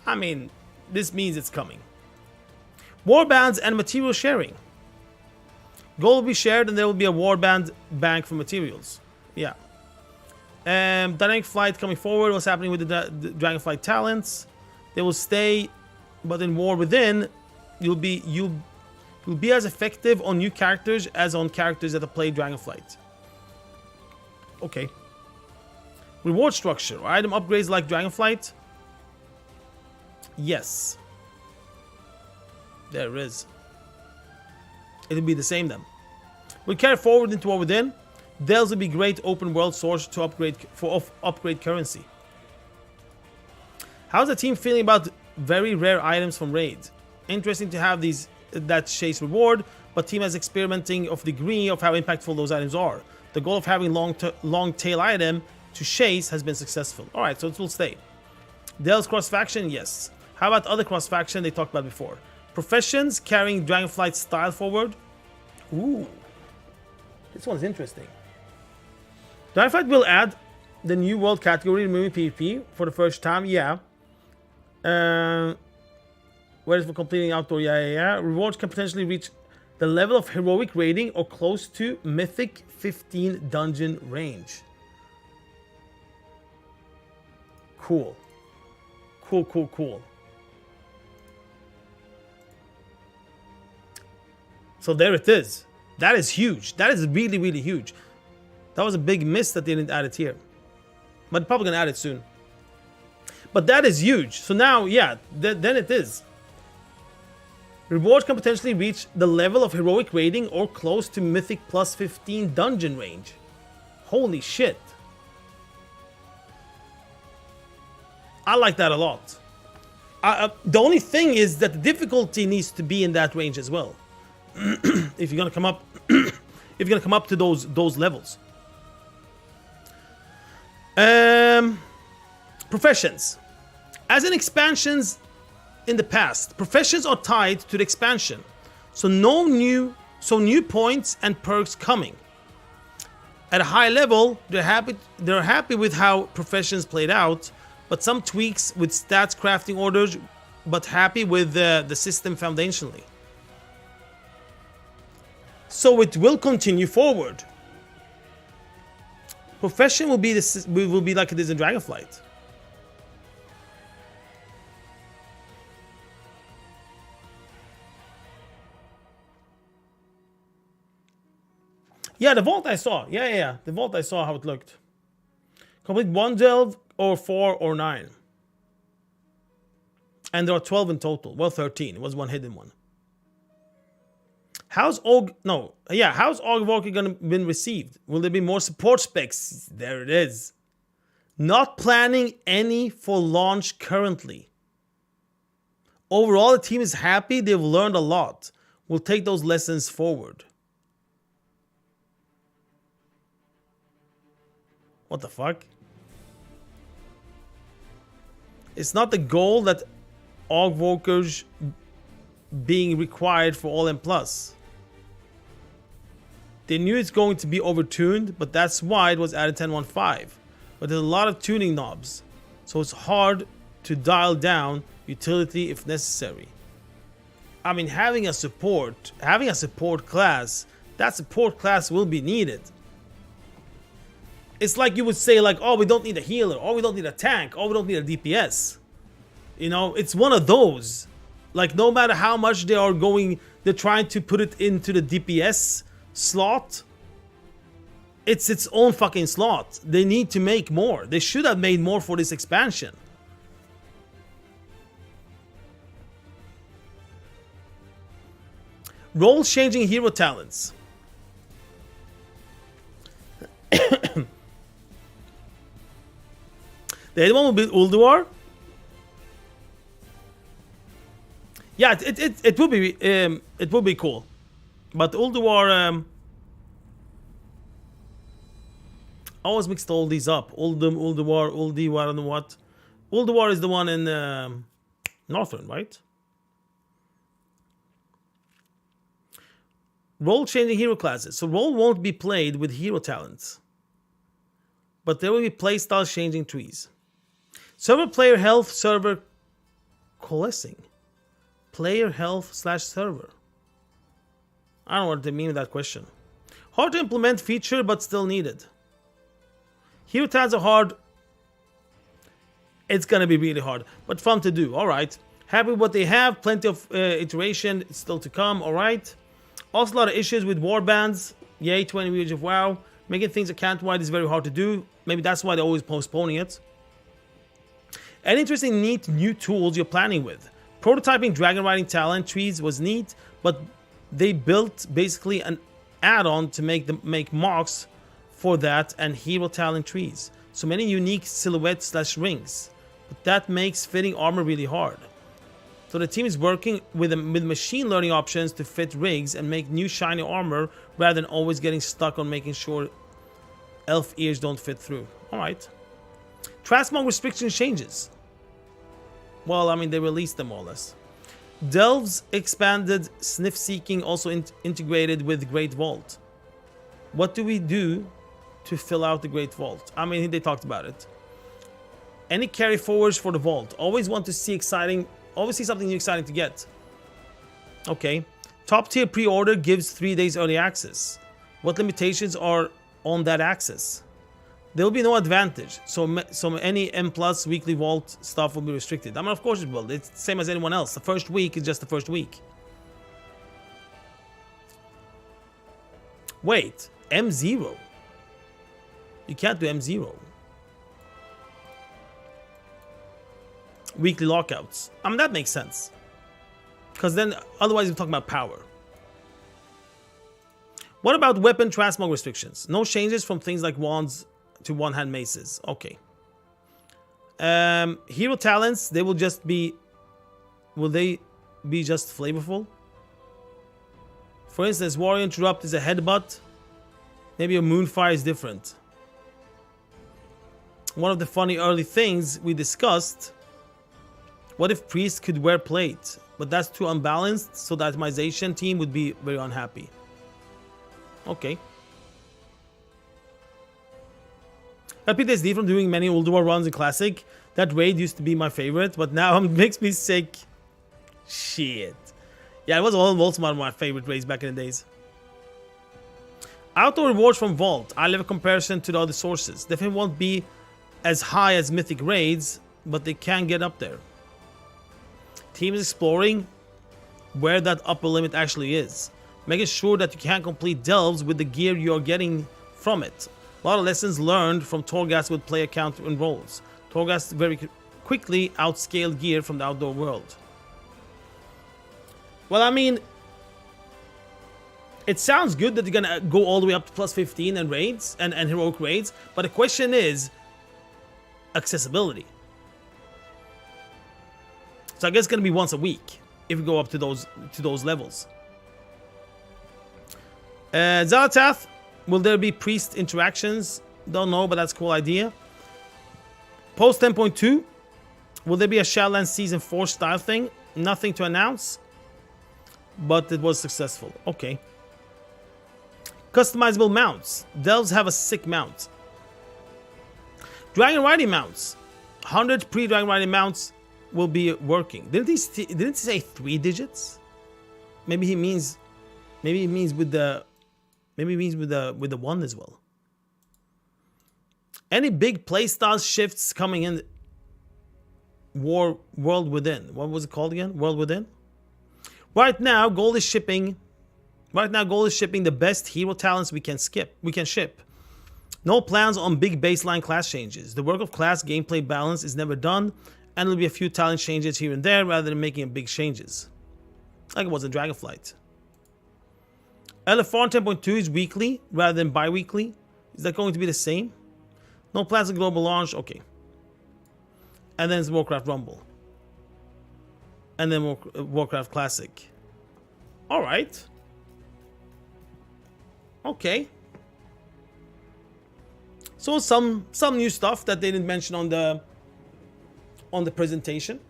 I mean, this means it's coming. Warbands and material sharing. Gold will be shared and there will be a warband bank for materials. Yeah. Dynamic flight coming forward. What's happening with the Dragonflight talents? They will stay, but in War Within, you'll be as effective on new characters as on characters that have played Dragonflight. Okay. Reward structure. Item upgrades like Dragonflight? Yes. There is. It'll be the same then. We'll carry forward into War Within. Delves will be great open world source to upgrade currency. How's the team feeling about very rare items from raids? Interesting to have that chase reward, but team is experimenting of degree of how impactful those items are. The goal of having long tail item to chase has been successful. Alright, so it will stay. Delves cross faction, yes. How about other cross faction they talked about before? Professions carrying Dragonflight's style forward. Ooh. This one's interesting. Dragonflight will add the new world category, removing PvP for the first time. Yeah. Whereas for completing outdoor, yeah. Rewards can potentially reach the level of heroic rating or close to mythic 15 dungeon range. Cool. Cool. So there it is. That is huge. That is really, really huge. That was a big miss that they didn't add it here. But they're probably going to add it soon. But that is huge. So now, yeah, then it is. Rewards can potentially reach the level of heroic rating or close to mythic plus 15 dungeon range. Holy shit. I like that a lot. The only thing is that the difficulty needs to be in that range as well. If you're gonna come up, to those levels. Professions. As in expansions in the past, professions are tied to the expansion, so new points and perks coming. At a high level, they're happy with how professions played out, but some tweaks with stats, crafting orders, but happy with the system foundationally. So it will continue forward. Profession will be like it is in Dragonflight. Yeah, the vault I saw. Yeah. The vault I saw how it looked. Complete 1 delve or 4 or 9. And there are 12 in total. Well, 13. It was one hidden one. How's Augwalker gonna be received? Will there be more support specs? There it is. Not planning any for launch currently. Overall, the team is happy. They've learned a lot. We'll take those lessons forward. What the fuck? It's not the goal that Augwalkers being required for all M+. They knew it's going to be overtuned, but that's why it was added 10.1.5. But there's a lot of tuning knobs, so it's hard to dial down utility if necessary. I mean, having a support class, that support class will be needed. It's like you would say, like, oh, we don't need a healer, or we don't need a tank, or we don't need a DPS. You know, it's one of those. Like, no matter how much they're trying to put it into the DPS slot, it's its own fucking slot. They need to make more. They should have made more for this expansion. Role changing hero talents. The other one will be Ulduar. Yeah, it will be cool. But Ulduar, I always mixed all these up. Uldum, Ulduar, Uldi, I don't know what. Ulduar is the one in Northern, right? Role changing hero classes. So role won't be played with hero talents, but there will be playstyle changing trees. Server player health, server coalescing. Player health / server. I don't know what they mean with that question. Hard to implement feature, but still needed. Hero talents are hard. It's gonna be really hard, but fun to do. All right. Happy with what they have. Plenty of iteration still to come. All right. Also, a lot of issues with warbands. Yay, 20 years of WoW. Making things account-wide is very hard to do. Maybe that's why they're always postponing it. An interesting, neat new tools you're planning with. Prototyping dragon riding talent trees was neat, but they built basically an add-on to make mocks for that and hero talent trees. So many unique silhouettes / rings, but that makes fitting armor really hard. So the team is working with machine learning options to fit rigs and make new shiny armor rather than always getting stuck on making sure elf ears don't fit through. All right. Transmog restriction changes. Well, I mean, they released them more or less. Delves expanded sniff seeking, also integrated with Great Vault. What do we do to fill out the Great Vault? I mean, they talked about it. Any carry forwards for the Vault. Always want to see exciting, always see something new exciting to get. Okay. Top tier pre-order gives 3 days early access. What limitations are on that access? There will be no advantage. So any M plus weekly Vault stuff will be restricted. I mean, of course it will. It's the same as anyone else. The first week is just the first week. Wait, M0. You can't do M0. Weekly lockouts. I mean, that makes sense. Because then, otherwise, we're talking about power. What about weapon transmog restrictions? No changes from things like wands to one-hand maces. Okay. Hero talents, they will just be... Will they be just flavorful? For instance, Warrior Interrupt is a headbutt. Maybe a Moonfire is different. One of the funny early things we discussed... What if Priest could wear plate? But that's too unbalanced, so the optimization team would be very unhappy. Okay. PTSD from doing many Old War runs in Classic. That raid used to be my favorite, but now it makes me sick. Shit. Yeah, it was also one of my favorite raids back in the days. Auto rewards from Vault. I leave a comparison to the other sources. Definitely won't be as high as Mythic raids, but they can get up there. Team is exploring where that upper limit actually is. Making sure that you can complete delves with the gear you're getting from it. A lot of lessons learned from Torghast with player count and roles. Torghast very quickly outscaled gear from the outdoor world. Well, I mean, it sounds good that you're gonna go all the way up to plus 15 and raids and heroic raids, but the question is accessibility. So I guess it's gonna be once a week if we go up to those levels. Xalatath, will there be priest interactions? Don't know, but that's a cool idea. Post 10.2, will there be a Shadowlands Season 4 style thing? Nothing to announce, but it was successful. Okay. Customizable mounts. Delves have a sick mount. Dragon riding mounts. 100 pre-dragon riding mounts will be working. Didn't he say 3 digits? Maybe he means with the 1 as well. Any big playstyle shifts coming in World Within. What was it called again? World Within? Right now, Gold is shipping the best hero talents we can ship. No plans on big baseline class changes. The work of class gameplay balance is never done, and there'll be a few talent changes here and there rather than making big changes. Like it was in Dragonflight. LFR 10.2 is weekly rather than bi-weekly. Is that going to be the same? No plans of global launch? Okay. And then it's Warcraft Rumble. And then Warcraft Classic. Alright. Okay. So some new stuff that they didn't mention on the presentation.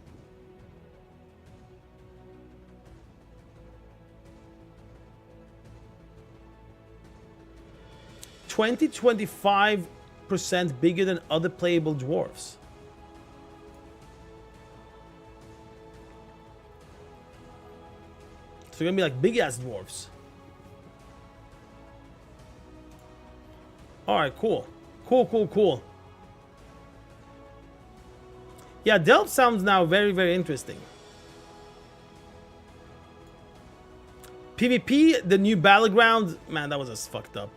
$20 to 25% bigger than other playable dwarves. So they're gonna be like big ass dwarves. Alright, cool. Cool. Yeah, Delve sounds now very, very interesting. PvP, the new battleground, man, that was just fucked up.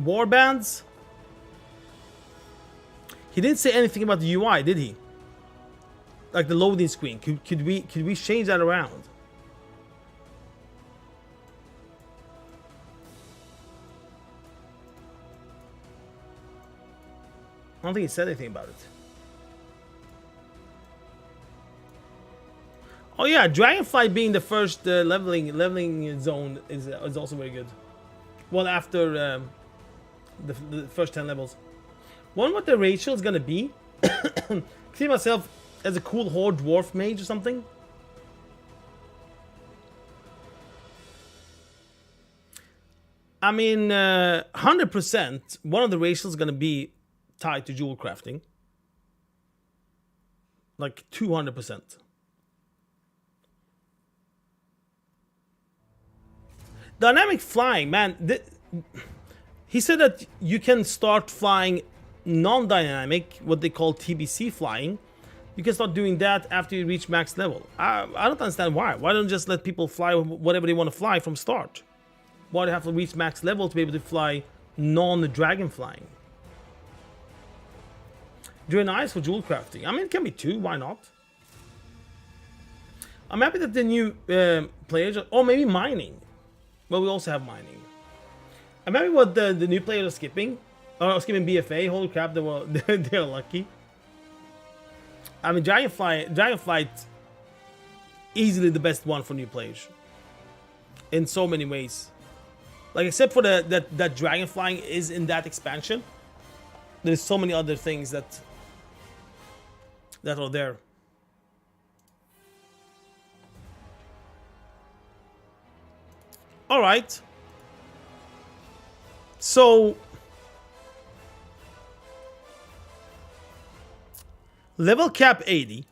Warbands. He didn't say anything about the UI, did he? Like the loading screen. Could we change that around? I don't think he said anything about it. Oh yeah, Dragonflight being the first leveling zone is also very good. Well, after the first 10 levels. Wonder what the ratio is gonna be see myself as a cool horde dwarf mage or something. I mean, 100%, one of the racials is going to be tied to jewel crafting. Like 200%. Dynamic flying, man. He said that you can start flying non-dynamic, what they call TBC flying. You can start doing that after you reach max level. I don't understand why. Why don't you just let people fly whatever they want to fly from start? Why do they have to reach max level to be able to fly non-dragon flying? Doing ice for jewel crafting. I mean, it can be 2. Why not? I'm happy that the new players... Or maybe mining. Well, we also have mining. I'm happy what the new players are skipping. Or skipping BFA. Holy crap, they're lucky. I mean, Giant Flight, easily the best one for new players. In so many ways. Like, except for that dragon flying is in that expansion. There's so many other things that are there. Alright. So... level cap 80.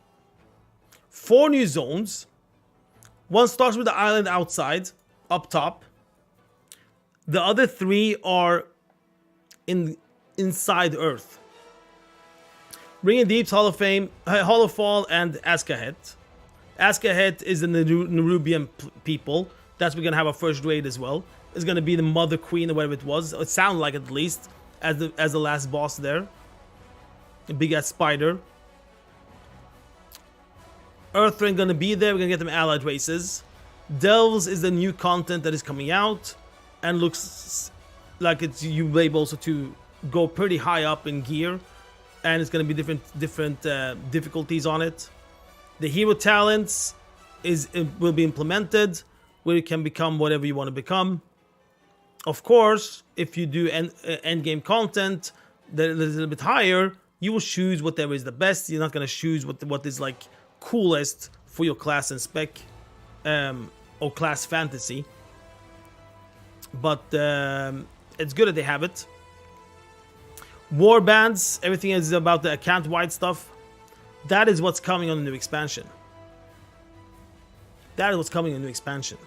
4 new zones. One starts with the island outside, up top. The other 3 are inside Earth. Ring of Deeps, Hall of Fame, Hollowfall, and Azkahet. Azkahet is the Nerubian people. That's we're gonna have our first raid as well. It's gonna be the Mother Queen or whatever it was. It sounded like it, at least as the last boss there. A big ass spider. Earthring gonna be there. We're gonna get them allied races. Delves is the new content that is coming out, and looks like it's you will be able also to go pretty high up in gear, and it's gonna be different difficulties on it. The hero talents will be implemented, where you can become whatever you want to become. Of course, if you do end game content that is a little bit higher, you will choose whatever is the best. You're not gonna choose what is like coolest for your class and spec, or class fantasy. But it's good that they have it. War bands, everything is about the account wide stuff. That is what's coming on the new expansion. That is what's coming in the new expansion.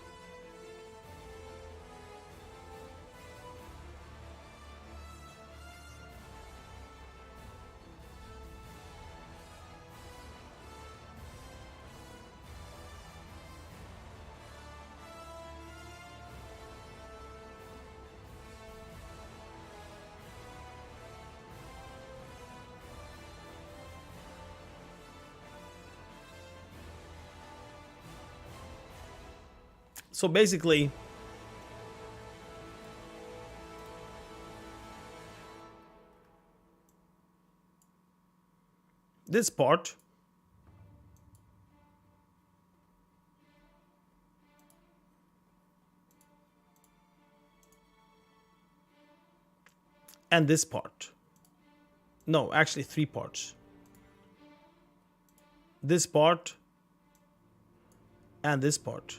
So basically, this part and this part. No, actually 3 parts. This part and this part.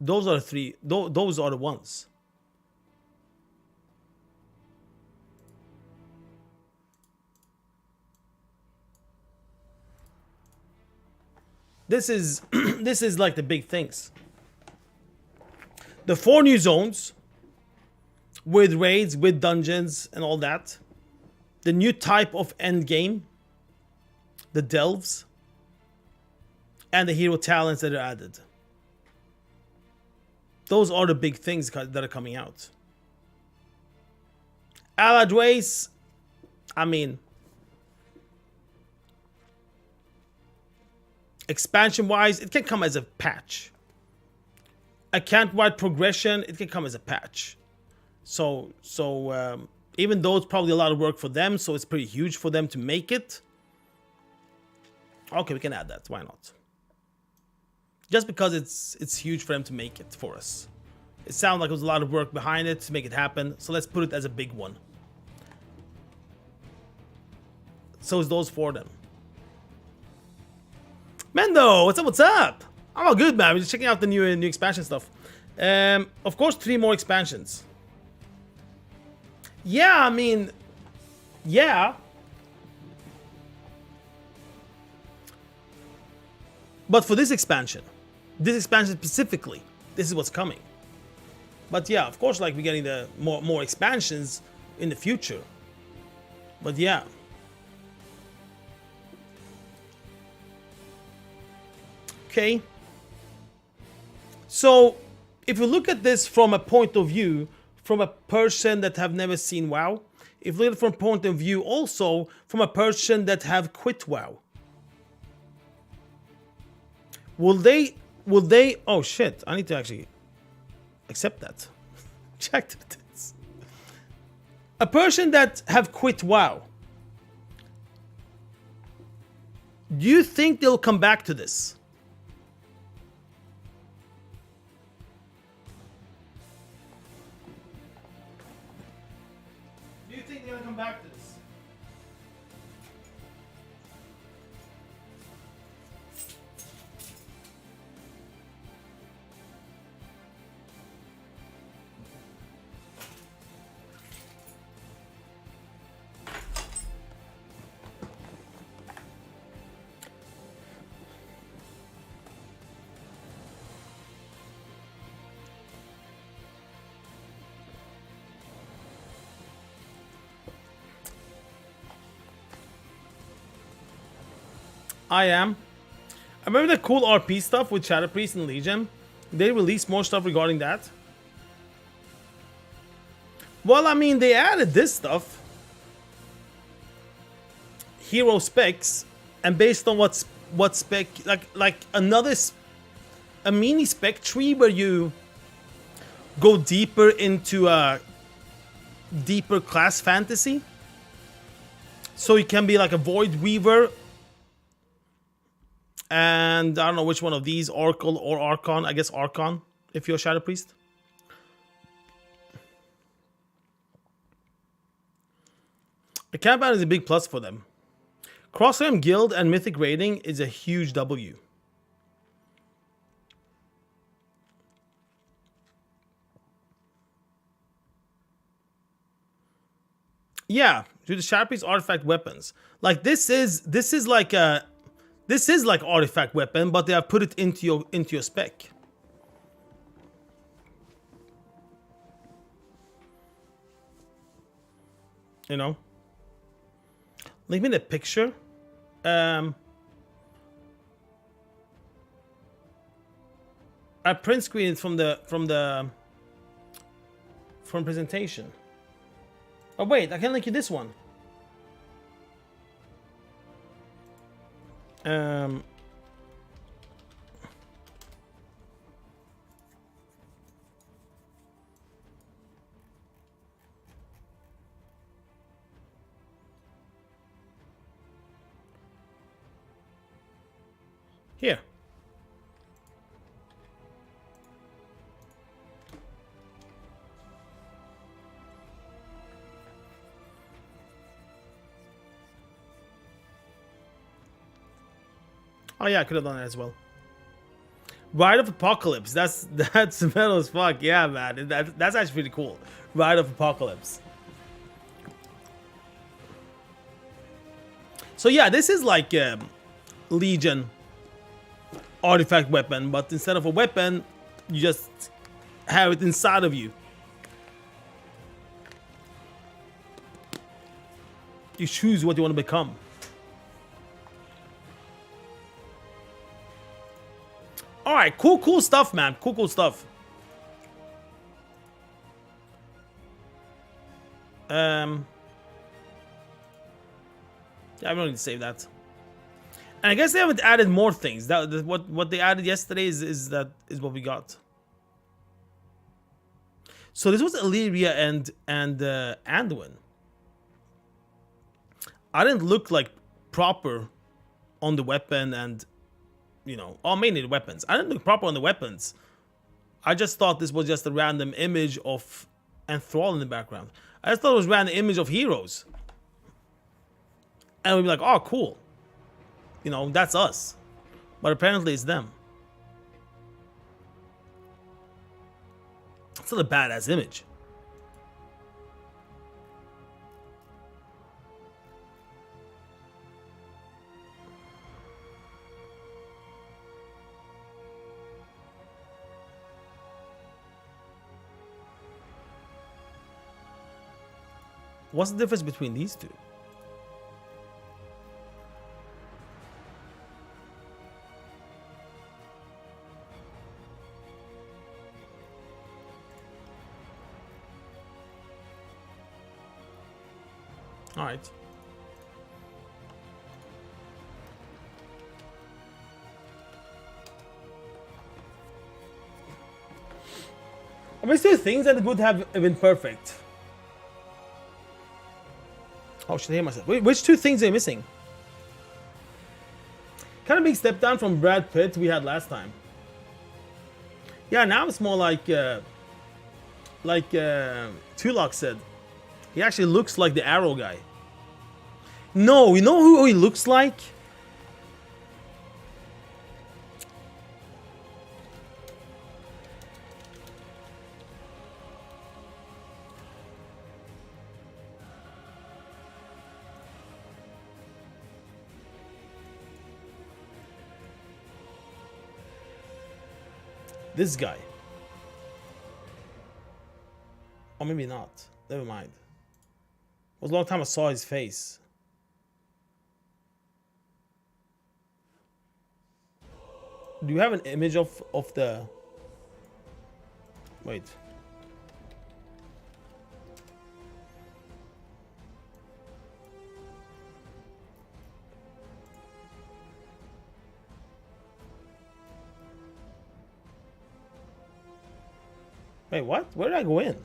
Those are the 3. Those are the ones. This is this is like the big things. The 4 new zones with raids, with dungeons and all that. The new type of end game, the delves, and the hero talents that are added. Those are the big things that are coming out. Allied race, I mean, expansion-wise, it can come as a patch. Account-wide progression, it can come as a patch. So even though it's probably a lot of work for them, so it's pretty huge for them to make it. Okay, we can add that. Why not? Just because it's huge for them to make it for us. It sounded like there was a lot of work behind it to make it happen, so let's put it as a big one. So is those for them. Mendo, what's up? What's up? I'm all good, man. We're just checking out the new expansion stuff. Of course, 3 more expansions. Yeah, I mean, yeah. But for this expansion specifically, this is what's coming. But yeah, of course, like we're getting the more expansions in the future. But yeah. Okay. So if you look at this from a point of view, from a person that have never seen WoW, if you look at it from a point of view also from a person that have quit WoW, will they, oh shit, I need to actually accept that. Check this. A person that have quit WoW, do you think they'll come back to this? Do you think they're gonna come back to this? I am. I remember the cool RP stuff with Shadow Priest and Legion. They released more stuff regarding that. Well, I mean, they added this stuff. Hero specs. And based on what spec, like another, a mini spec tree where you go deeper into a deeper class fantasy. So you can be like a Void Weaver. And I don't know which one of these, Oracle or Archon. I guess Archon, if you're a Shadow Priest. The camp out is a big plus for them. Crossfire Guild and Mythic rating is a huge W. Yeah, due to Shadow Priest artifact weapons. Like this is like a. This is like artifact weapon, but they have put it into your spec. You know. Leave me the picture. I print screen it from presentation. Oh wait, I can link you this one. Here. Oh yeah, I could have done that as well. Ride of Apocalypse. That's metal as fuck. Yeah, man. That's actually pretty cool. Ride of Apocalypse. So yeah, this is like Legion artifact weapon, but instead of a weapon, you just have it inside of you. You choose what you want to become. All right, cool stuff, man. Cool stuff. Yeah, I don't need to save that. And I guess they haven't added more things. What they added yesterday is what we got. So this was Illyria and Anduin. I didn't look like proper on the weapon and, you know, mainly the weapons. I didn't look proper on the weapons. I just thought this was just a random image of Enthrall in the background. I just thought it was a random image of heroes. And we'd be like, oh, cool. You know, that's us. But apparently it's them. It's not a badass image. What's the difference between these two? All right. I mean, still things that would have been perfect. Oh, should I hear myself? Wait, which two things are you missing? Kind of big step down from Brad Pitt we had last time. Yeah, now it's more like Tulok said. He actually looks like the Arrow guy. No, you know who he looks like? This guy. Or maybe not. Never mind. It was a long time I saw his face. Do you have an image of the... Wait. Wait, what? Where did I go in?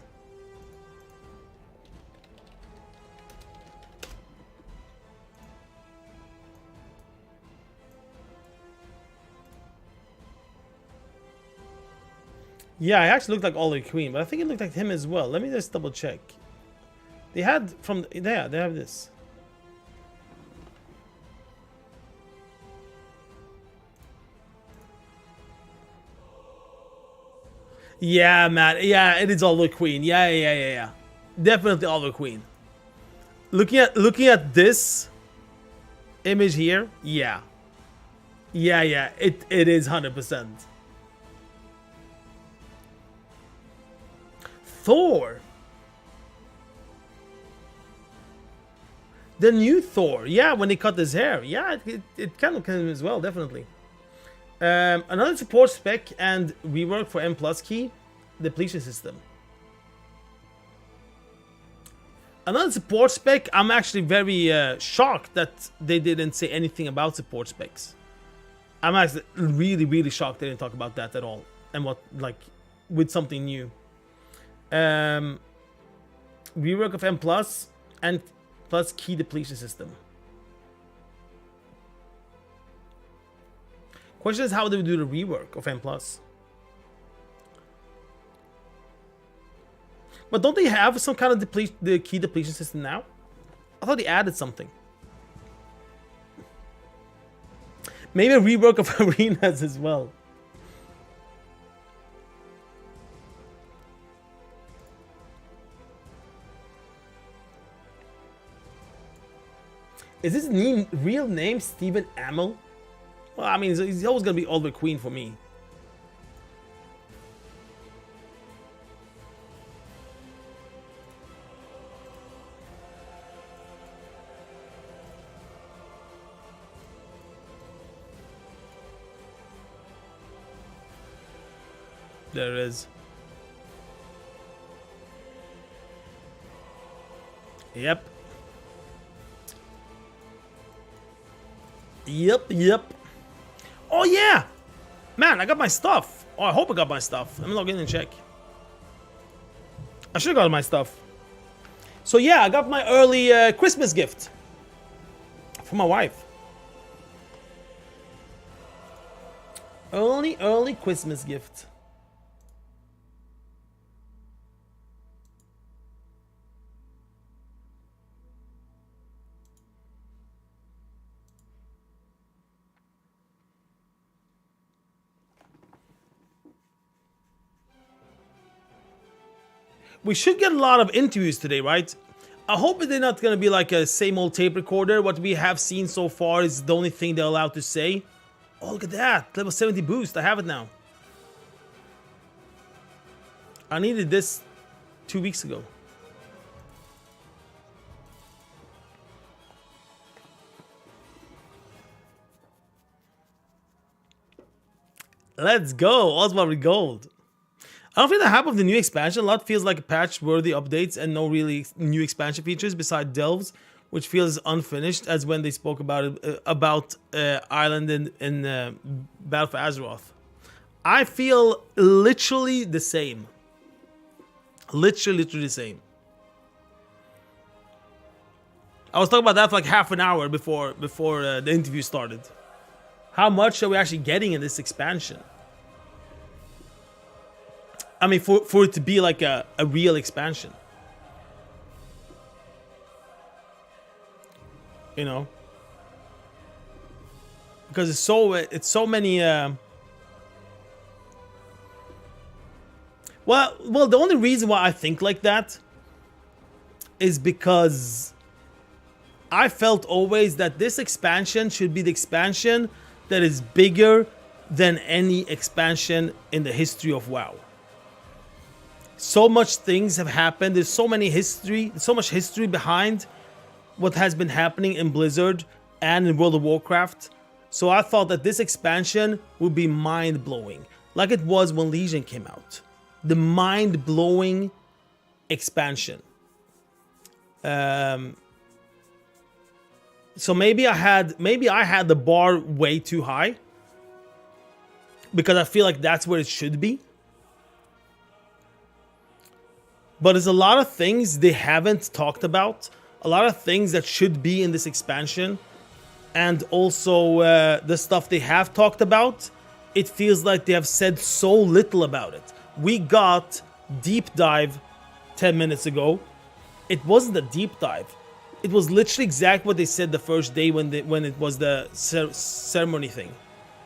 Yeah, I actually looked like Oliver Queen, but I think it looked like him as well. Let me just double check. They had from there, they have this. Yeah, man. Yeah, it is Oliver Queen. Yeah. Definitely Oliver Queen. Looking at this image here, yeah. It is 100%. Thor. The new Thor. Yeah, when he cut his hair. Yeah, it kind of came as well, definitely. Another support spec and rework for M+ key, depletion system. Another support spec, I'm actually very shocked that they didn't say anything about support specs. I'm actually really shocked they didn't talk about that at all. And what, like, with something new. Rework of M+ and plus key depletion system. Question is, how do we do the rework of M+? But don't they have some kind of the key depletion system now? I thought they added something. Maybe a rework of arenas as well. Is his real name Stephen Amell? Well, I mean, he's always gonna be Oliver Queen for me. There it is. Yep. Oh yeah! Man, I got my stuff. Oh, I hope I got my stuff. Let me log in and check. I should have got my stuff. So yeah, I got my early Christmas gift for my wife. Early Christmas gift. we should get a lot of interviews today, right? I hope they're not gonna be like a same old tape recorder. What we have seen so far is the only thing they're allowed to say. Oh, look at that. Level 70 boost. I have it now. I needed this 2 weeks ago. Let's go. Oswald with gold. I don't feel the hype of the new expansion. A lot feels like patch-worthy updates and no really new expansion features beside Delves, which feels unfinished as when they spoke about it, Island in Battle for Azeroth. I feel literally the same. Literally the same. I was talking about that for like half an hour before the interview started. How much are we actually getting in this expansion? I mean, for it to be like a real expansion. You know? Because it's so many... Well, the only reason why I think like that is because I felt always that this expansion should be the expansion that is bigger than any expansion in the history of WoW. So much things have happened. There's so much history behind what has been happening in Blizzard and in World of Warcraft. So I thought that this expansion would be mind-blowing, like it was when Legion came out. The mind-blowing expansion. So maybe I had the bar way too high, because I feel like that's where it should be. But there's a lot of things they haven't talked about, a lot of things that should be in this expansion, and also the stuff they have talked about, it feels like they have said so little about it. We got deep dive 10 minutes ago. It wasn't a deep dive. It was literally exactly what they said the first day when it was the ceremony thing.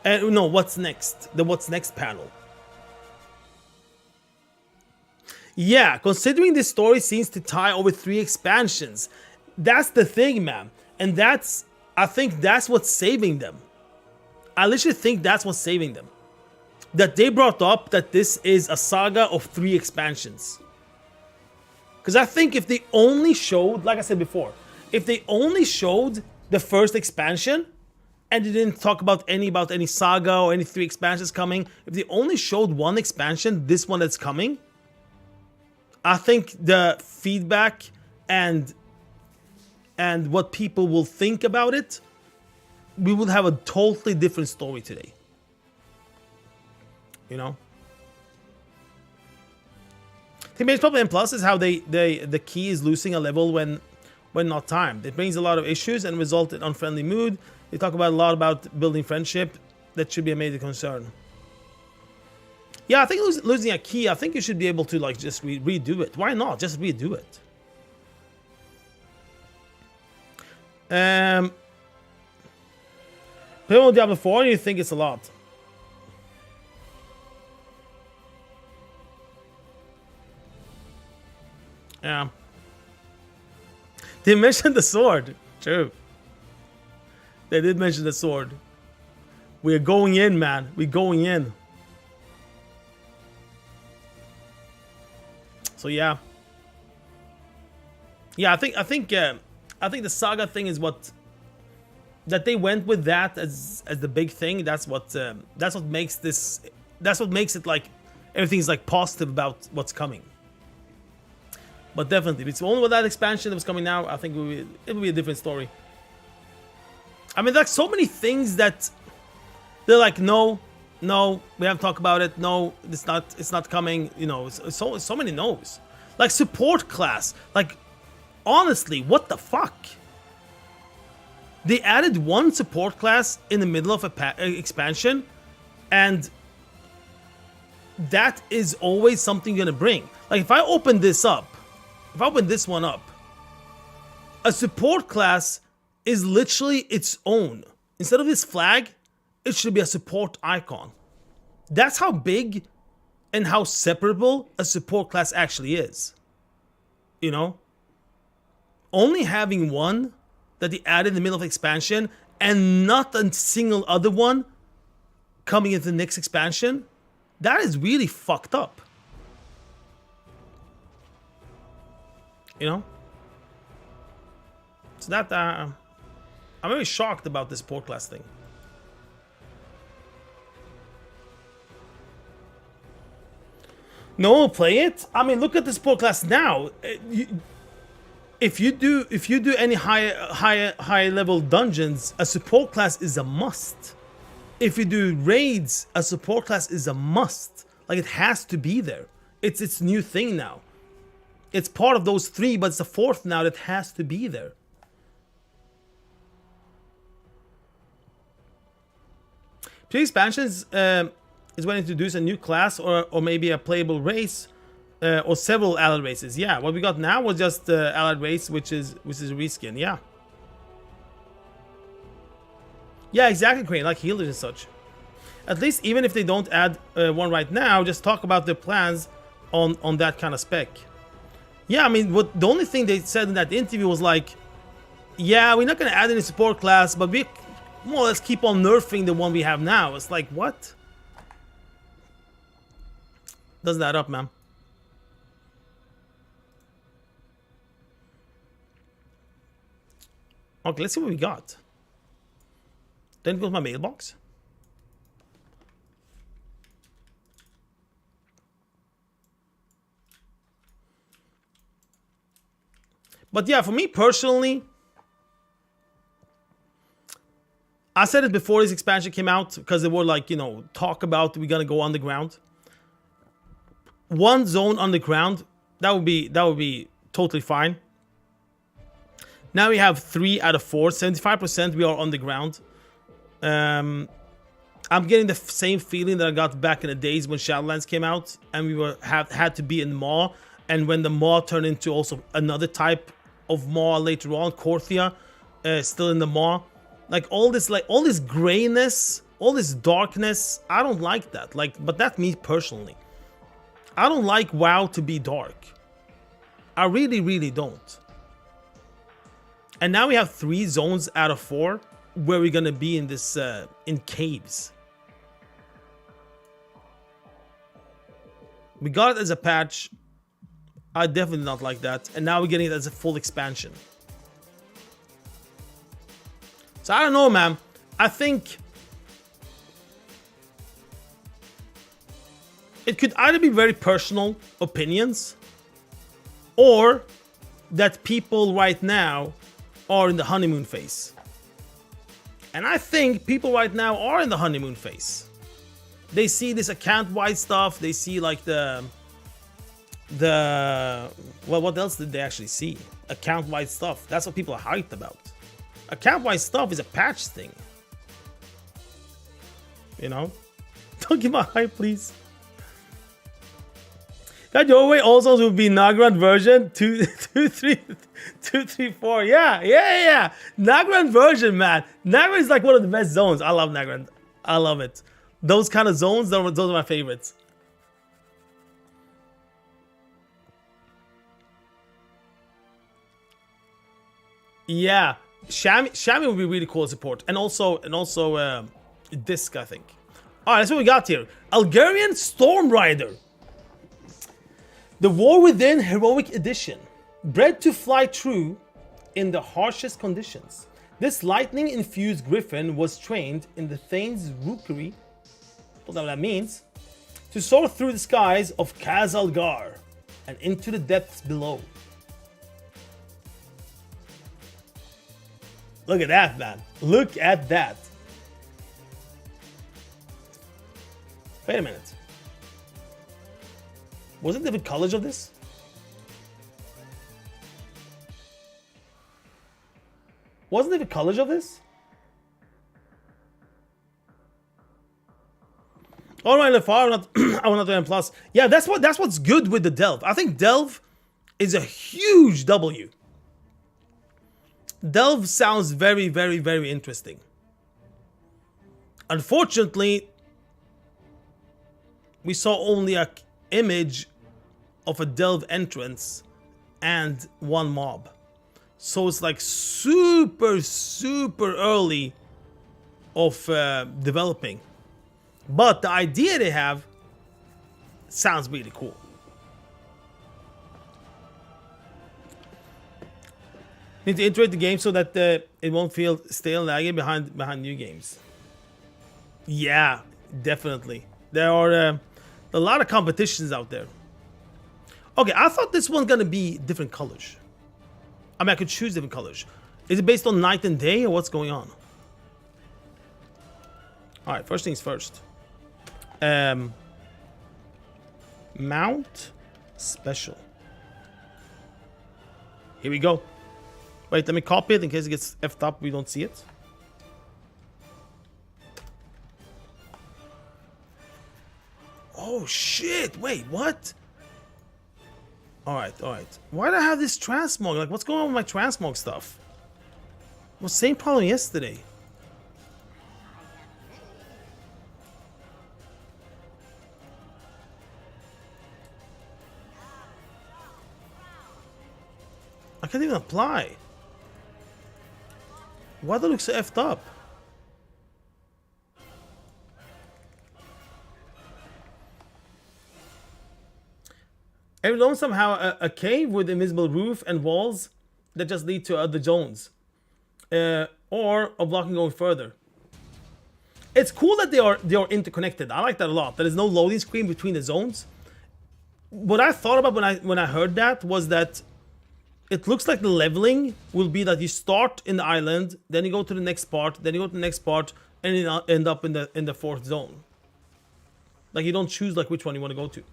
No, what's next? The what's next panel. Yeah, considering this story seems to tie over 3 expansions. That's the thing, man. And I think that's what's saving them. I literally think that's what's saving them. That they brought up that this is a saga of 3 expansions. Because I think if they only showed, like I said before, if they only showed the first expansion and they didn't talk about any saga or any 3 expansions coming, if they only showed one expansion, this one that's coming, I think the feedback and what people will think about it, we would have a totally different story today. You know? The main problem in Plus is how the key is losing a level when not timed. It brings a lot of issues and result in unfriendly mood. They talk about a lot about building friendship. That should be a major concern. Yeah, I think losing a key, I think you should be able to like just redo it. Why not? Just redo it. Play on Diablo 4 and you think it's a lot. Yeah. They mentioned the sword. True. They did mention the sword. We're going in, man. We're going in. So yeah. Yeah, I think the saga thing is what that they went with that as the big thing. That's what makes this. That's what makes it like everything's like positive about what's coming. But definitely, if it's only with that expansion that was coming now, I think it would be a different story. I mean, there's so many things that they're like, no, we haven't talked about it. No, it's not coming. You know, so many no's. Like support class. Like, honestly, what the fuck? They added one support class in the middle of a expansion, and that is always something you're gonna bring. Like, if I open this one up, a support class is literally its own. Instead of this flag, it should be a support icon. That's how big and how separable a support class actually is. You know? Only having one that they added in the middle of expansion and not a single other one coming into the next expansion, that is really fucked up. You know? So that, I'm very shocked about this support class thing. No one will play it? I mean, look at the support class now. If you do any high level dungeons, a support class is a must. If you do raids, a support class is a must. Like, it has to be there. It's new thing now. It's part of those three, but it's the fourth now that has to be there. Pre-expansions is when you introduce a new class or maybe a playable race or several allied races. Yeah, what we got now was just allied race, which is a reskin. Yeah. Yeah, exactly, Crane, like healers and such. At least even if they don't add one right now, just talk about their plans on that kind of spec. Yeah, I mean, the only thing they said in that interview was like, yeah, we're not going to add any support class, but we more or less keep on nerfing the one we have now. It's like, what? Doesn't add up, man. Okay, let's see what we got. Then go to my mailbox. But yeah, for me personally, I said it before this expansion came out because they were like, you know, talk about we're gonna go underground. One zone underground, that would be totally fine. Now we have 3 out of 4, 75% we are underground. I'm getting the same feeling that I got back in the days when Shadowlands came out and we had to be in Maw, and when the Maw turned into also another type of Maw later on, Korthia, still in the Maw. Like all this grayness, all this darkness, I don't like that. Like, but that's me personally. I don't like WoW to be dark. I really, really don't. And now we have 3 zones out of 4 where we're gonna be in this in caves. We got it as a patch. I definitely not like that. And now we're getting it as a full expansion. So I don't know, man. I think it could either be very personal opinions or that people right now are in the honeymoon phase. And I think people right now are in the honeymoon phase. They see this account-wide stuff. They see like well, what else did they actually see? Account-wide stuff. That's what people are hyped about. Account-wide stuff is a patch thing. You know? Don't give my hype, please. That your way also would be Nagrand version 2.3.4. Yeah. Nagrand version, man. Nagrand is like one of the best zones. I love Nagrand. I love it. Those kind of zones, those are my favorites. Yeah, Shami would be really cool to support, and also Disc, I think. All right, that's what we got here. Algerian Storm Rider. The War Within Heroic Edition. Bred to fly true in the harshest conditions. This lightning-infused griffin was trained in the Thane's Rookery, don't know what that means, to soar through the skies of Khazalgar and into the depths below. Look at that, man. Look at that. Wait a minute. Wasn't there a college of this? Wasn't there a college of this? All right, Lefar, I will not do M+. Yeah, that's what's good with the Delve. I think Delve is a huge W. Delve sounds very, very, very interesting. Unfortunately, we saw only an image of a Delve entrance and one mob. So it's like super, super early of developing. But the idea they have sounds really cool. Need to iterate the game so that it won't feel stale and laggy behind new games. Yeah, definitely. There are a lot of competitions out there. Okay, I thought this one's gonna be different colors. I mean, I could choose different colors. Is it based on night and day, or what's going on? All right, first things first. Mount special. Here we go. Wait, let me copy it in case it gets effed up. We don't see it. Oh shit! Wait, what? All right. Why do I have this transmog? Like, what's going on with my transmog stuff? Well, same problem yesterday. I can't even apply. Why do they look so effed up? Ever known somehow a cave with invisible roof and walls that just lead to other zones? Or a blocking going further? It's cool that they are interconnected. I like that a lot. There is no loading screen between the zones. What I thought about when I heard that was that it looks like the leveling will be that you start in the island, then you go to the next part, then you go to the next part, and you end up in the fourth zone. Like, you don't choose like which one you want to go to.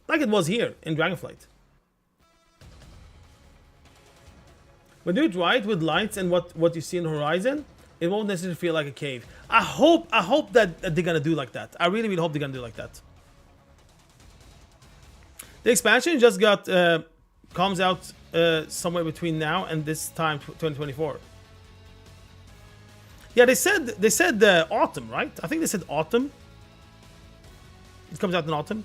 Like it was here in Dragonflight. When you do it right with lights and what you see in the horizon, it won't necessarily feel like a cave. I hope that they're gonna do like that. I really hope they're gonna do like that. The expansion just got comes out somewhere between now and this time 2024. Yeah, they said autumn, right? I think they said autumn. It comes out in autumn.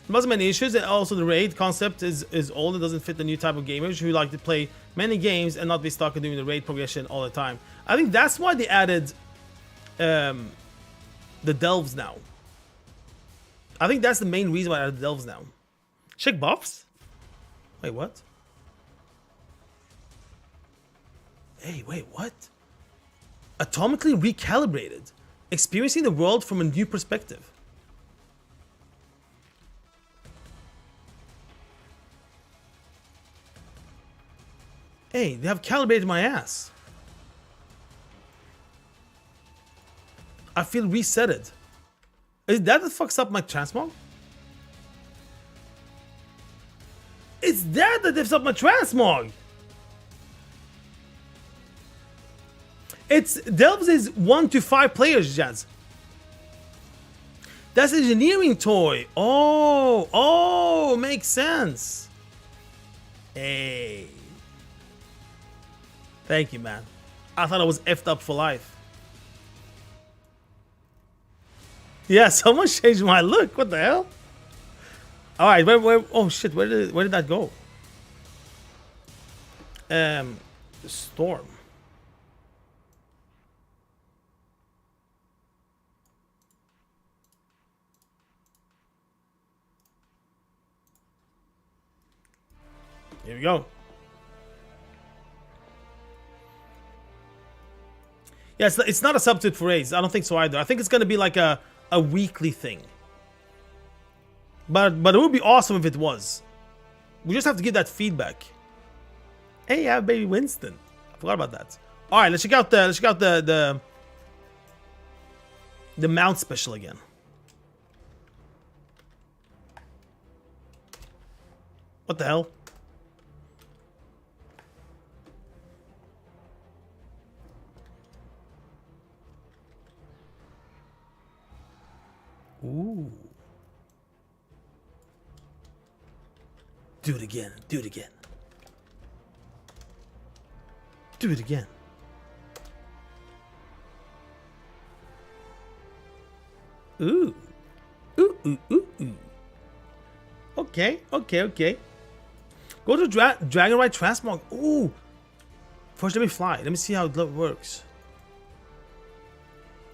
There wasn't many issues, and also the raid concept is old. It doesn't fit the new type of gamers who like to play many games and not be stuck in doing the raid progression all the time. I think that's why they added the delves now. I think that's the main reason why I added the delves now. Check buffs? Wait, what? Hey, wait, what? Atomically recalibrated. Experiencing the world from a new perspective. Hey, they have calibrated my ass. I feel resetted. Is that what fucks up my transmog? It's that fucks up my transmog. It's Delves is 1 to 5 players, Jazz. That's an engineering toy. Oh, makes sense. Hey. Thank you, man. I thought I was effed up for life. Yeah, someone changed my look. What the hell? All right, where? Oh shit, where did that go? Storm. Here we go. Yeah, it's not a substitute for raids. I don't think so either. I think it's gonna be like a weekly thing. But it would be awesome if it was. We just have to give that feedback. Hey, I have baby Winston. I forgot about that. All right, let's check out the mount special again. What the hell? Ooh. Do it again. Do it again. Do it again. Ooh. Okay, okay, okay. Go to Dragon Ride Transmog. Ooh. First, let me fly. Let me see how it works.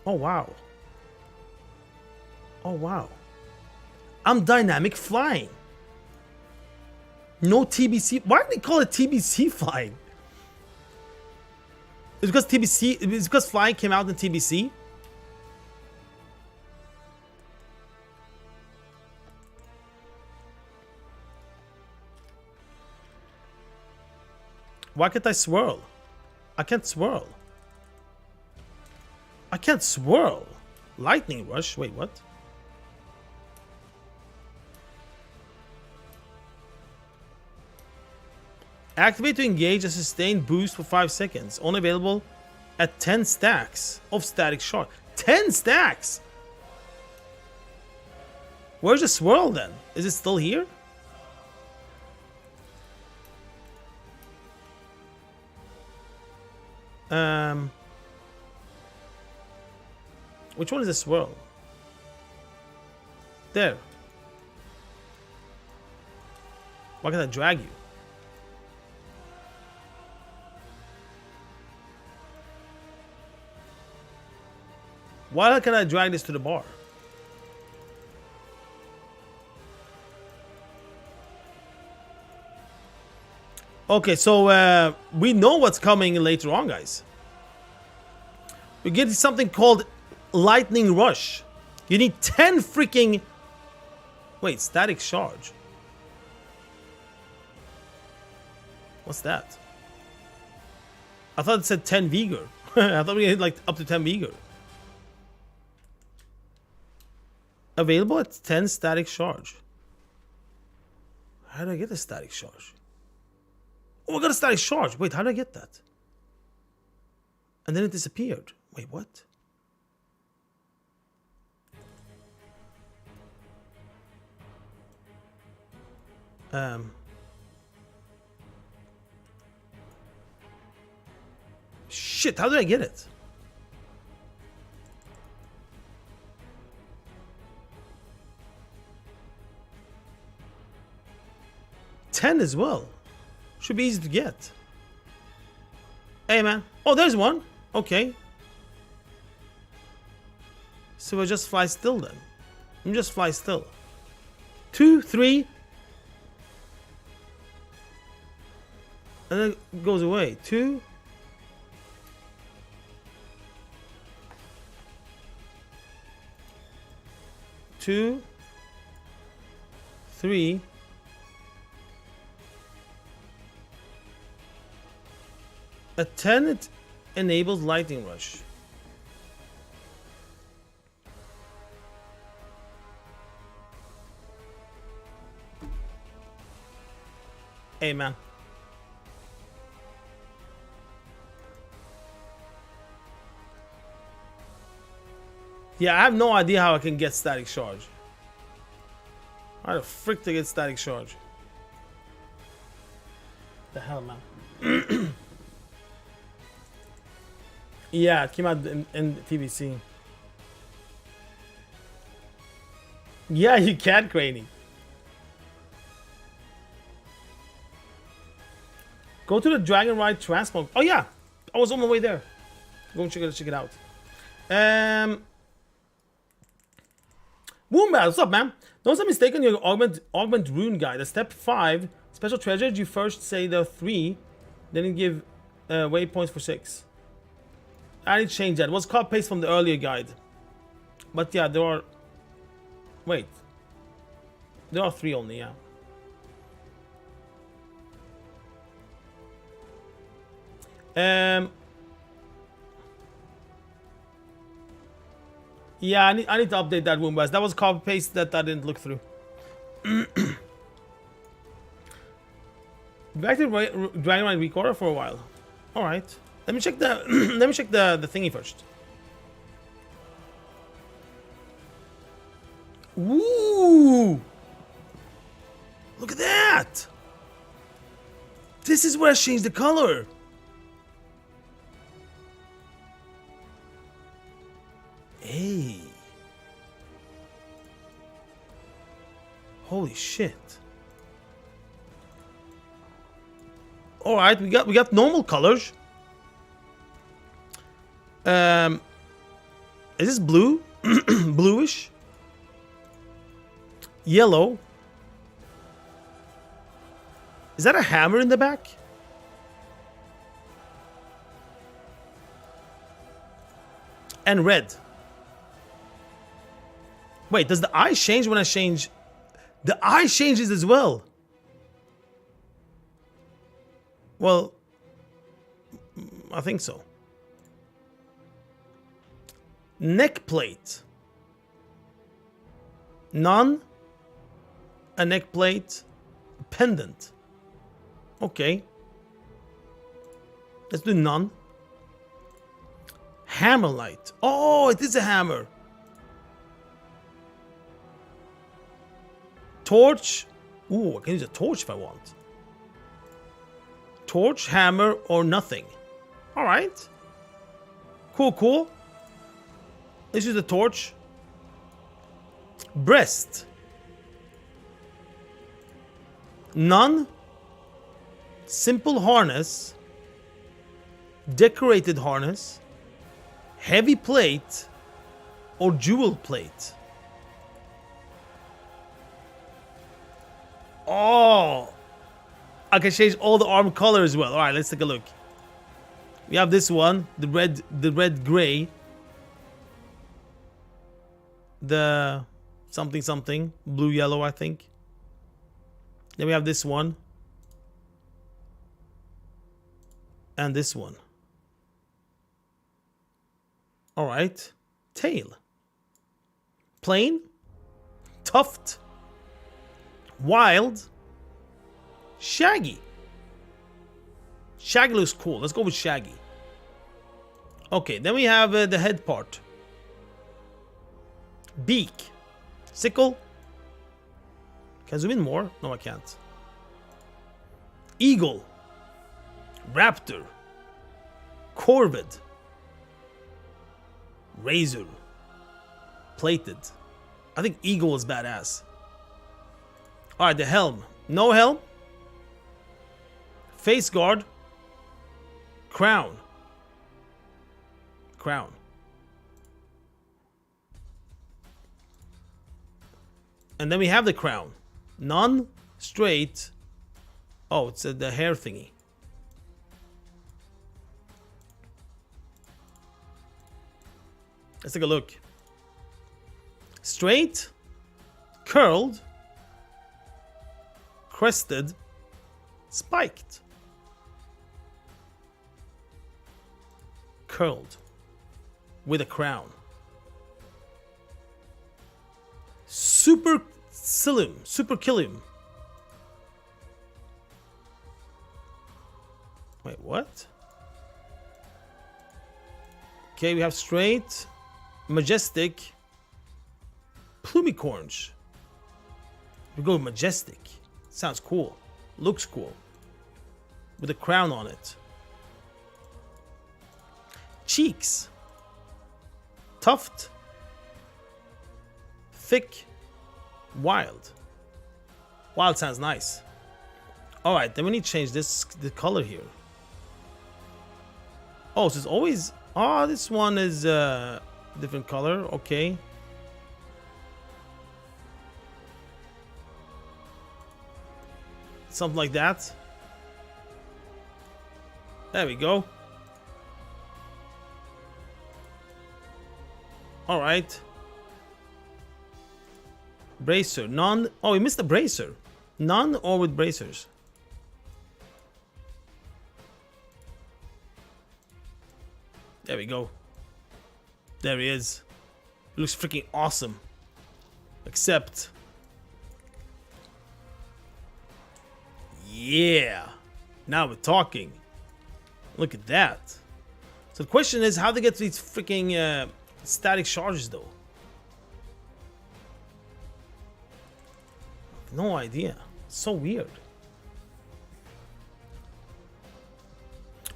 Oh, wow. Oh, wow. I'm dynamic flying. No TBC. Why do they call it TBC flying? It's because TBC. It's because flying came out in TBC. Why can't I swirl? I can't swirl. I can't swirl. Lightning rush. Wait, what? Activate to engage a sustained boost for 5 seconds. Only available at 10 stacks of static shard. 10 stacks? Where's the swirl then? Is it still here? Which one is the swirl? There. Why can't I drag you? Why can I drag this to the bar? Okay, so we know what's coming later on, guys. We get something called Lightning Rush. You need 10 freaking... Wait, static charge. What's that? I thought it said 10 vigor. I thought we had like up to 10 vigor. Available at 10 static charge. How did I get a static charge? Oh, I got a static charge. Wait, how did I get that? And then it disappeared. Wait, what? Shit, how did I get it? $10 as well. Should be easy to get. Hey, man. Oh, there's one. Okay. So I just fly still then. Let me just fly still. 2, 3. And then it goes away. 2. Two, 3. At 10, it enables Lightning Rush. Hey, man. Yeah, I have no idea how I can get static charge. How the frick to get static charge? The hell, man. Yeah, it came out in TBC. Yeah, you can, Craney. Go to the Dragon Ride Transmog. Oh yeah, I was on my way there. Go and check it out. Woombad, what's up, man? Don't be mistaken, your augment rune guide. At step 5, special treasures. You first say there are 3, then you give waypoints for 6. I need to change that. It was copy paste from the earlier guide. But yeah, there are... Wait. There are 3 only, yeah. Yeah, I need to update that Woombas. That was copy paste that I didn't look through. Back to Dragon Ride Recorder for a while. All right. Let me check the let me check the thingy first. Ooh! Look at that! This is where I changed the color. Hey. Holy shit. All right, we got normal colors. Is this blue? Bluish? Yellow? Is that a hammer in the back? And red. Wait, does the eye change when I change? The eye changes as well. Well, I think so. Neck plate. None. A neck plate. Pendant. Okay. Let's do none. Hammer light. Oh, it is a hammer. Torch. Ooh, I can use a torch if I want. Torch, hammer, or nothing. All right. Cool, cool. Let's use the torch. Breast. None. Simple harness. Decorated harness. Heavy plate. Or jewel plate. Oh. I can change all the arm color as well. All right, let's take a look. We have this one, the red gray. The something, blue yellow, I think. Then we have this one. And this one. All right. Tail. Plain. Tuft. Wild. Shaggy. Shaggy looks cool. Let's go with Shaggy. Okay, then we have the head part. Beak. Sickle. Can I zoom in more? No, I can't. Eagle. Raptor. Corvid. Razor. Plated. I think eagle is badass. Alright, the helm. No helm. Face guard. Crown. Crown. And then we have the crown. None. Straight. Oh, it's the hair thingy. Let's take a look. Straight. Curled. Crested. Spiked. Curled. With a crown. Super Kilium. Wait, what? Okay, we have straight, majestic, plumicorns. We go with majestic. Sounds cool. Looks cool. With a crown on it. Cheeks. Tuft. Thick. Wild. Wild sounds nice. Alright, then we need to change the color here. Oh, so it's always... Oh, this one is different color. Okay. Something like that. There we go. Alright. Bracer. None. Oh, we missed the bracer. None or with bracers. There we go. There he is. He looks freaking awesome. Except... Yeah. Now we're talking. Look at that. So the question is how they get these freaking static charges though. No idea. It's so weird.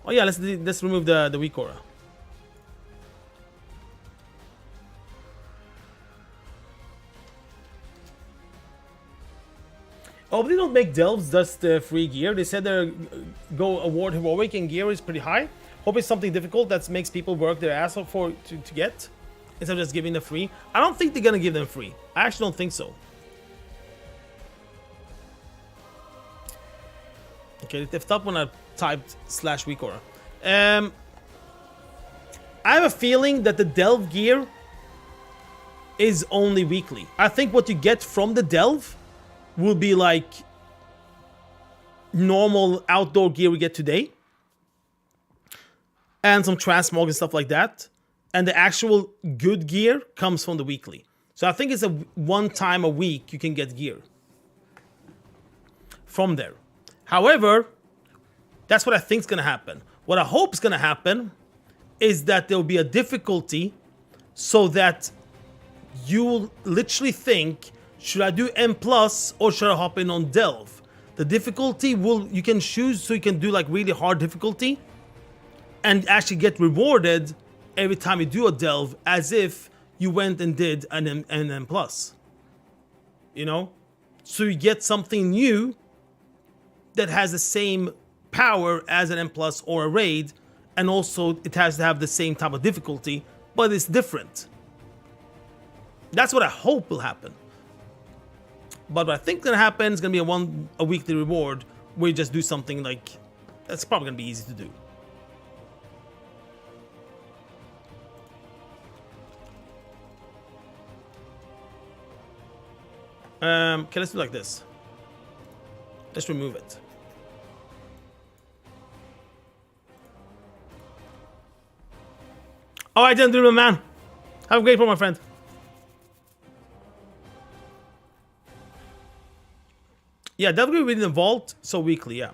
Oh yeah, let's remove the weak aura. Oh, but they don't make delves, just free gear. They said they're go award heroic and gear is pretty high. Hope it's something difficult that makes people work their ass off for to get, instead of just giving them free. I don't think they're gonna give them free. I actually don't think so. Okay, they stopped when I typed /weakorder. I have a feeling that the delve gear is only weekly. I think what you get from the delve will be like normal outdoor gear we get today, and some transmog and stuff like that. And the actual good gear comes from the weekly. So I think it's a one time a week you can get gear from there. However, that's what I think is going to happen. What I hope is going to happen is that there will be a difficulty so that you will literally think, should I do M plus or should I hop in on delve? The difficulty you can choose, so you can do like really hard difficulty and actually get rewarded every time you do a delve, as if you went and did an M plus. You know? So you get something new that has the same power as an M plus or a raid, and also it has to have the same type of difficulty, but it's different. That's what I hope will happen. But what I think is gonna happen is gonna be a weekly reward where you just do something like that's probably gonna be easy to do. Okay, let's do like this. Let's remove it. Oh, I didn't do it, man. Have a great one, my friend. Yeah, definitely reading the vault, so weekly, yeah.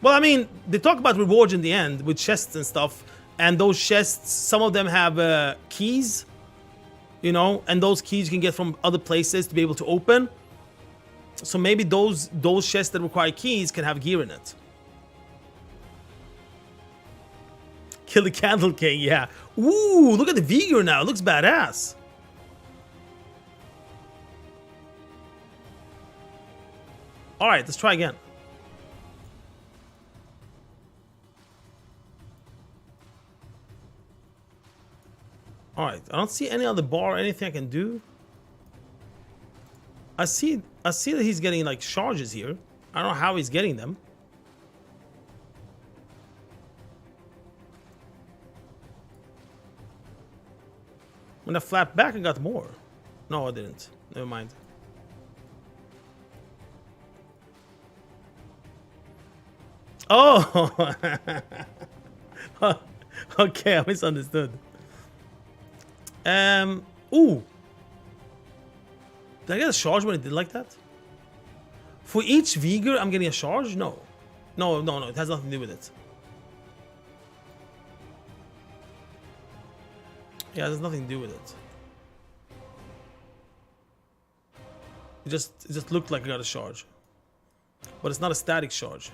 Well, I mean, they talk about rewards in the end with chests and stuff, and those chests, some of them have keys, you know, and those keys you can get from other places to be able to open. So maybe those chests that require keys can have gear in it. Kill the Candle King, yeah. Ooh, look at the Vigor now. It looks badass. Alright, let's try again. Alright, I don't see any other bar or anything I can do. I see that he's getting like charges here. I don't know how he's getting them. When I flapped back, I got more. No, I didn't. Never mind. Oh! Okay, I misunderstood. Ooh. Did I get a charge when it did like that? For each Vigor, I'm getting a charge? No. No, it has nothing to do with it. Yeah, there's nothing to do with it. It just looked like I got a charge. But it's not a static charge.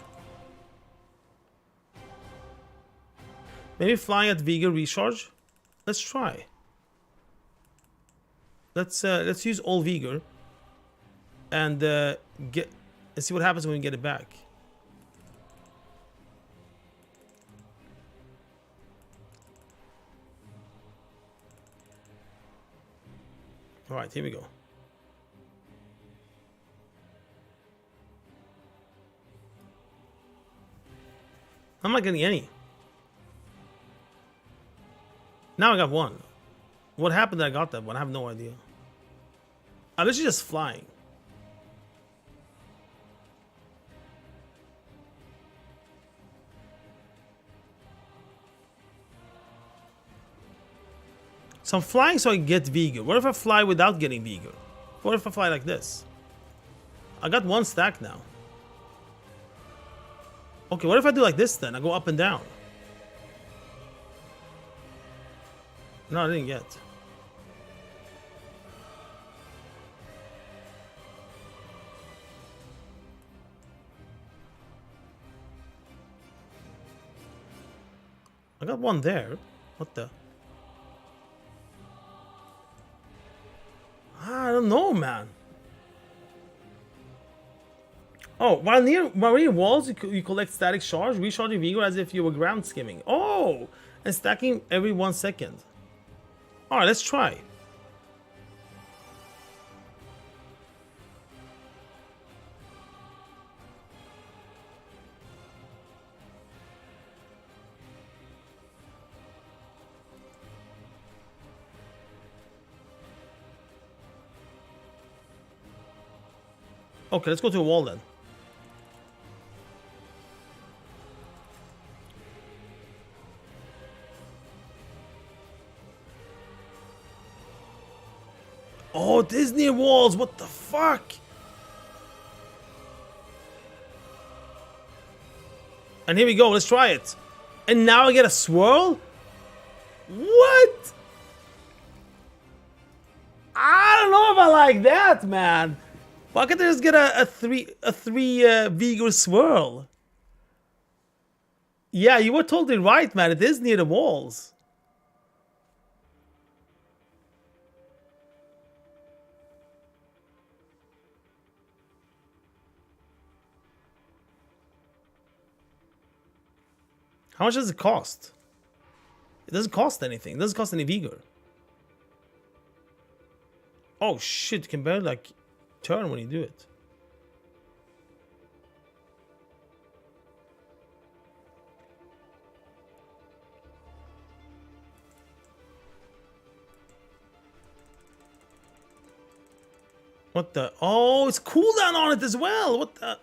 Maybe flying at Vigor recharge? Let's try. Let's use all Vigor and see what happens when we get it back. All right, here we go. I'm not getting any. Now I got one. What happened that I got that one? I have no idea. I'm literally just flying. So I'm flying so I can get Vigor. What if I fly without getting Vigor? What if I fly like this? I got one stack now. Okay, what if I do like this then? I go up and down. No, I didn't get. I got one there. What the? I don't know, man. Oh, while near marine walls, you collect static charge, recharging vigor as if you were ground skimming. Oh, and stacking every 1 second. All right, let's try. Okay, let's go to a wall then. Oh, Disney walls, what the fuck? And here we go, let's try it. And now I get a swirl? What? I don't know if I like that, man. Why can't I just get a three vigor swirl? Yeah, you were totally right, man. It is near the walls. How much does it cost? It doesn't cost anything. It doesn't cost any vigor. Oh shit, you can barely like turn when you do it. What the? Oh, it's cooldown on it as well. What the?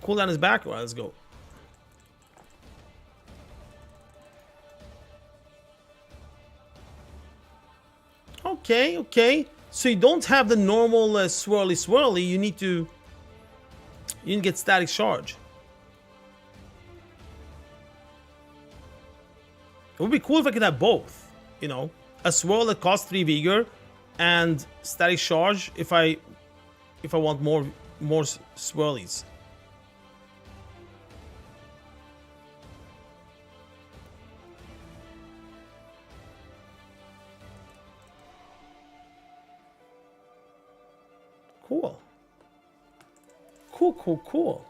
Cooldown is back. Well, let's go. Okay, okay. So you don't have the normal swirly. You need to get static charge. It would be cool if I could have both. You know, a swirl that costs 3 vigor and static charge if I want more swirlies. Cool. Cool.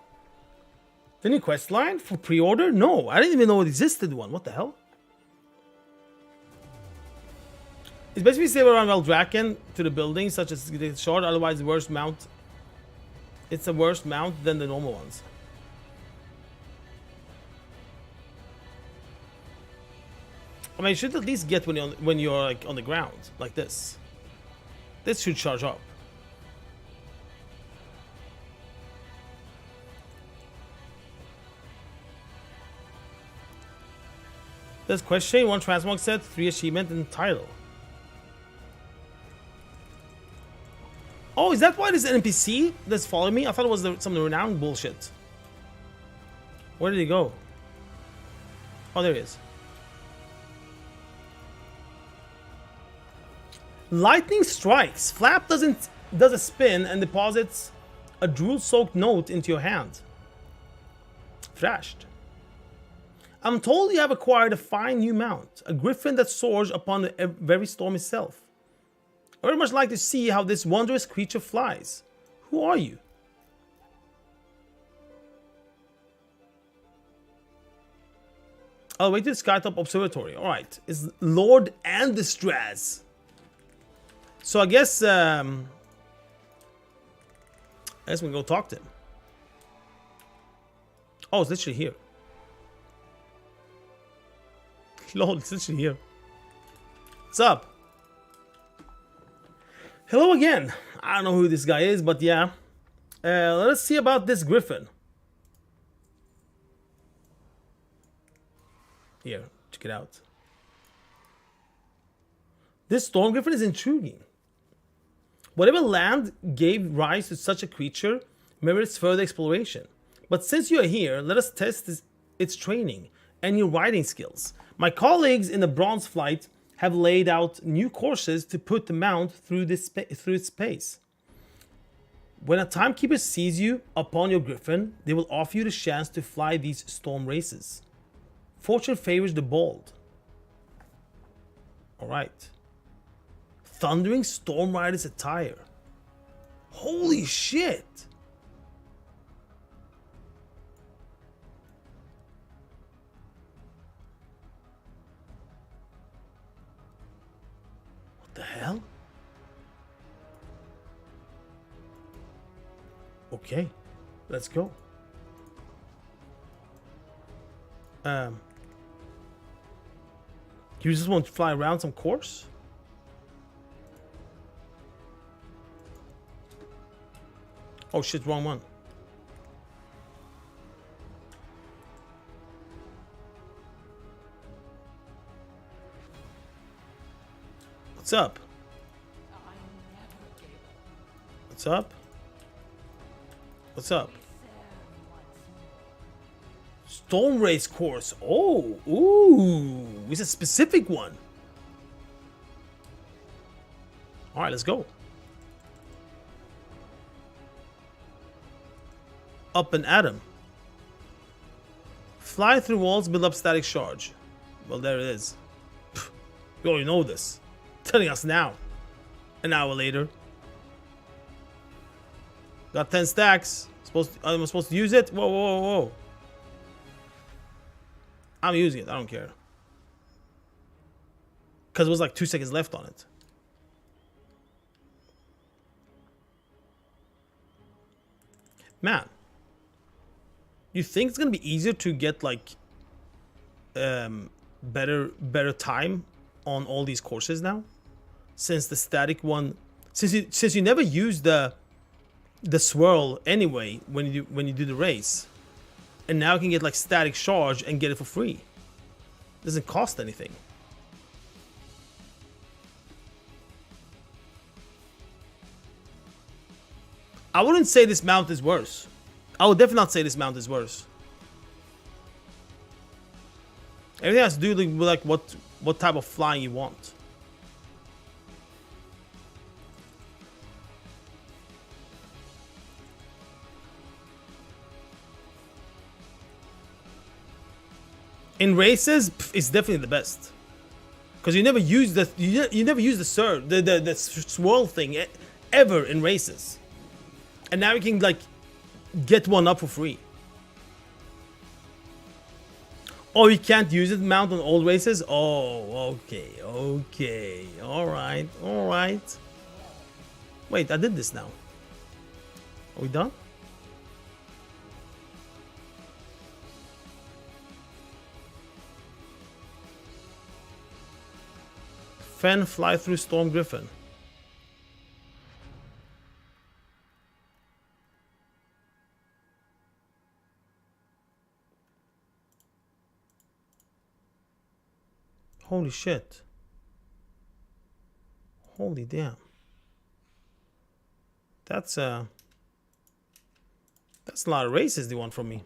The new quest line for pre-order? No, I didn't even know it existed one. What the hell? It's basically stable around Eldraken to the buildings, such as the shard, otherwise the worst mount. It's a worse mount than the normal ones. I mean, you should at least get when you're like on the ground, like this. This should charge up. There's question, 1 transmog set, 3 achievement, and title. Oh, is that why there's an NPC that's following me? I thought it was some renowned bullshit. Where did he go? Oh, there he is. Lightning strikes. Flap does a spin and deposits a drool-soaked note into your hand. Thrashed. I'm told you have acquired a fine new mount, a griffin that soars upon the very storm itself. I very much like to see how this wondrous creature flies. Who are you? I'll wait to the Skytop Observatory. Alright, it's Lord Andestraz. So I guess we can go talk to him. Oh, it's literally here. Lol, it's literally here. What's up? Hello again. I don't know who this guy is, but yeah. Let's see about this griffin. Here, check it out. This storm griffin is intriguing. Whatever land gave rise to such a creature merits further exploration. But since you are here, let us test its training and your riding skills. My colleagues in the Bronze Flight have laid out new courses to put the mount through its pace. When a timekeeper sees you upon your griffin, they will offer you the chance to fly these storm races. Fortune favors the bold. Alright. Thundering Storm Rider's attire. Holy shit! What the hell? Okay, let's go. You just want to fly around some course? Oh shit, wrong one. What's up? What's up? What's up? Storm race course. Oh, ooh, it's a specific one. All right, let's go. Up and atom. Fly through walls, build up static charge. Well, there it is. You already know this. Telling us now. An hour later. Got 10 stacks. I'm supposed to use it? Whoa, whoa, whoa. I'm using it. I don't care. Because it was like 2 seconds left on it. Man. You think it's going to be easier to get like better time on all these courses now? Since the static one... Since you never use the swirl anyway when you do the race, and now you can get like static charge and get it for free. It doesn't cost anything. I wouldn't say this mount is worse. I would definitely not say this mount is worse. Everything has to do with like what type of flying you want. In races, it's definitely the best, because you never use the the swirl thing ever in races, and now you can like get one up for free. Oh, you can't use it mount on old races. Oh, okay, all right. Wait, I did this now. Are we done? Fen fly through Storm Griffin. Holy shit. Holy damn. That's a lot of races they want from me.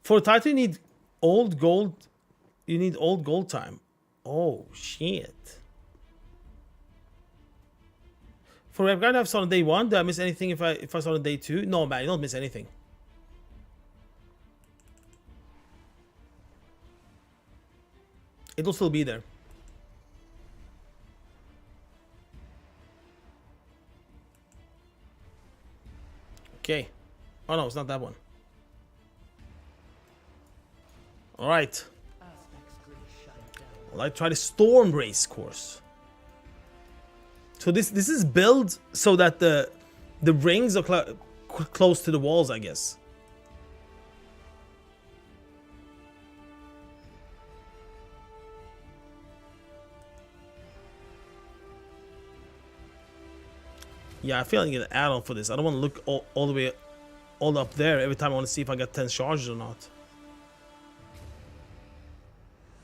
For a title you need old gold. You need old gold time. Oh shit. For Paragon, I saw on day 1. Did I miss anything if I saw on day 2? No, man, you don't miss anything. It'll still be there. Okay. Oh no, it's not that one. All right. Well, I try the storm race course. So this is built so that the rings are close to the walls, I guess. Yeah, I feel like I need an add-on for this. I don't want to look all the way all up there every time I want to see if I got 10 charges or not.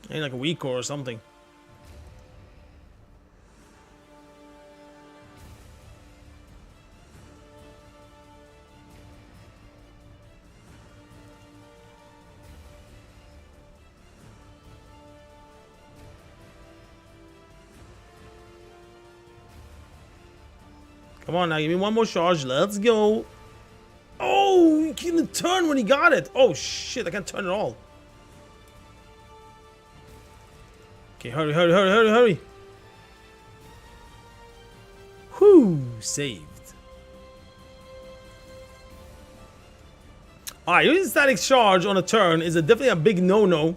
I need like a week or something. Come on now, give me one more charge. Let's go. Oh, you couldn't turn when he got it. Oh shit, I can't turn at all. Okay, hurry, hurry, hurry, hurry, hurry. Whew, saved. Alright, using static charge on a turn is definitely a big no-no.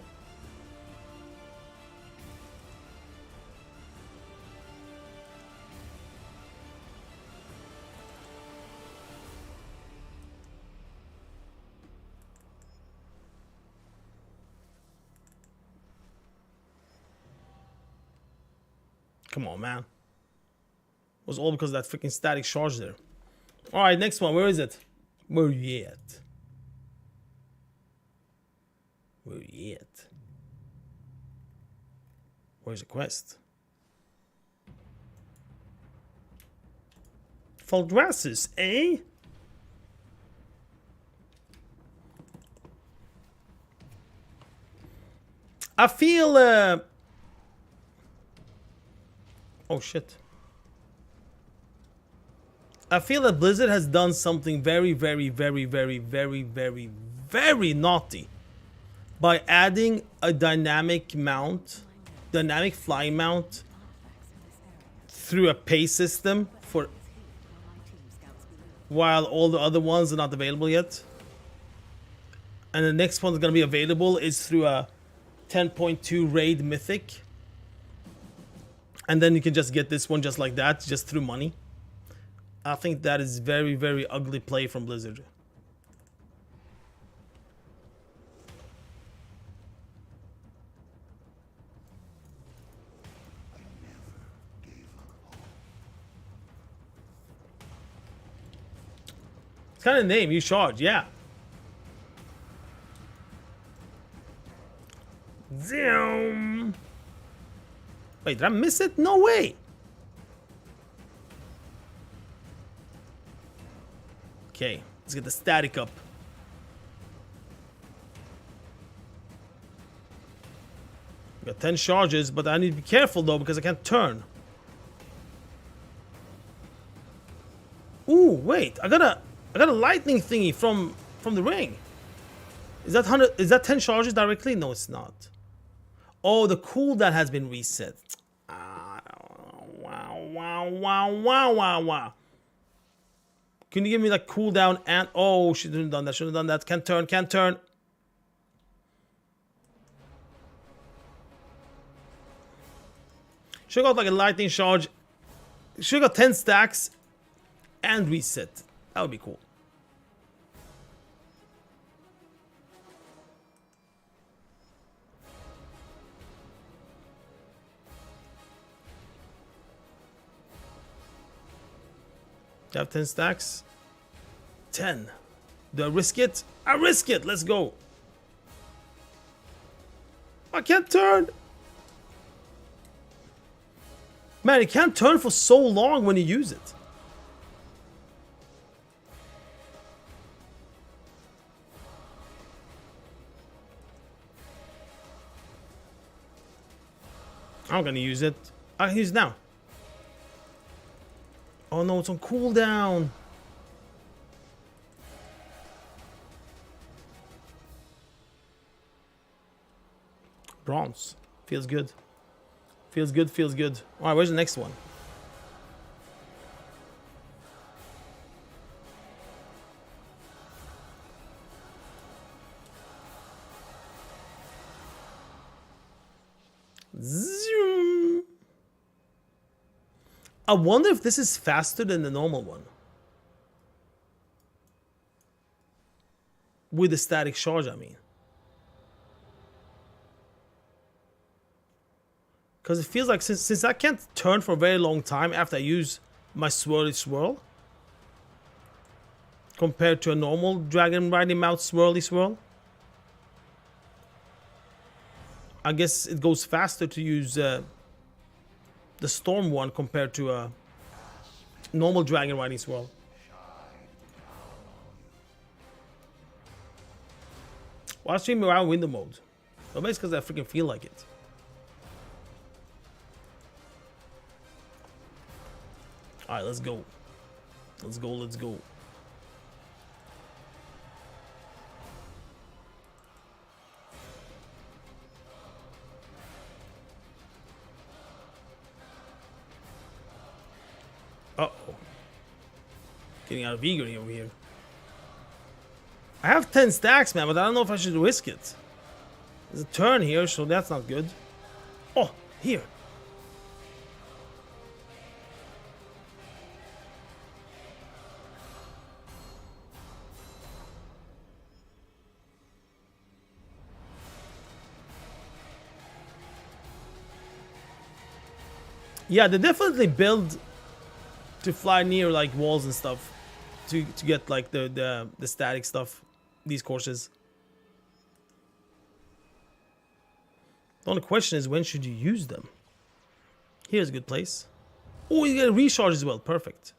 Come on, man. It was all because of that freaking static charge there. Alright, next one. Where is it? Where are you at? Where are you at? Where's the quest? Faldrassus, eh? I feel, oh shit. I feel that Blizzard has done something very, very, very, very, very, very, very naughty by adding a dynamic mount, dynamic flying mount through a pay system for while all the other ones are not available yet. And the next one that's going to be available is through a 10.2 raid mythic. And then you can just get this one just like that, just through money. I think that is very, very ugly play from Blizzard. It's kind of name, you charge, yeah. Zoom. Wait, did I miss it? No way. Okay, let's get the static up. Got 10 charges, but I need to be careful though because I can't turn. Ooh, wait! I got a lightning thingy from the ring. Is that 100? Is that 10 charges directly? No, it's not. Oh, the cooldown has been reset. Wow. Can you give me like cooldown and oh, shouldn't have done that. Shouldn't have done that. Can't turn. Can't turn. Should have got like a lightning charge. Should have got 10 stacks and reset. That would be cool. Do I have 10 stacks? 10. Do I risk it? I risk it. Let's go. I can't turn. Man, it can't turn for so long when you use it. I'm gonna use it. I can use it now. Oh no, it's on cooldown. Bronze. Feels good. Feels good, feels good. Alright, where's the next one? Zoom. I wonder if this is faster than the normal one. With the static charge, I mean. Because it feels like since I can't turn for a very long time after I use my swirly swirl, compared to a normal dragon riding mount swirly swirl, I guess it goes faster to use the storm one compared to a normal dragon riding swirl. Why stream around window mode? Well, maybe it's because I freaking feel like it. Alright, let's go. Let's go, let's go. Uh-oh. Getting out of eager over here. I have 10 stacks, man, but I don't know if I should risk it. There's a turn here, so that's not good. Oh, here. Yeah, they definitely build to fly near like walls and stuff to get like the static stuff. These courses. The only question is, when should you use them? Here's a good place. Oh, you get a recharge as well. Perfect.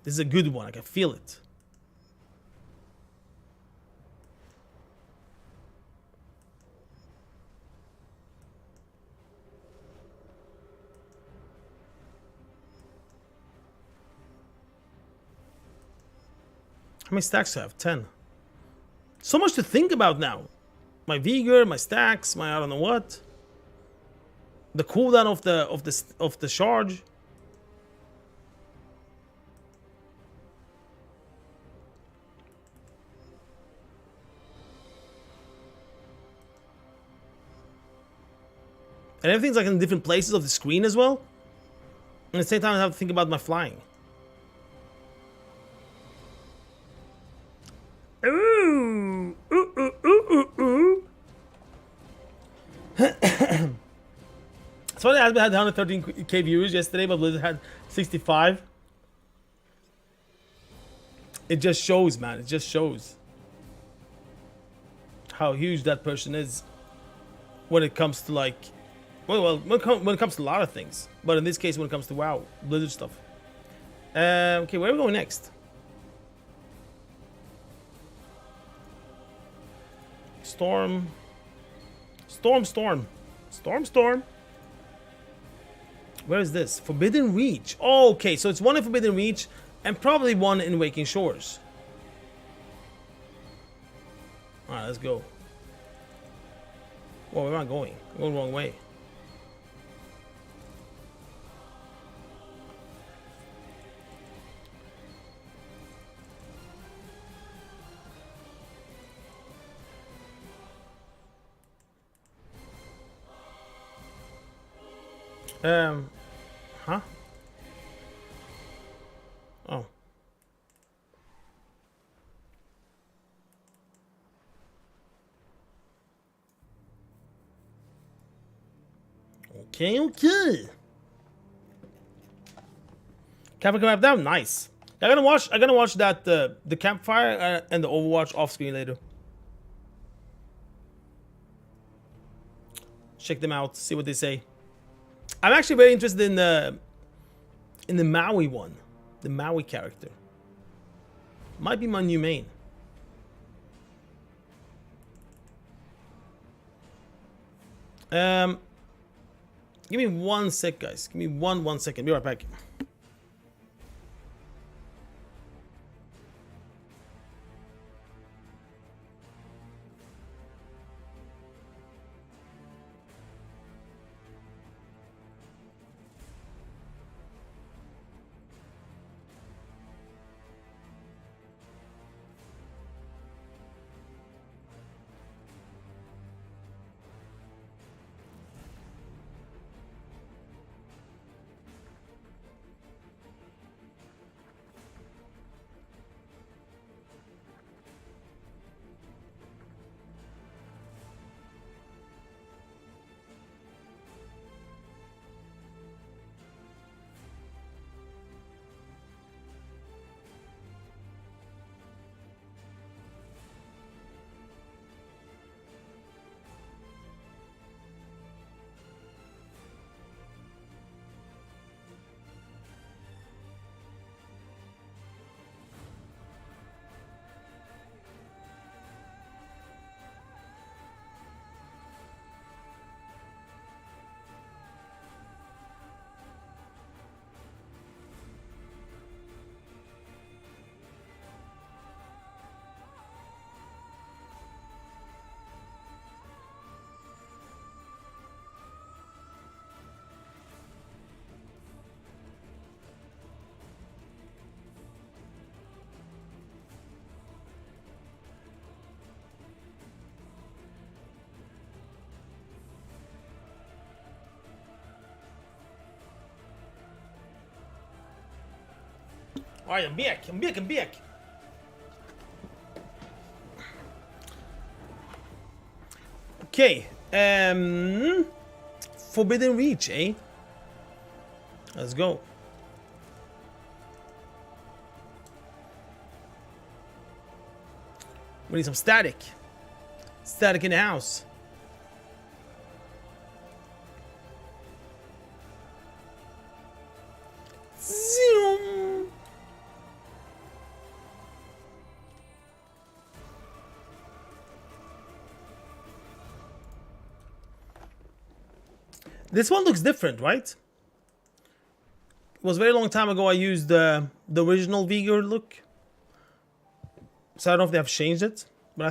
This is a good one. I can feel it. How many stacks do I have? 10. So much to think about now. My vigor, my stacks, my I don't know what. The cooldown of the charge. And everything's like in different places of the screen as well. And at the same time, I have to think about my flying. Ooh. Ooh, ooh, ooh, ooh, ooh. So I had 113k viewers yesterday, but Blizzard had 65. It just shows, man. It just shows how huge that person is when it comes to like, well, when it comes to a lot of things, but in this case, when it comes to WoW, Blizzard stuff. Okay, where are we going next? Storm. Where is this? Forbidden Reach. Oh, okay, so it's one in Forbidden Reach and probably one in Waking Shores. Alright, let's go. Whoa, where am I going? I'm going the wrong way. Huh? Oh. Okay. Campfire come up down, nice. I'm gonna watch that the campfire and the Overwatch off screen later. Check them out, see what they say. I'm actually very interested in the Maui one, the Maui character. Might be my new main. Give me 1 sec, guys. Give me one second. Be right back. Alright, I'm back. I'm back. Okay. Forbidden Reach, eh? Let's go. We need some static. Static in the house. Zoom. This one looks different, right? It was a very long time ago I used the original Vigor look. So I don't know if they have changed it. But I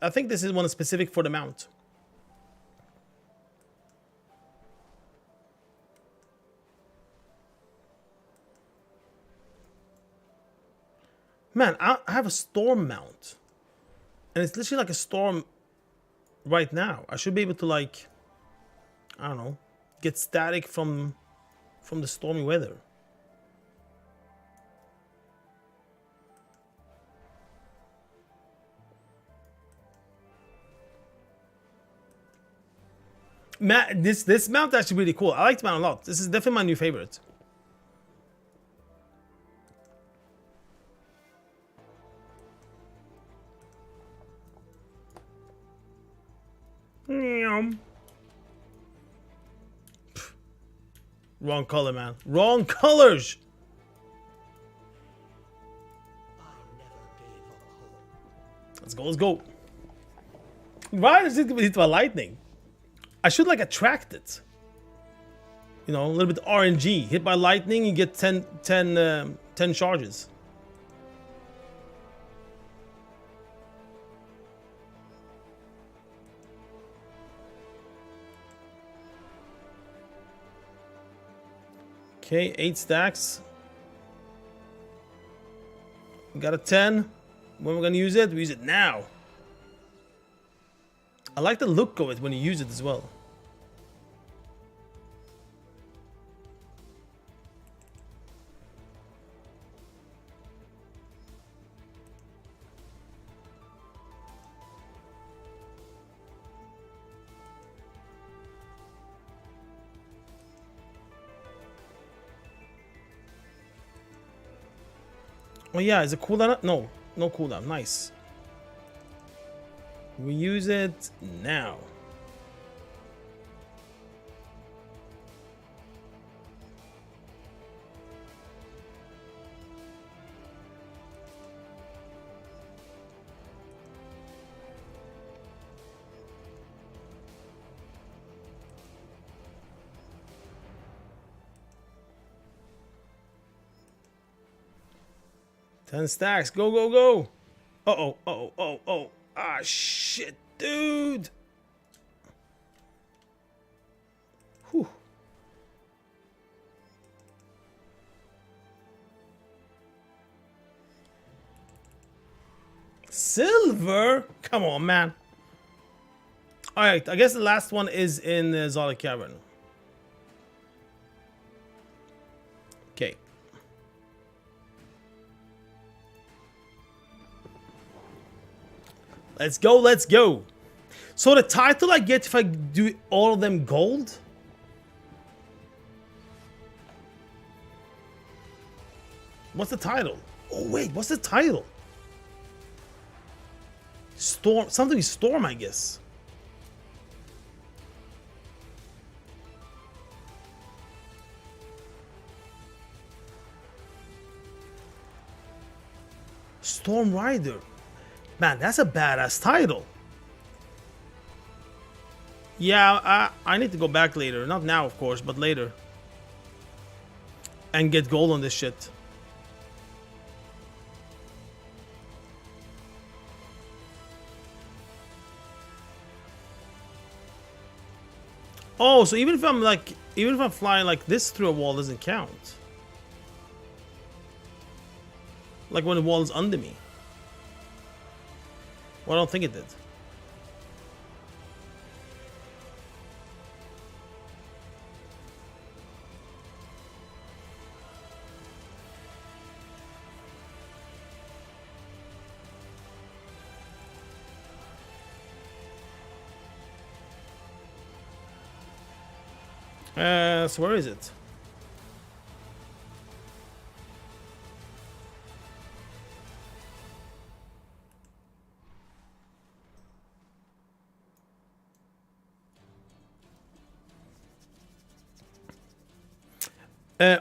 think this is one specific for the mount. Man, I have a storm mount. And it's literally like a storm right now. I should be able to, like, I don't know, get static from the stormy weather. Man, this mount is actually really cool. I like the mount a lot. This is definitely my new favorite. Wrong color, man. Wrong colors. Let's go. Let's go. Why does it hit by lightning? I should like attract it. You know, a little bit RNG. Hit by lightning, you get 10 charges. Okay, 8 stacks. We got a 10. When we're gonna use it? We use it now. I like the look of it when you use it as well. Oh yeah, is it cooldown? No, no cooldown. Nice. We use it now. Ten stacks. Go, go, go. Uh-oh, uh-oh, oh, oh. Ah, shit, dude. Whew. Silver? Come on, man. All right, I guess the last one is in the Zoldyck Cavern. Okay. Let's go, let's go. So the title I get if I do all of them gold? What's the title? Oh wait, what's the title? Storm, something with Storm, I guess. Storm Rider. Man, that's a badass title. Yeah, I need to go back later. Not now, of course, but later. And get gold on this shit. Oh, so even if I'm flying like this through a wall, doesn't count. Like when the wall is under me. Well, I don't think it did. So where is it?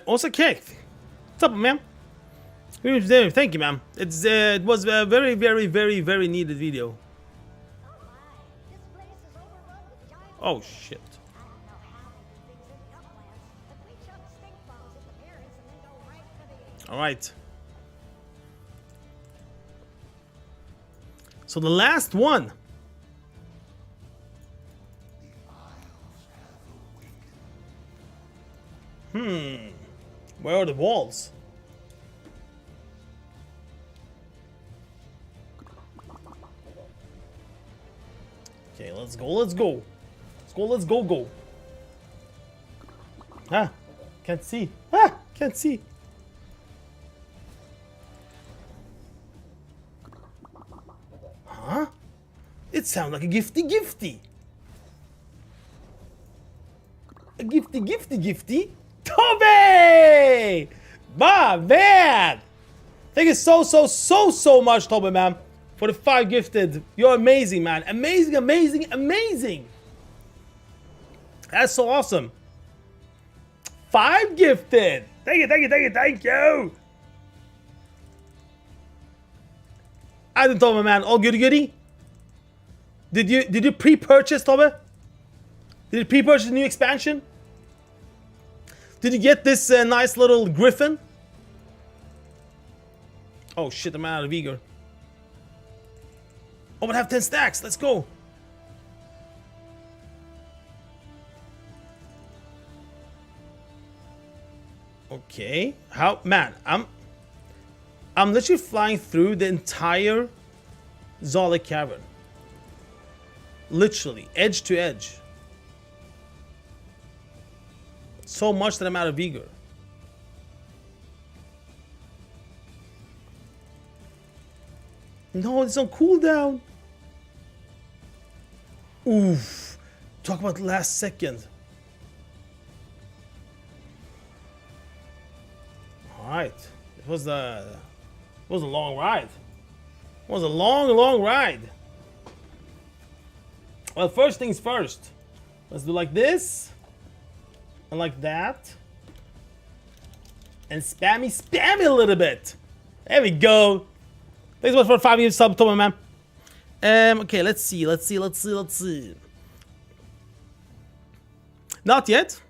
Also, Cake. What's up, man? Thank you, man. It was a very, very, very, very needed video. Oh shit. All right. So the last one. Where are the walls? Okay, let's go, let's go. Let's go, let's go, go. Ah, can't see. Ah, can't see. Huh? It sounds like a gifty gifty. A gifty gifty gifty. Toby! My man! Thank you so much, Toby, man, for the 5 gifted. You're amazing, man. Amazing, amazing, amazing. That's so awesome. 5 gifted. Thank you, thank you, thank you, thank you. I didn't, Toby, man. All goody goody. Did you pre-purchase, Toby? Did you pre-purchase the new expansion? Did you get this nice little griffin? Oh shit, I'm out of eager. Oh, but I have 10 stacks. Let's go. Okay. How, man, I'm literally flying through the entire Zolek Cavern. Literally, edge to edge. So much that I'm out of eager. No, it's on cooldown. Oof. Talk about the last second. Alright. It was a long ride. It was a long ride. Well, first things first. Let's do like this. And like that. And spammy a little bit. There we go. Thanks so much for 5 years sub, Thomas, man. Okay, let's see. Not yet.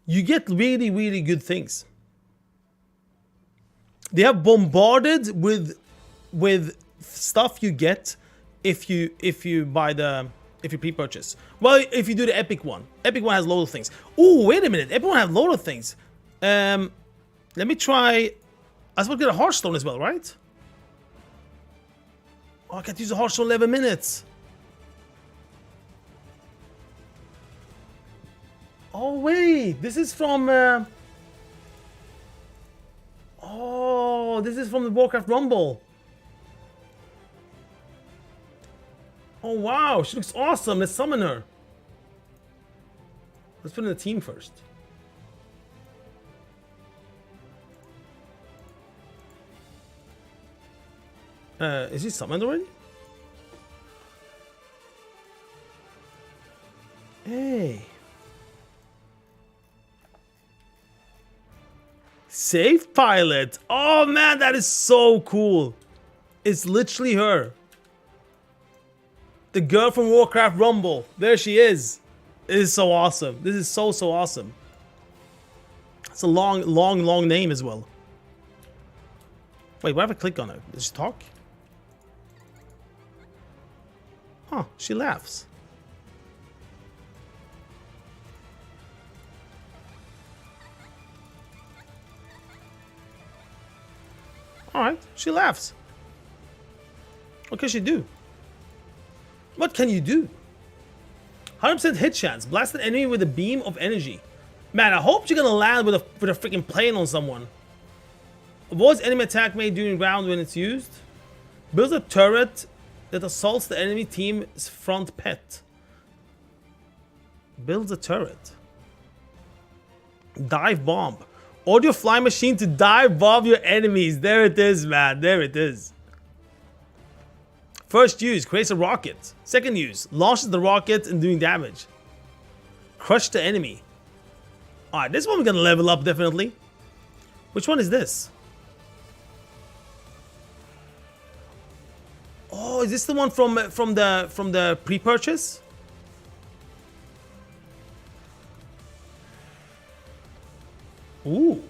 You get really, really good things. They have bombarded with stuff you get if you buy the pre-purchase. Well, if you do the epic one. Epic one has a load of things. Oh, wait a minute. Epic one has a load of things. Let me try. I suppose get a Hearthstone as well, right? Oh, I can't use a Hearthstone 11 minutes. Oh wait, this is from. Oh, this is from the Warcraft Rumble. Oh wow, she looks awesome. Let's summon her. Let's put in the team first. Is he summoned already? Hey. Save pilot. Oh man, that is so cool. It's literally her. The girl from Warcraft Rumble. There she is. It is so awesome. This is so awesome. It's a long name as well. Wait, why have I clicked on it? Does she talk? Huh, she laughs. Alright, she laughs. What can she do? What can you do? 100% hit chance. Blast an enemy with a beam of energy. Man, I hope you're gonna land with a freaking plane on someone. Avoids enemy attack made during round when it's used. Builds a turret that assaults the enemy team's front pet. Builds a turret. Dive bomb. Audio fly machine to dive bomb your enemies. There it is, man. There it is. First use, creates a rocket. Second use, launches the rocket and doing damage. Crush the enemy. Alright, this one we're gonna level up definitely. Which one is this? Oh, is this the one from the pre-purchase? Ooh.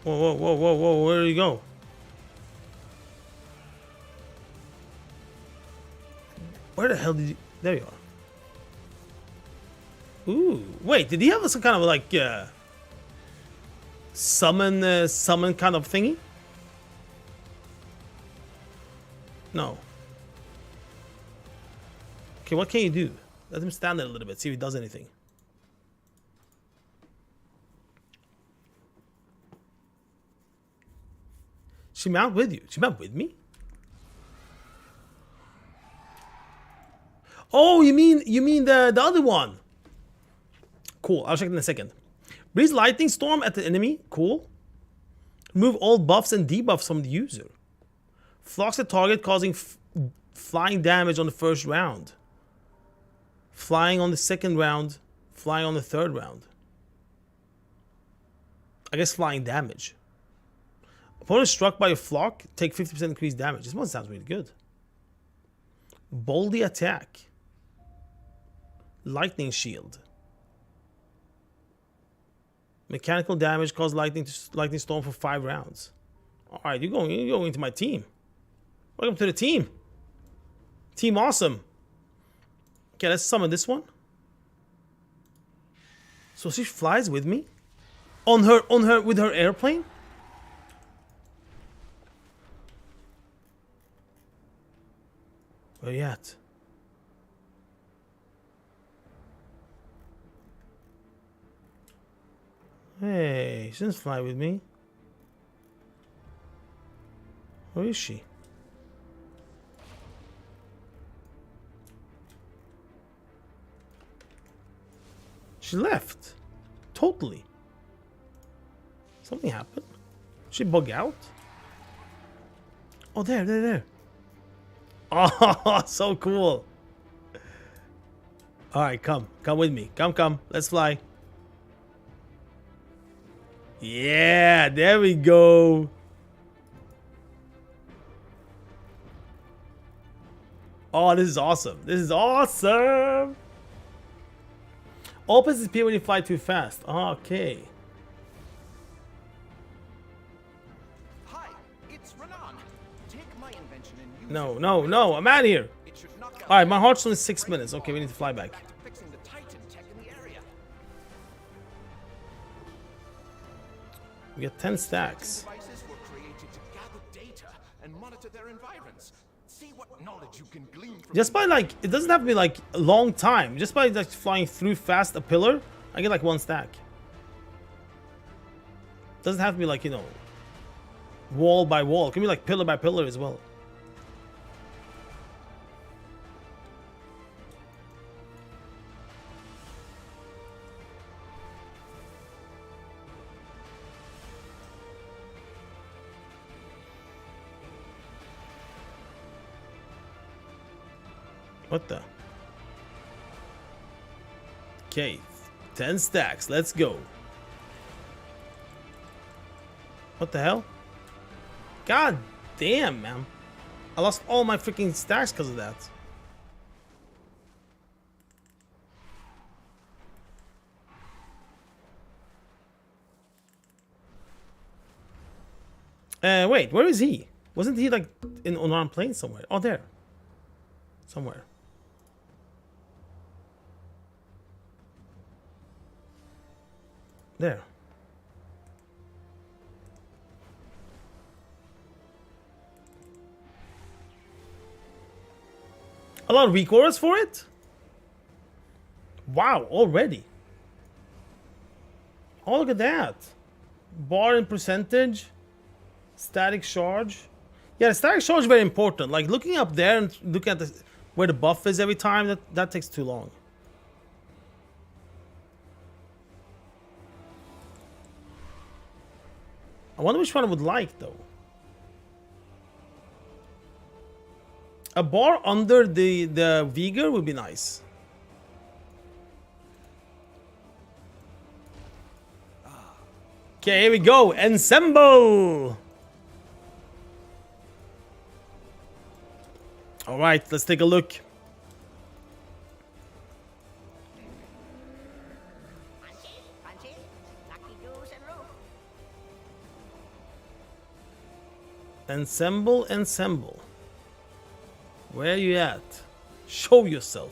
Whoa, where do you go? Where the hell did you... There you are. Ooh. Wait, did he have some kind of like summon kind of thingy? No. Okay, what can you do? Let him stand there a little bit, see if he does anything. She mount with you. She mount with me? Oh, you mean the other one? Cool. I'll check in a second. Breeze lightning storm at the enemy. Cool. Remove all buffs and debuffs from the user. Flocks the target, causing flying damage on the first round. Flying on the second round. Flying on the third round. I guess flying damage. Opponent struck by a flock, take 50% increased damage. This one sounds really good. Boldy attack. Lightning shield. Mechanical damage, cause lightning storm for 5 rounds. All right, you're going into my team. Welcome to the team. Team awesome. Okay, let's summon this one. So she flies with me with her airplane. Where you at? Hey, she doesn't fly with me. Where is she? She left. Totally. Something happened. She bug out? Oh, there. Oh, so cool. All right, come with me. Come. Let's fly. Yeah, there we go. Oh, this is awesome. All places appear when you fly too fast. Okay. Hi, it's Renan. Take my invention and use No, I'm out of here. All right, my heart's only 6 minutes. Okay, we need to fly back. fixing the Titan tech in the area. We got 10 stacks. Devices were created to gather data and monitor their environs. See what knowledge you can glean from Just by like, it doesn't have to be like a long time. Just by like flying through fast a pillar, I get like 1 stack. Doesn't have to be like, you know, wall by wall. It can be like pillar by pillar as well. What the? Okay, 10 stacks. Let's go. What the hell? God damn, man. I lost all my freaking stacks because of that. Wait, where is he? Wasn't he like in on our plane somewhere? Oh, there. Somewhere. There. A lot of weak auras for it? Wow, already. Oh, look at that. Bar in percentage. Static charge. Yeah, the static charge is very important. Like looking up there and looking at where the buff is every time, that takes too long. I wonder which one I would like though. A bar under the Vigor would be nice. Okay, here we go. Ensemble. All right, let's take a look. Ensemble, ensemble. Where are you at? Show yourself.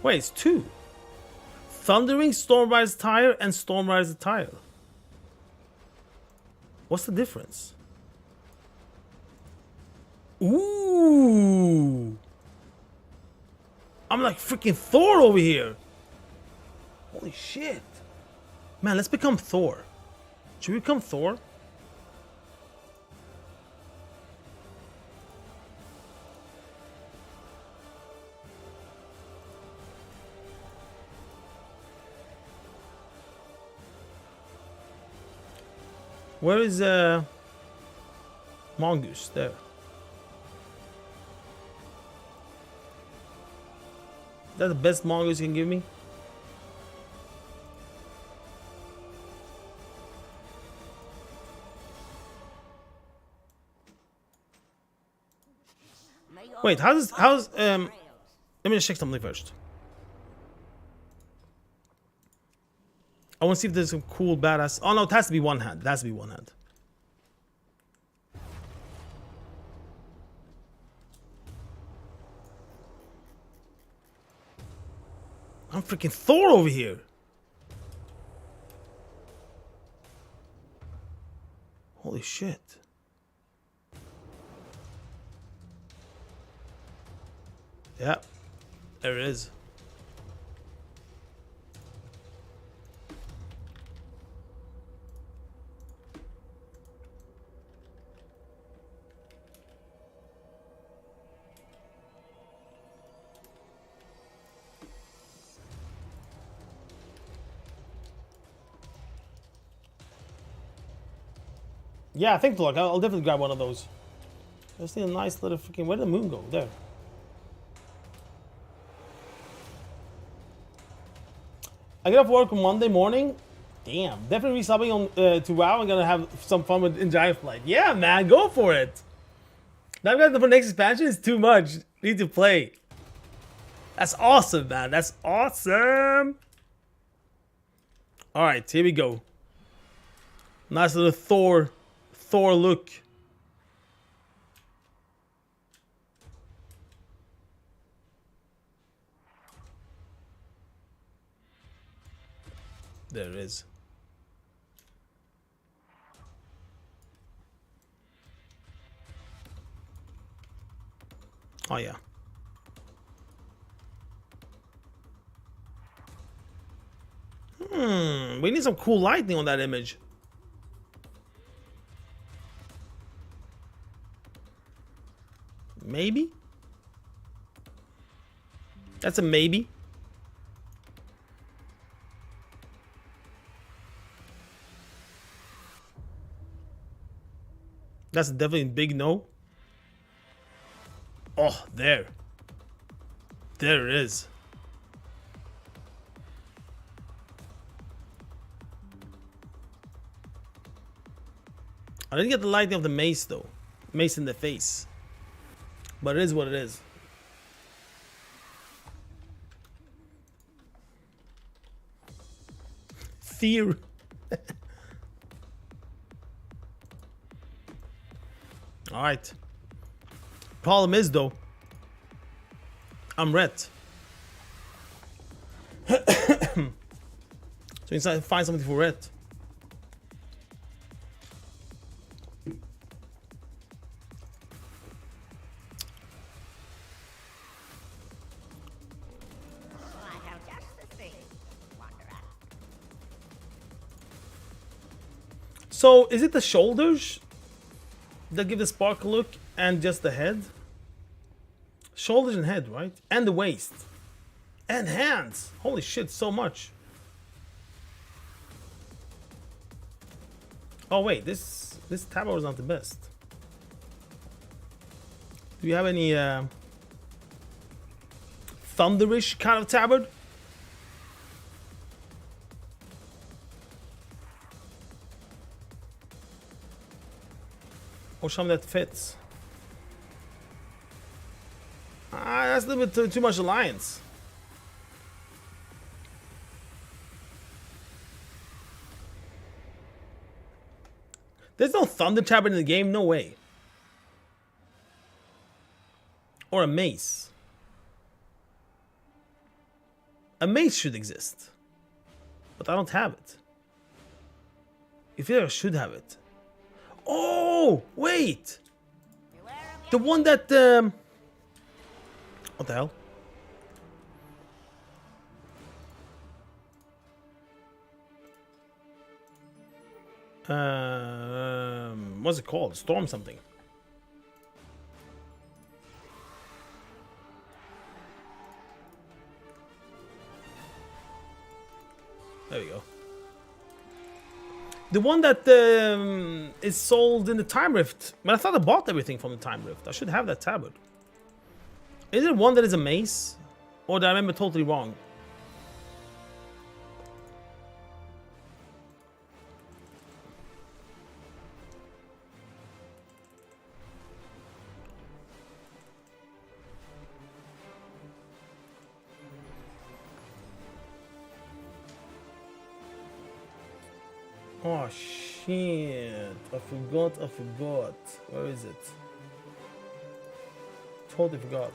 Wait, it's two. Thundering Stormrider's Tire and Stormrider's Tire. What's the difference? Ooh. I'm like freaking Thor over here. Holy shit. Man, let's become Thor. Should we become Thor? Where is Mongoose? There. Is that the best Mongoose you can give me? Wait, how's let me just check something first. I want to see if there's some cool badass. Oh no, it has to be one hand. It has to be one hand. I'm freaking Thor over here. Holy shit. Yeah, there it is. Yeah, I think look, I'll definitely grab one of those. I just need a nice little freaking. Where did the moon go? There. I get off work on Monday morning. Damn, definitely resubbing on to WoW. I'm gonna have some fun with in Giant Flight. Yeah, man, go for it. Now got the next expansion is too much. Need to play. That's awesome, man. That's awesome. All right, here we go. Nice little Thor look. There it is. Oh yeah. We need some cool lighting on that image. Maybe? That's a maybe. That's definitely a big no. Oh, there. There it is. I didn't get the lighting of the mace though. Mace in the face. But it is what it is. Fear. Alright. Problem is though, I'm red. So inside find something for red. So, is it the shoulders that give the sparkle look and just the head? Shoulders and head, right? And the waist. And hands. Holy shit, so much. Oh wait, this tabard is not the best. Do you have any thunderish kind of tabard? Or something that fits? Ah, that's a little bit too much alliance. There's no thunder tabard in the game, no way. Or a mace. A mace should exist. But I don't have it. You feel like I should have it. Oh, wait! The one that, what the hell? What's it called? Storm something. There we go. The one that is sold in the Time Rift. But I thought I bought everything from the Time Rift. I should have that tabard. Is it one that is a mace? Or did I remember totally wrong? Oh shit, I forgot. Where is it? Totally forgot.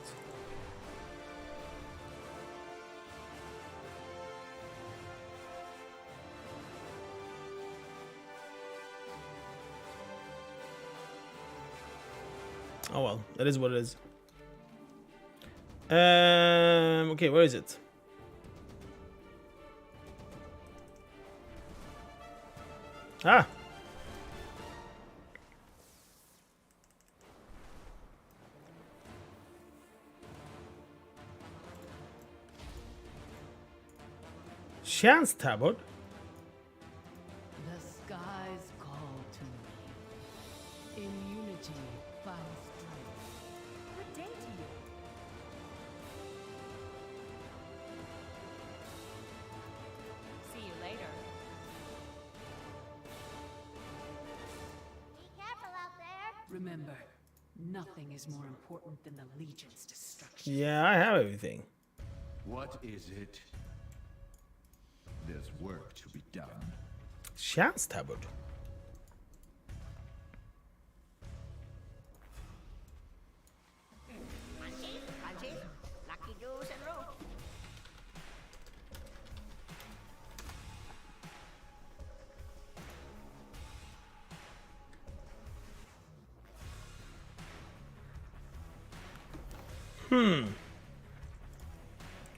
Oh well, that is what it is. Okay, where is it? Ah. Chance tabard. The skies call to me. In unity, found strength. Good day to you. See you later. Remember, nothing is more important than the Legion's destruction. Yeah, I have everything. What is it? There's work to be done. Chance tabard.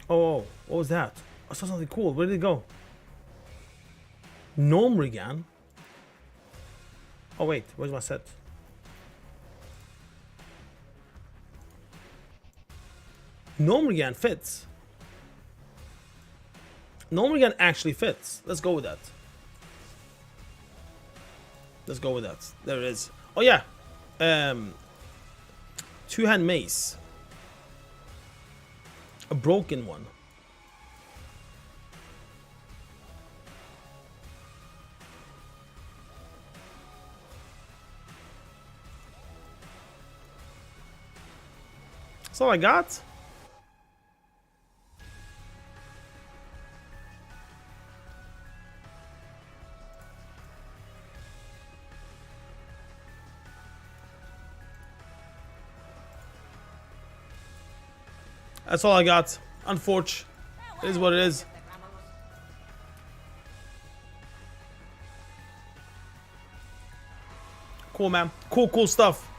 Oh, what was that? I saw something cool. Where did it go? Gnomrigan? Oh wait, where's my set? Gnomrigan fits. Gnomrigan actually fits. Let's go with that. Let's go with that. There it is. Oh yeah. Two-hand mace. A broken one. That's all I got. That's all I got. Unfortunate. It is what it is. Cool, man. Cool stuff.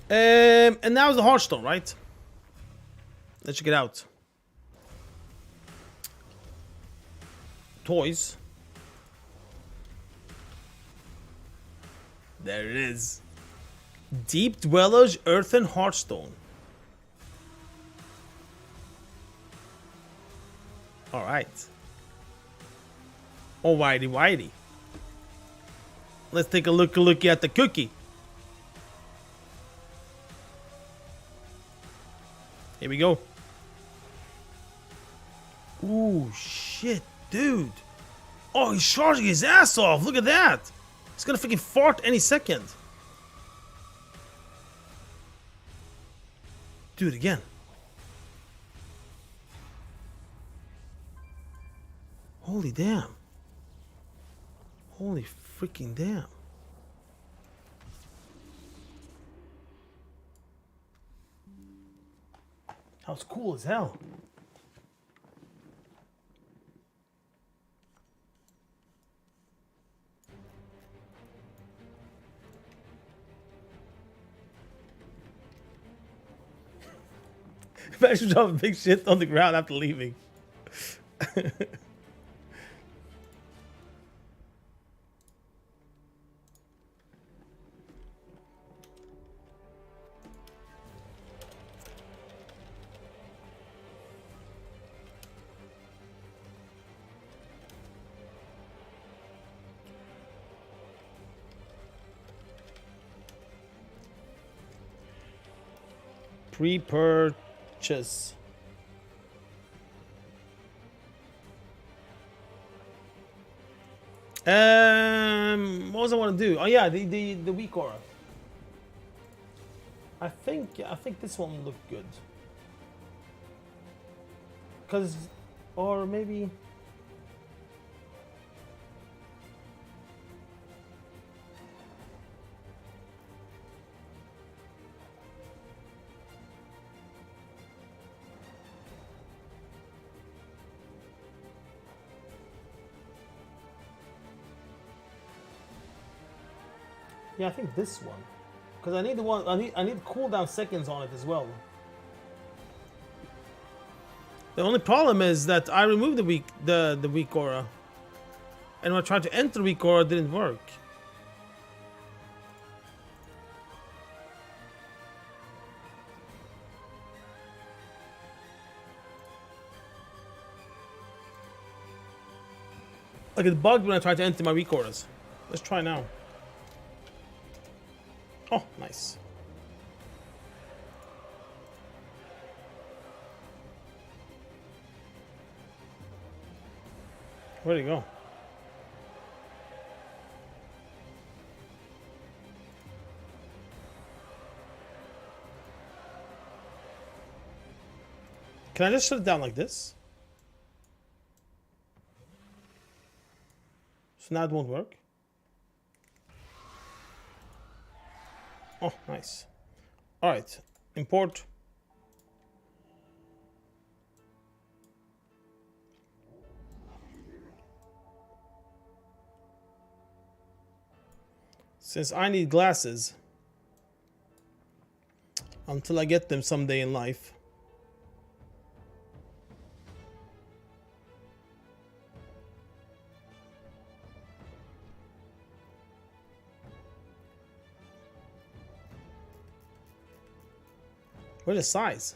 And now is the Hearthstone, right? Let's check it out. Toys. There it is. Deep Dwellers, Earthen Heartstone. Alright. Alrighty, whitey. Let's take a look at the cookie. Here we go. Ooh, shit, dude. Oh, he's charging his ass off. Look at that. He's gonna freaking fart any second. Do it again. Holy damn. Holy freaking damn. That was cool as hell. Imagine dropping big shit on the ground after leaving. Pre-purchase. What was I want to do? Oh yeah, the weak aura. I think this one looked good. Cause, or maybe. Yeah, I think this one, because I need the one. I need cooldown seconds on it as well. The only problem is that I removed the weak aura, and when I tried to enter weak aura, it didn't work. Like it bugged when I tried to enter my weak auras. Let's try now. Oh, nice. Where'd he go? Can I just shut it down like this? So now it won't work? Oh, nice. All right, import. Since I need glasses until I get them someday in life. Where's the size?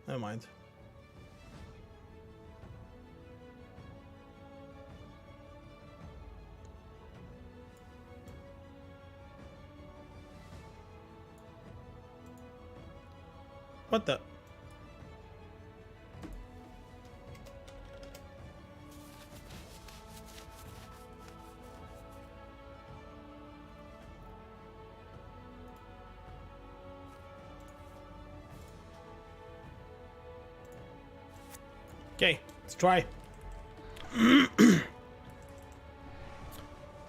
Never mind. What the? Okay, let's try.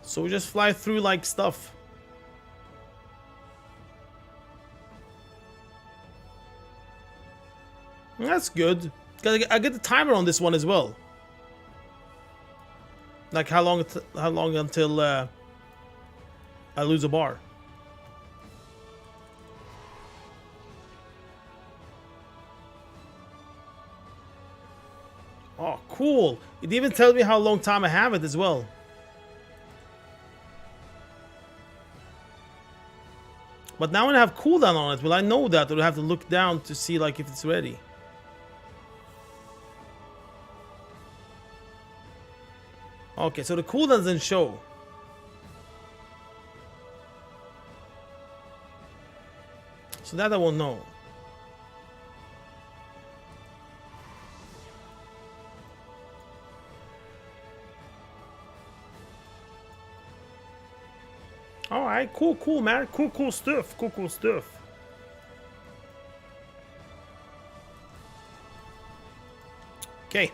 So we just fly through like stuff. That's good. Cause I get the timer on this one as well. Like how long until I lose a bar. Oh, cool. It even tells me how long time I have it as well. But now when I have cooldown on it, will I know that, or do I have to look down to see like if it's ready? Okay, so the cooldown doesn't show. So that I won't know. All right, cool, man. Cool stuff. Cool stuff. Okay.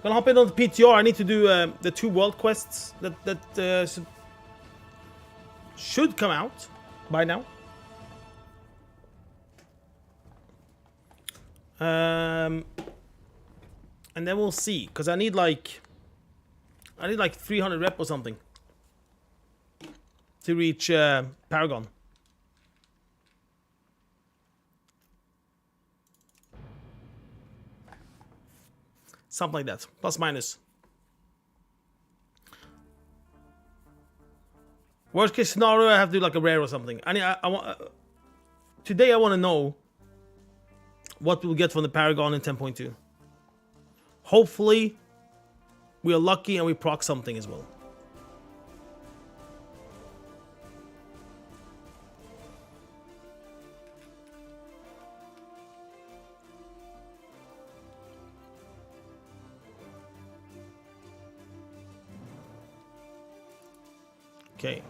Gonna hop in on the PTR. I need to do the 2 world quests that should come out by now. And then we'll see, because I need like 300 rep or something to reach Paragon. Something like that, plus minus. Worst case scenario, I have to do like a rare or something. I want today. I want to know what we'll get from the Paragon in 10.2. Hopefully, we are lucky and we proc something as well. Okay.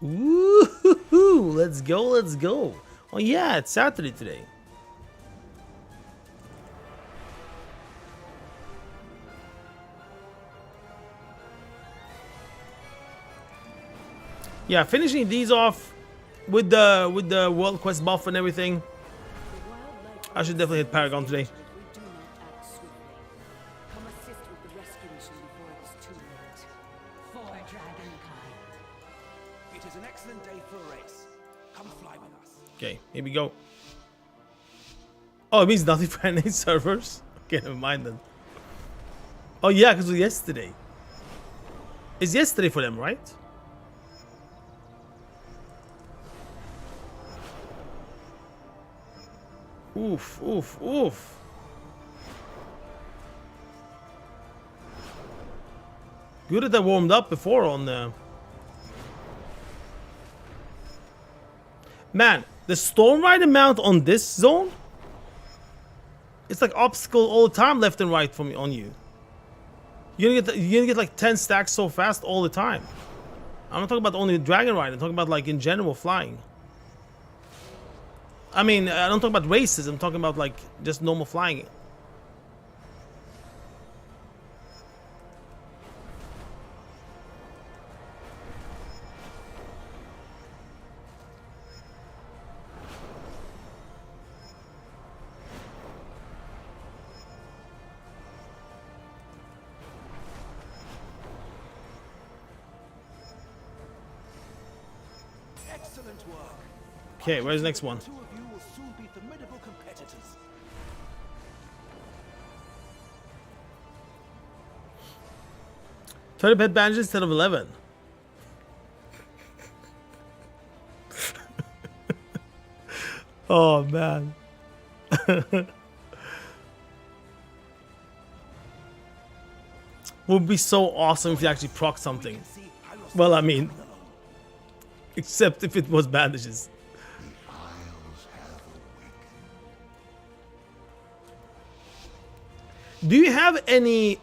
Woo-hoo-hoo. Let's go. Oh yeah, it's Saturday today. Yeah, finishing these off with the World Quest buff and everything. I should definitely hit Paragon today. Okay, here we go. Oh, it means nothing for NA servers? Okay, never mind then. Oh yeah, because it was yesterday. It's yesterday for them, right? Oof. Good that I warmed up before on the... Man, the storm ride amount on this zone, it's like obstacle all the time, left and right from on you. You're gonna get like 10 stacks so fast all the time. I'm not talking about only dragon ride. I'm talking about like in general flying. I mean, I don't talk about races. I'm talking about like just normal flying. Okay, where's the next one? Two of you will soon be formidable competitors. Pet bandages instead of 11. Oh man. Would be so awesome if you actually proc something. Well, I mean, except if it was bandages. Do you have any...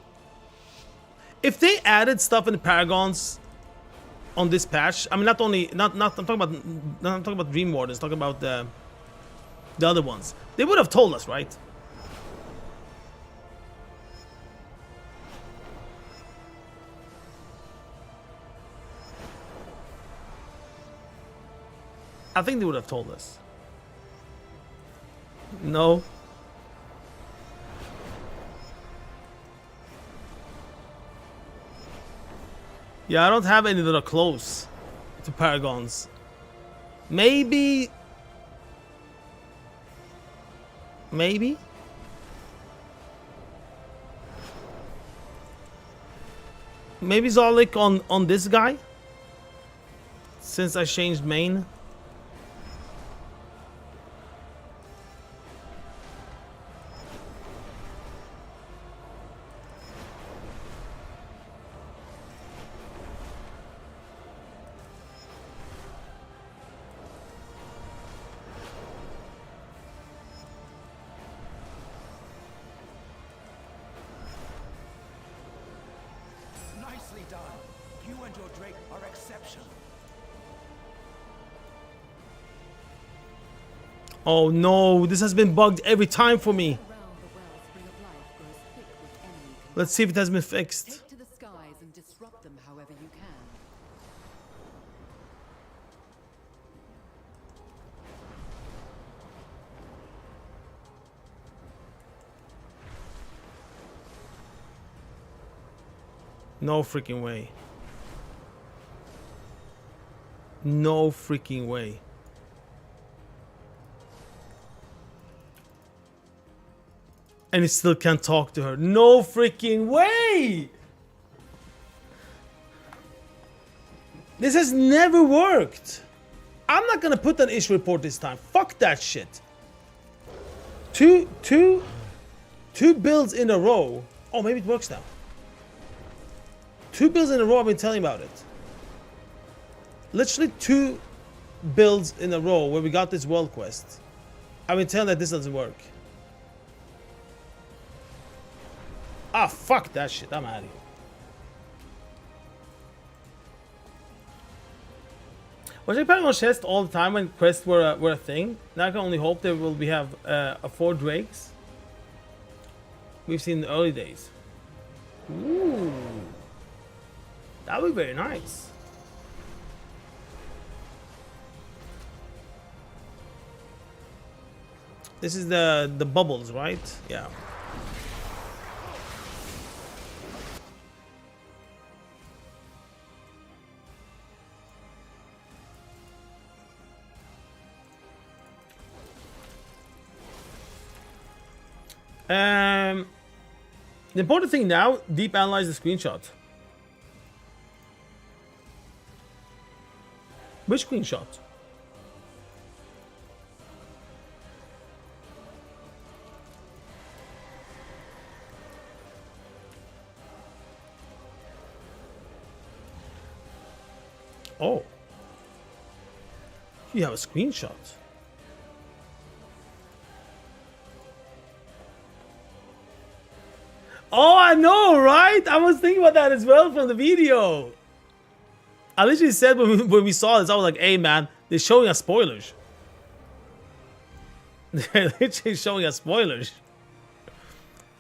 If they added stuff in the Paragons on this patch, I mean, not I'm talking about Dream Wardens, I'm talking about the other ones. They would have told us, right? I think they would have told us. No. Yeah, I don't have any that are close to Paragons. Maybe. Maybe. Maybe Zollik on this guy. Since I changed main. Nicely done. You and your Drake are exceptional. Oh no, this has been bugged every time for me. Let's see if it has been fixed. Take to the skies and disrupt them however you can. No freaking way. No freaking way. And he still can't talk to her. No freaking way! This has never worked. I'm not gonna put an issue report this time. Fuck that shit. Two builds in a row. Oh, maybe it works now. 2 builds in a row, I've been telling about it. Literally 2 builds in a row where we got this world quest. I've been telling that this doesn't work. Ah, fuck that shit. I'm out of here. Was I playing on chest all the time when quests were a thing? Now I can only hope that we have 4 drakes. We've seen in the early days. Ooh. That would be very nice. This is the bubbles, right? Yeah. The important thing now, deep analyze the screenshot. Which screenshot? Oh. You have a screenshot. Oh, I know, right? I was thinking about that as well from the video. I literally said when we saw this, I was like, hey man, they're showing us spoilers. They're literally showing us spoilers.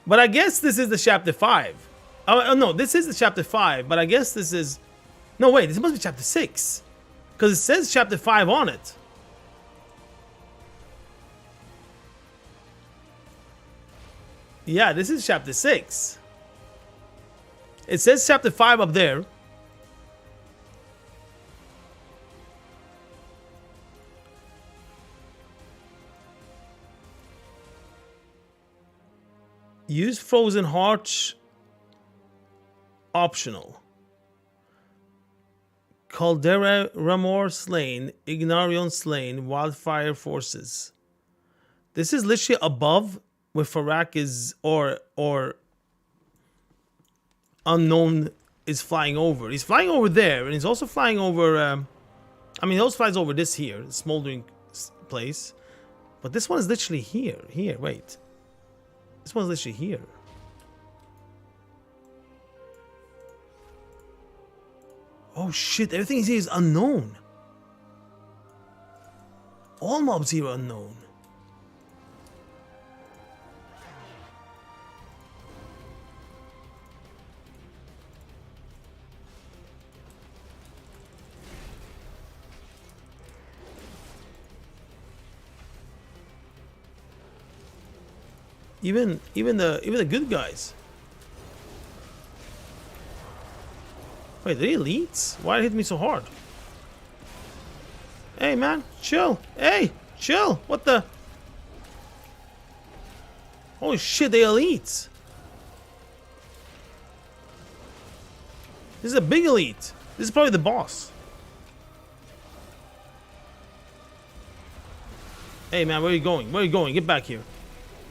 But I guess this is the chapter 5. Oh no, this is the chapter 5, but I guess this is... No, wait, this must be chapter 6. Because it says chapter 5 on it. Yeah, this is chapter 6. It says chapter 5 up there. Use Frozen Hearts optional. Caldera Ramor slain, Ignarion slain, Wildfire forces. This is literally above where Farak is or Unknown is flying over. He's flying over there, and he's also flying over. I mean, he also flies over this here, smoldering place. But this one is literally here. Here, wait. This one's literally here. Oh shit, everything here is unknown. All mobs here are unknown. Even the good guys. Wait, the elites? Why did it hit me so hard? Hey, man, chill. Hey, chill. What the? Holy shit, they elites. This is a big elite. This is probably the boss. Hey, man, where are you going? Where are you going? Get back here.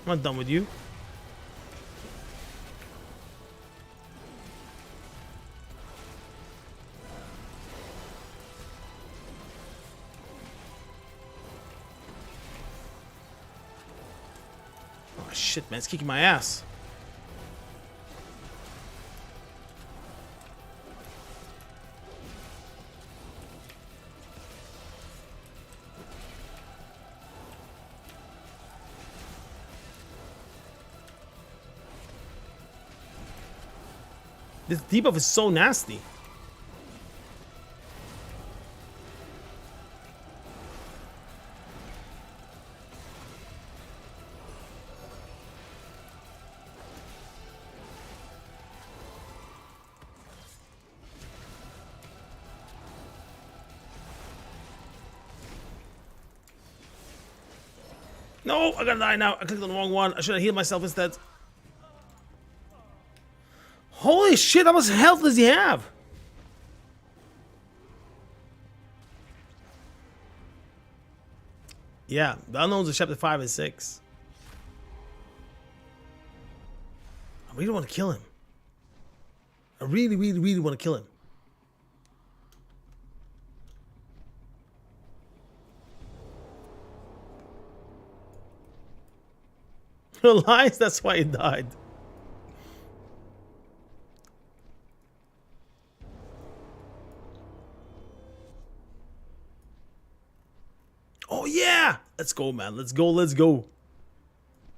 I'm not done with you. Oh, shit, man. It's kicking my ass. This debuff is so nasty. No, I gotta die now. I clicked on the wrong one. I should have healed myself instead. Holy shit, how much health does he have? Yeah, the unknowns of chapter 5 and 6. I really want to kill him. I really, really, really want to kill him. Elias, that's why he died. Oh yeah! Let's go, man. Let's go, let's go.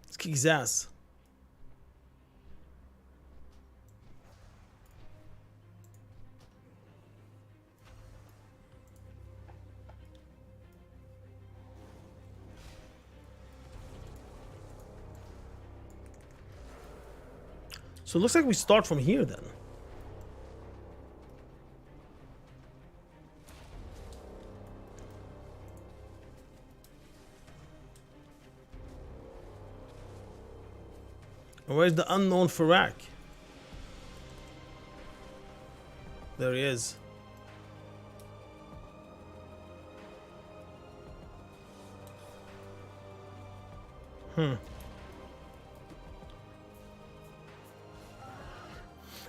Let's kick his ass. So it looks like we start from here then. And where's the unknown Farak? There he is.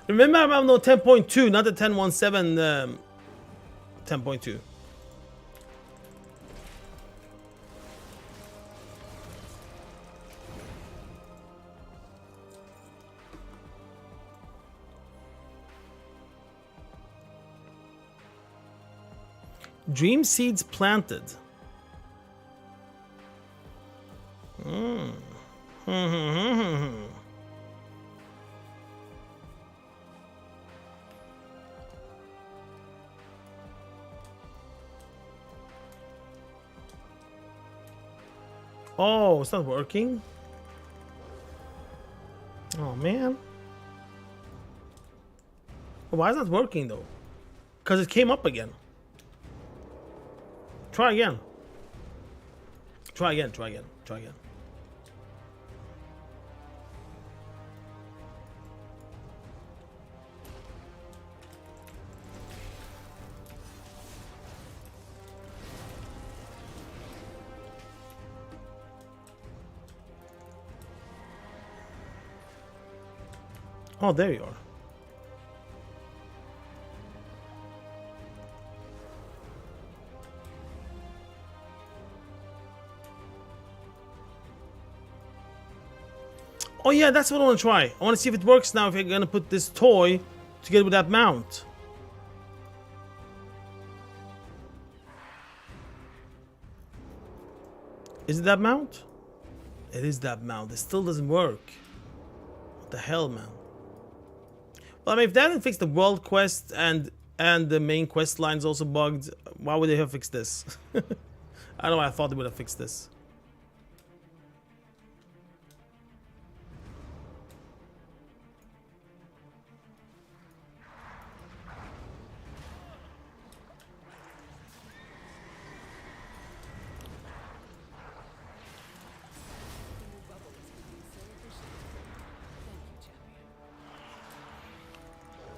Remember, I'm on 10.2, not the 10.17. 10.2. Dream seeds planted. Oh, it's not working. Oh man. Why is it not working though? Because it came up again. Try again. Try again, try again, try again. Oh, there you are. Oh yeah, that's what I want to try. I want to see if it works now if I'm gonna put this toy together with that mount. Is it that mount? It is that mount. It still doesn't work. What the hell, man? Well, I mean, if they hadn't fixed the world quest and the main quest line is also bugged, why would they have fixed this? I don't know why I thought they would have fixed this.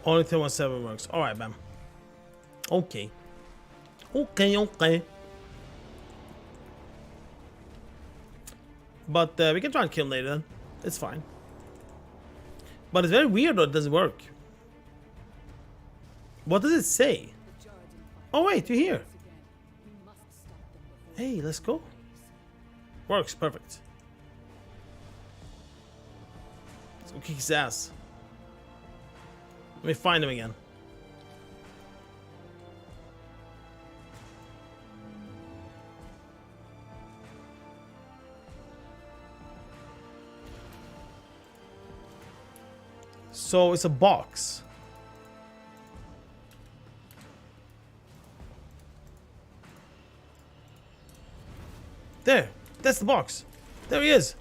Only 1017 works. Alright, man. Okay. Okay. But we can try and kill him later then. It's fine. But it's very weird that it doesn't work. What does it say? Oh wait, you're here. Hey, let's go. Works, perfect. Let's go kick his ass. Let me find him again. So it's a box. There, that's the box. There he is.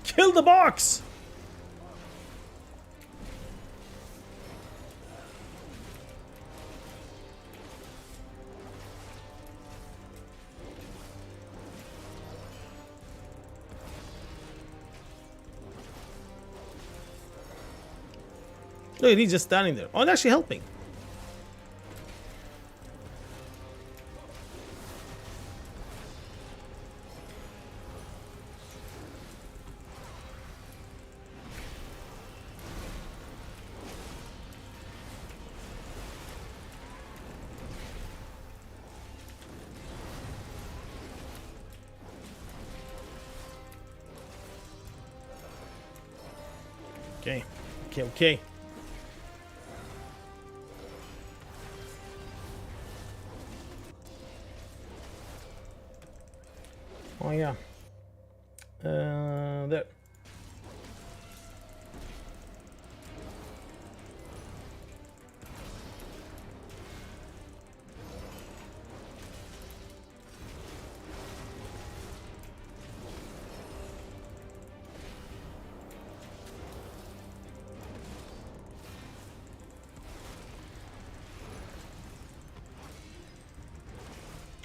Kill the box. Look, he's just standing there. Oh, and actually helping. Okay. Oh yeah. There.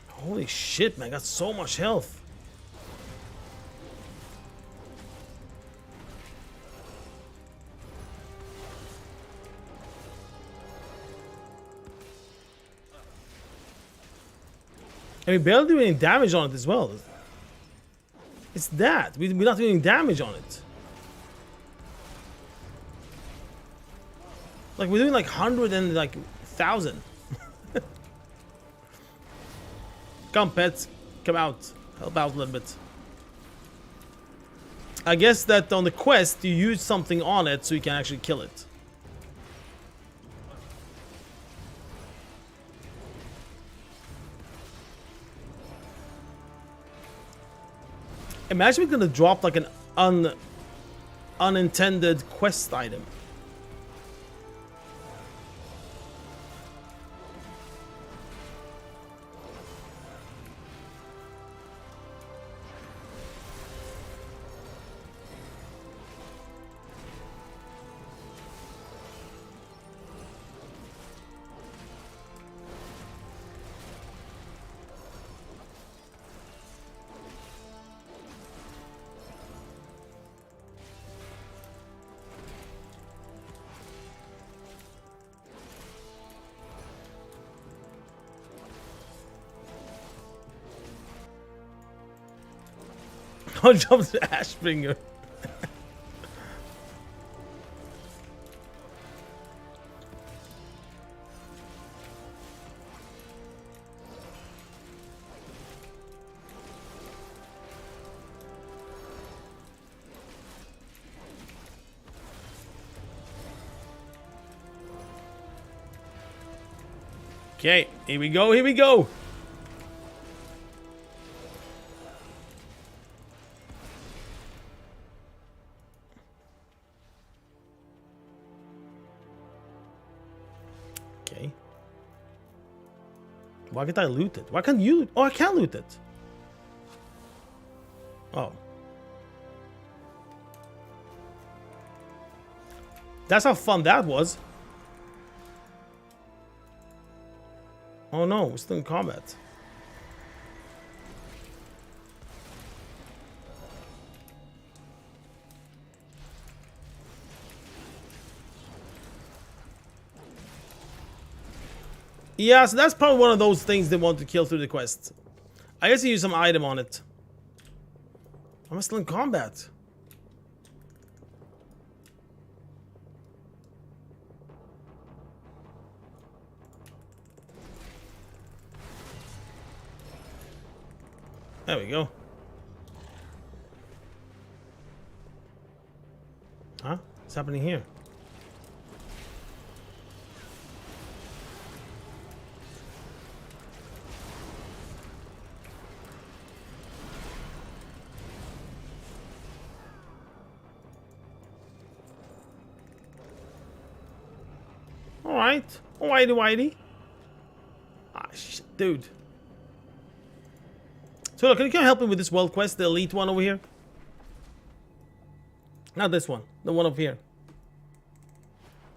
Holy shit, man, I got so much health. And we barely do any damage on it as well. It's that. We're not doing damage on it. Like, we're doing like 100 and like 1,000. Come, pets. Come out. Help out a little bit. I guess that on the quest, you use something on it so you can actually kill it. Imagine we're gonna drop like an unintended quest item. I'll jump to Ashbringer. Okay, here we go. Okay. Why can't I loot it? Why can't you? Oh, I can loot it. Oh. That's how fun that was. Oh no, we're still in combat. Yeah, so that's probably one of those things they want to kill through the quest. I guess you use some item on it. I'm still in combat. There we go. Huh? What's happening here? Alright. Whitey whitey. Ah, shit, dude. So look, can you help me with this world quest, the elite one over here? Not this one, the one up here.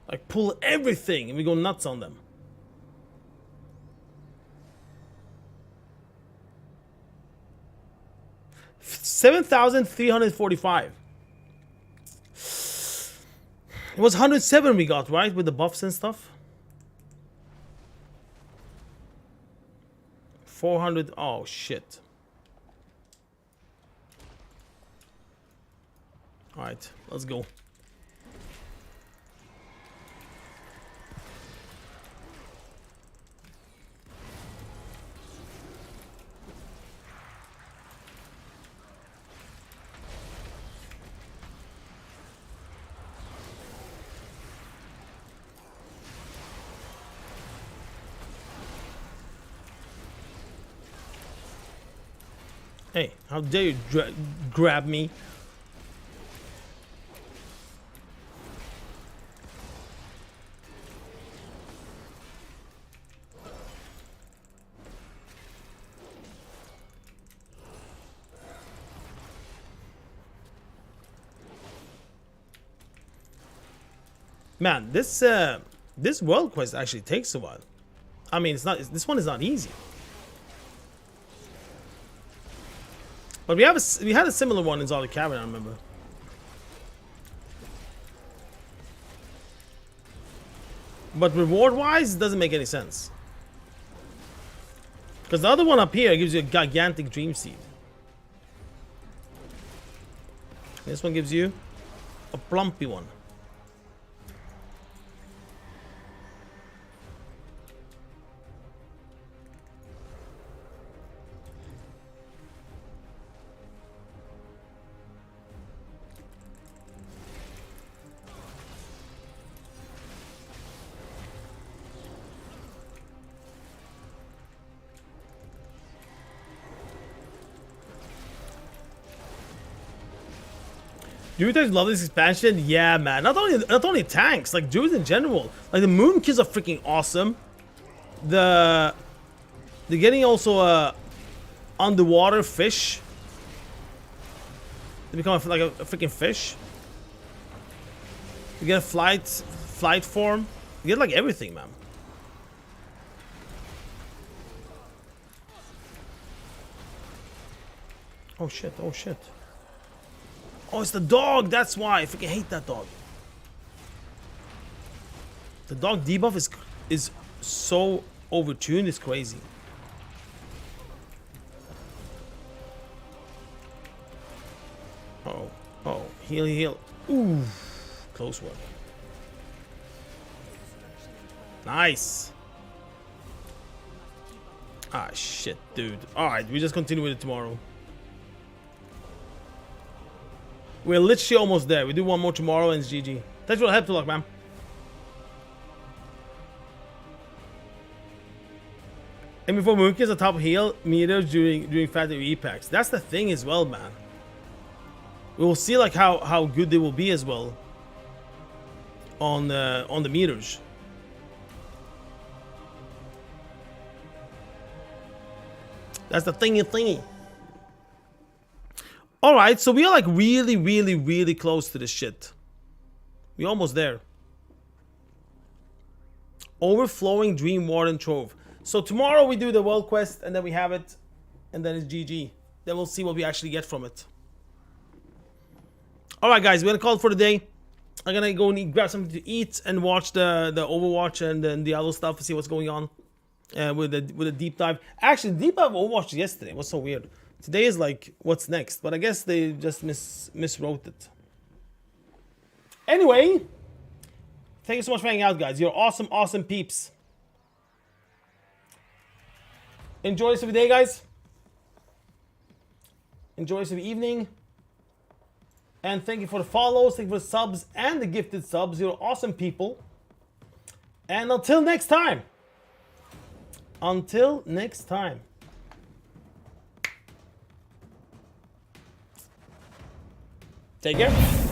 Like, pull everything and we go nuts on them. $7,345. It was 107 we got, right? With the buffs and stuff. 400. Oh, shit. Alright, let's go. Hey, how dare you grab me? Man, this world quest actually takes a while. I mean, this one is not easy. But we had a similar one in Zoldyck Cavern, I remember. But reward-wise, it doesn't make any sense. Because the other one up here gives you a gigantic dream seed. This one gives you a plumpy one. Do you guys love this expansion? Yeah, man. Not only tanks, like druids in general. Like the moon kills are freaking awesome. They're getting also a underwater fish. They become like a freaking fish. You get a flight form. You get like everything, man. Oh shit! Oh shit! Oh, it's the dog. That's why I freaking hate that dog. The dog debuff is so overtuned. It's crazy. Oh, oh, heal. Ooh, close one. Nice. Ah, shit, dude. All right, we just continue with it tomorrow. We're literally almost there. We do one more tomorrow and it's GG. Thanks for the help, luck, man. And before Moonk is a top heal meter during factory packs. That's the thing as well, man. We will see like how good they will be as well on the meters. That's the thingy. Alright, so we are like really close to this shit. We're almost there. Overflowing Dream Warden Trove. So tomorrow we do the world quest, and then we have it, and then it's GG. Then we'll see what we actually get from it. All right, guys, we're gonna call it for the day. I'm gonna go and grab something to eat and watch the Overwatch and then the other stuff to see what's going on with a deep dive. Actually, the deep dive of Overwatch yesterday was so weird. Today is like what's next, but I guess they just miswrote it. Anyway, thank you so much for hanging out, guys. You're awesome, awesome peeps. Enjoy this of the day, guys. Enjoy this of the evening. And thank you for the follows, thank you for the subs and the gifted subs. You're awesome people. And until next time. Until next time. Take care.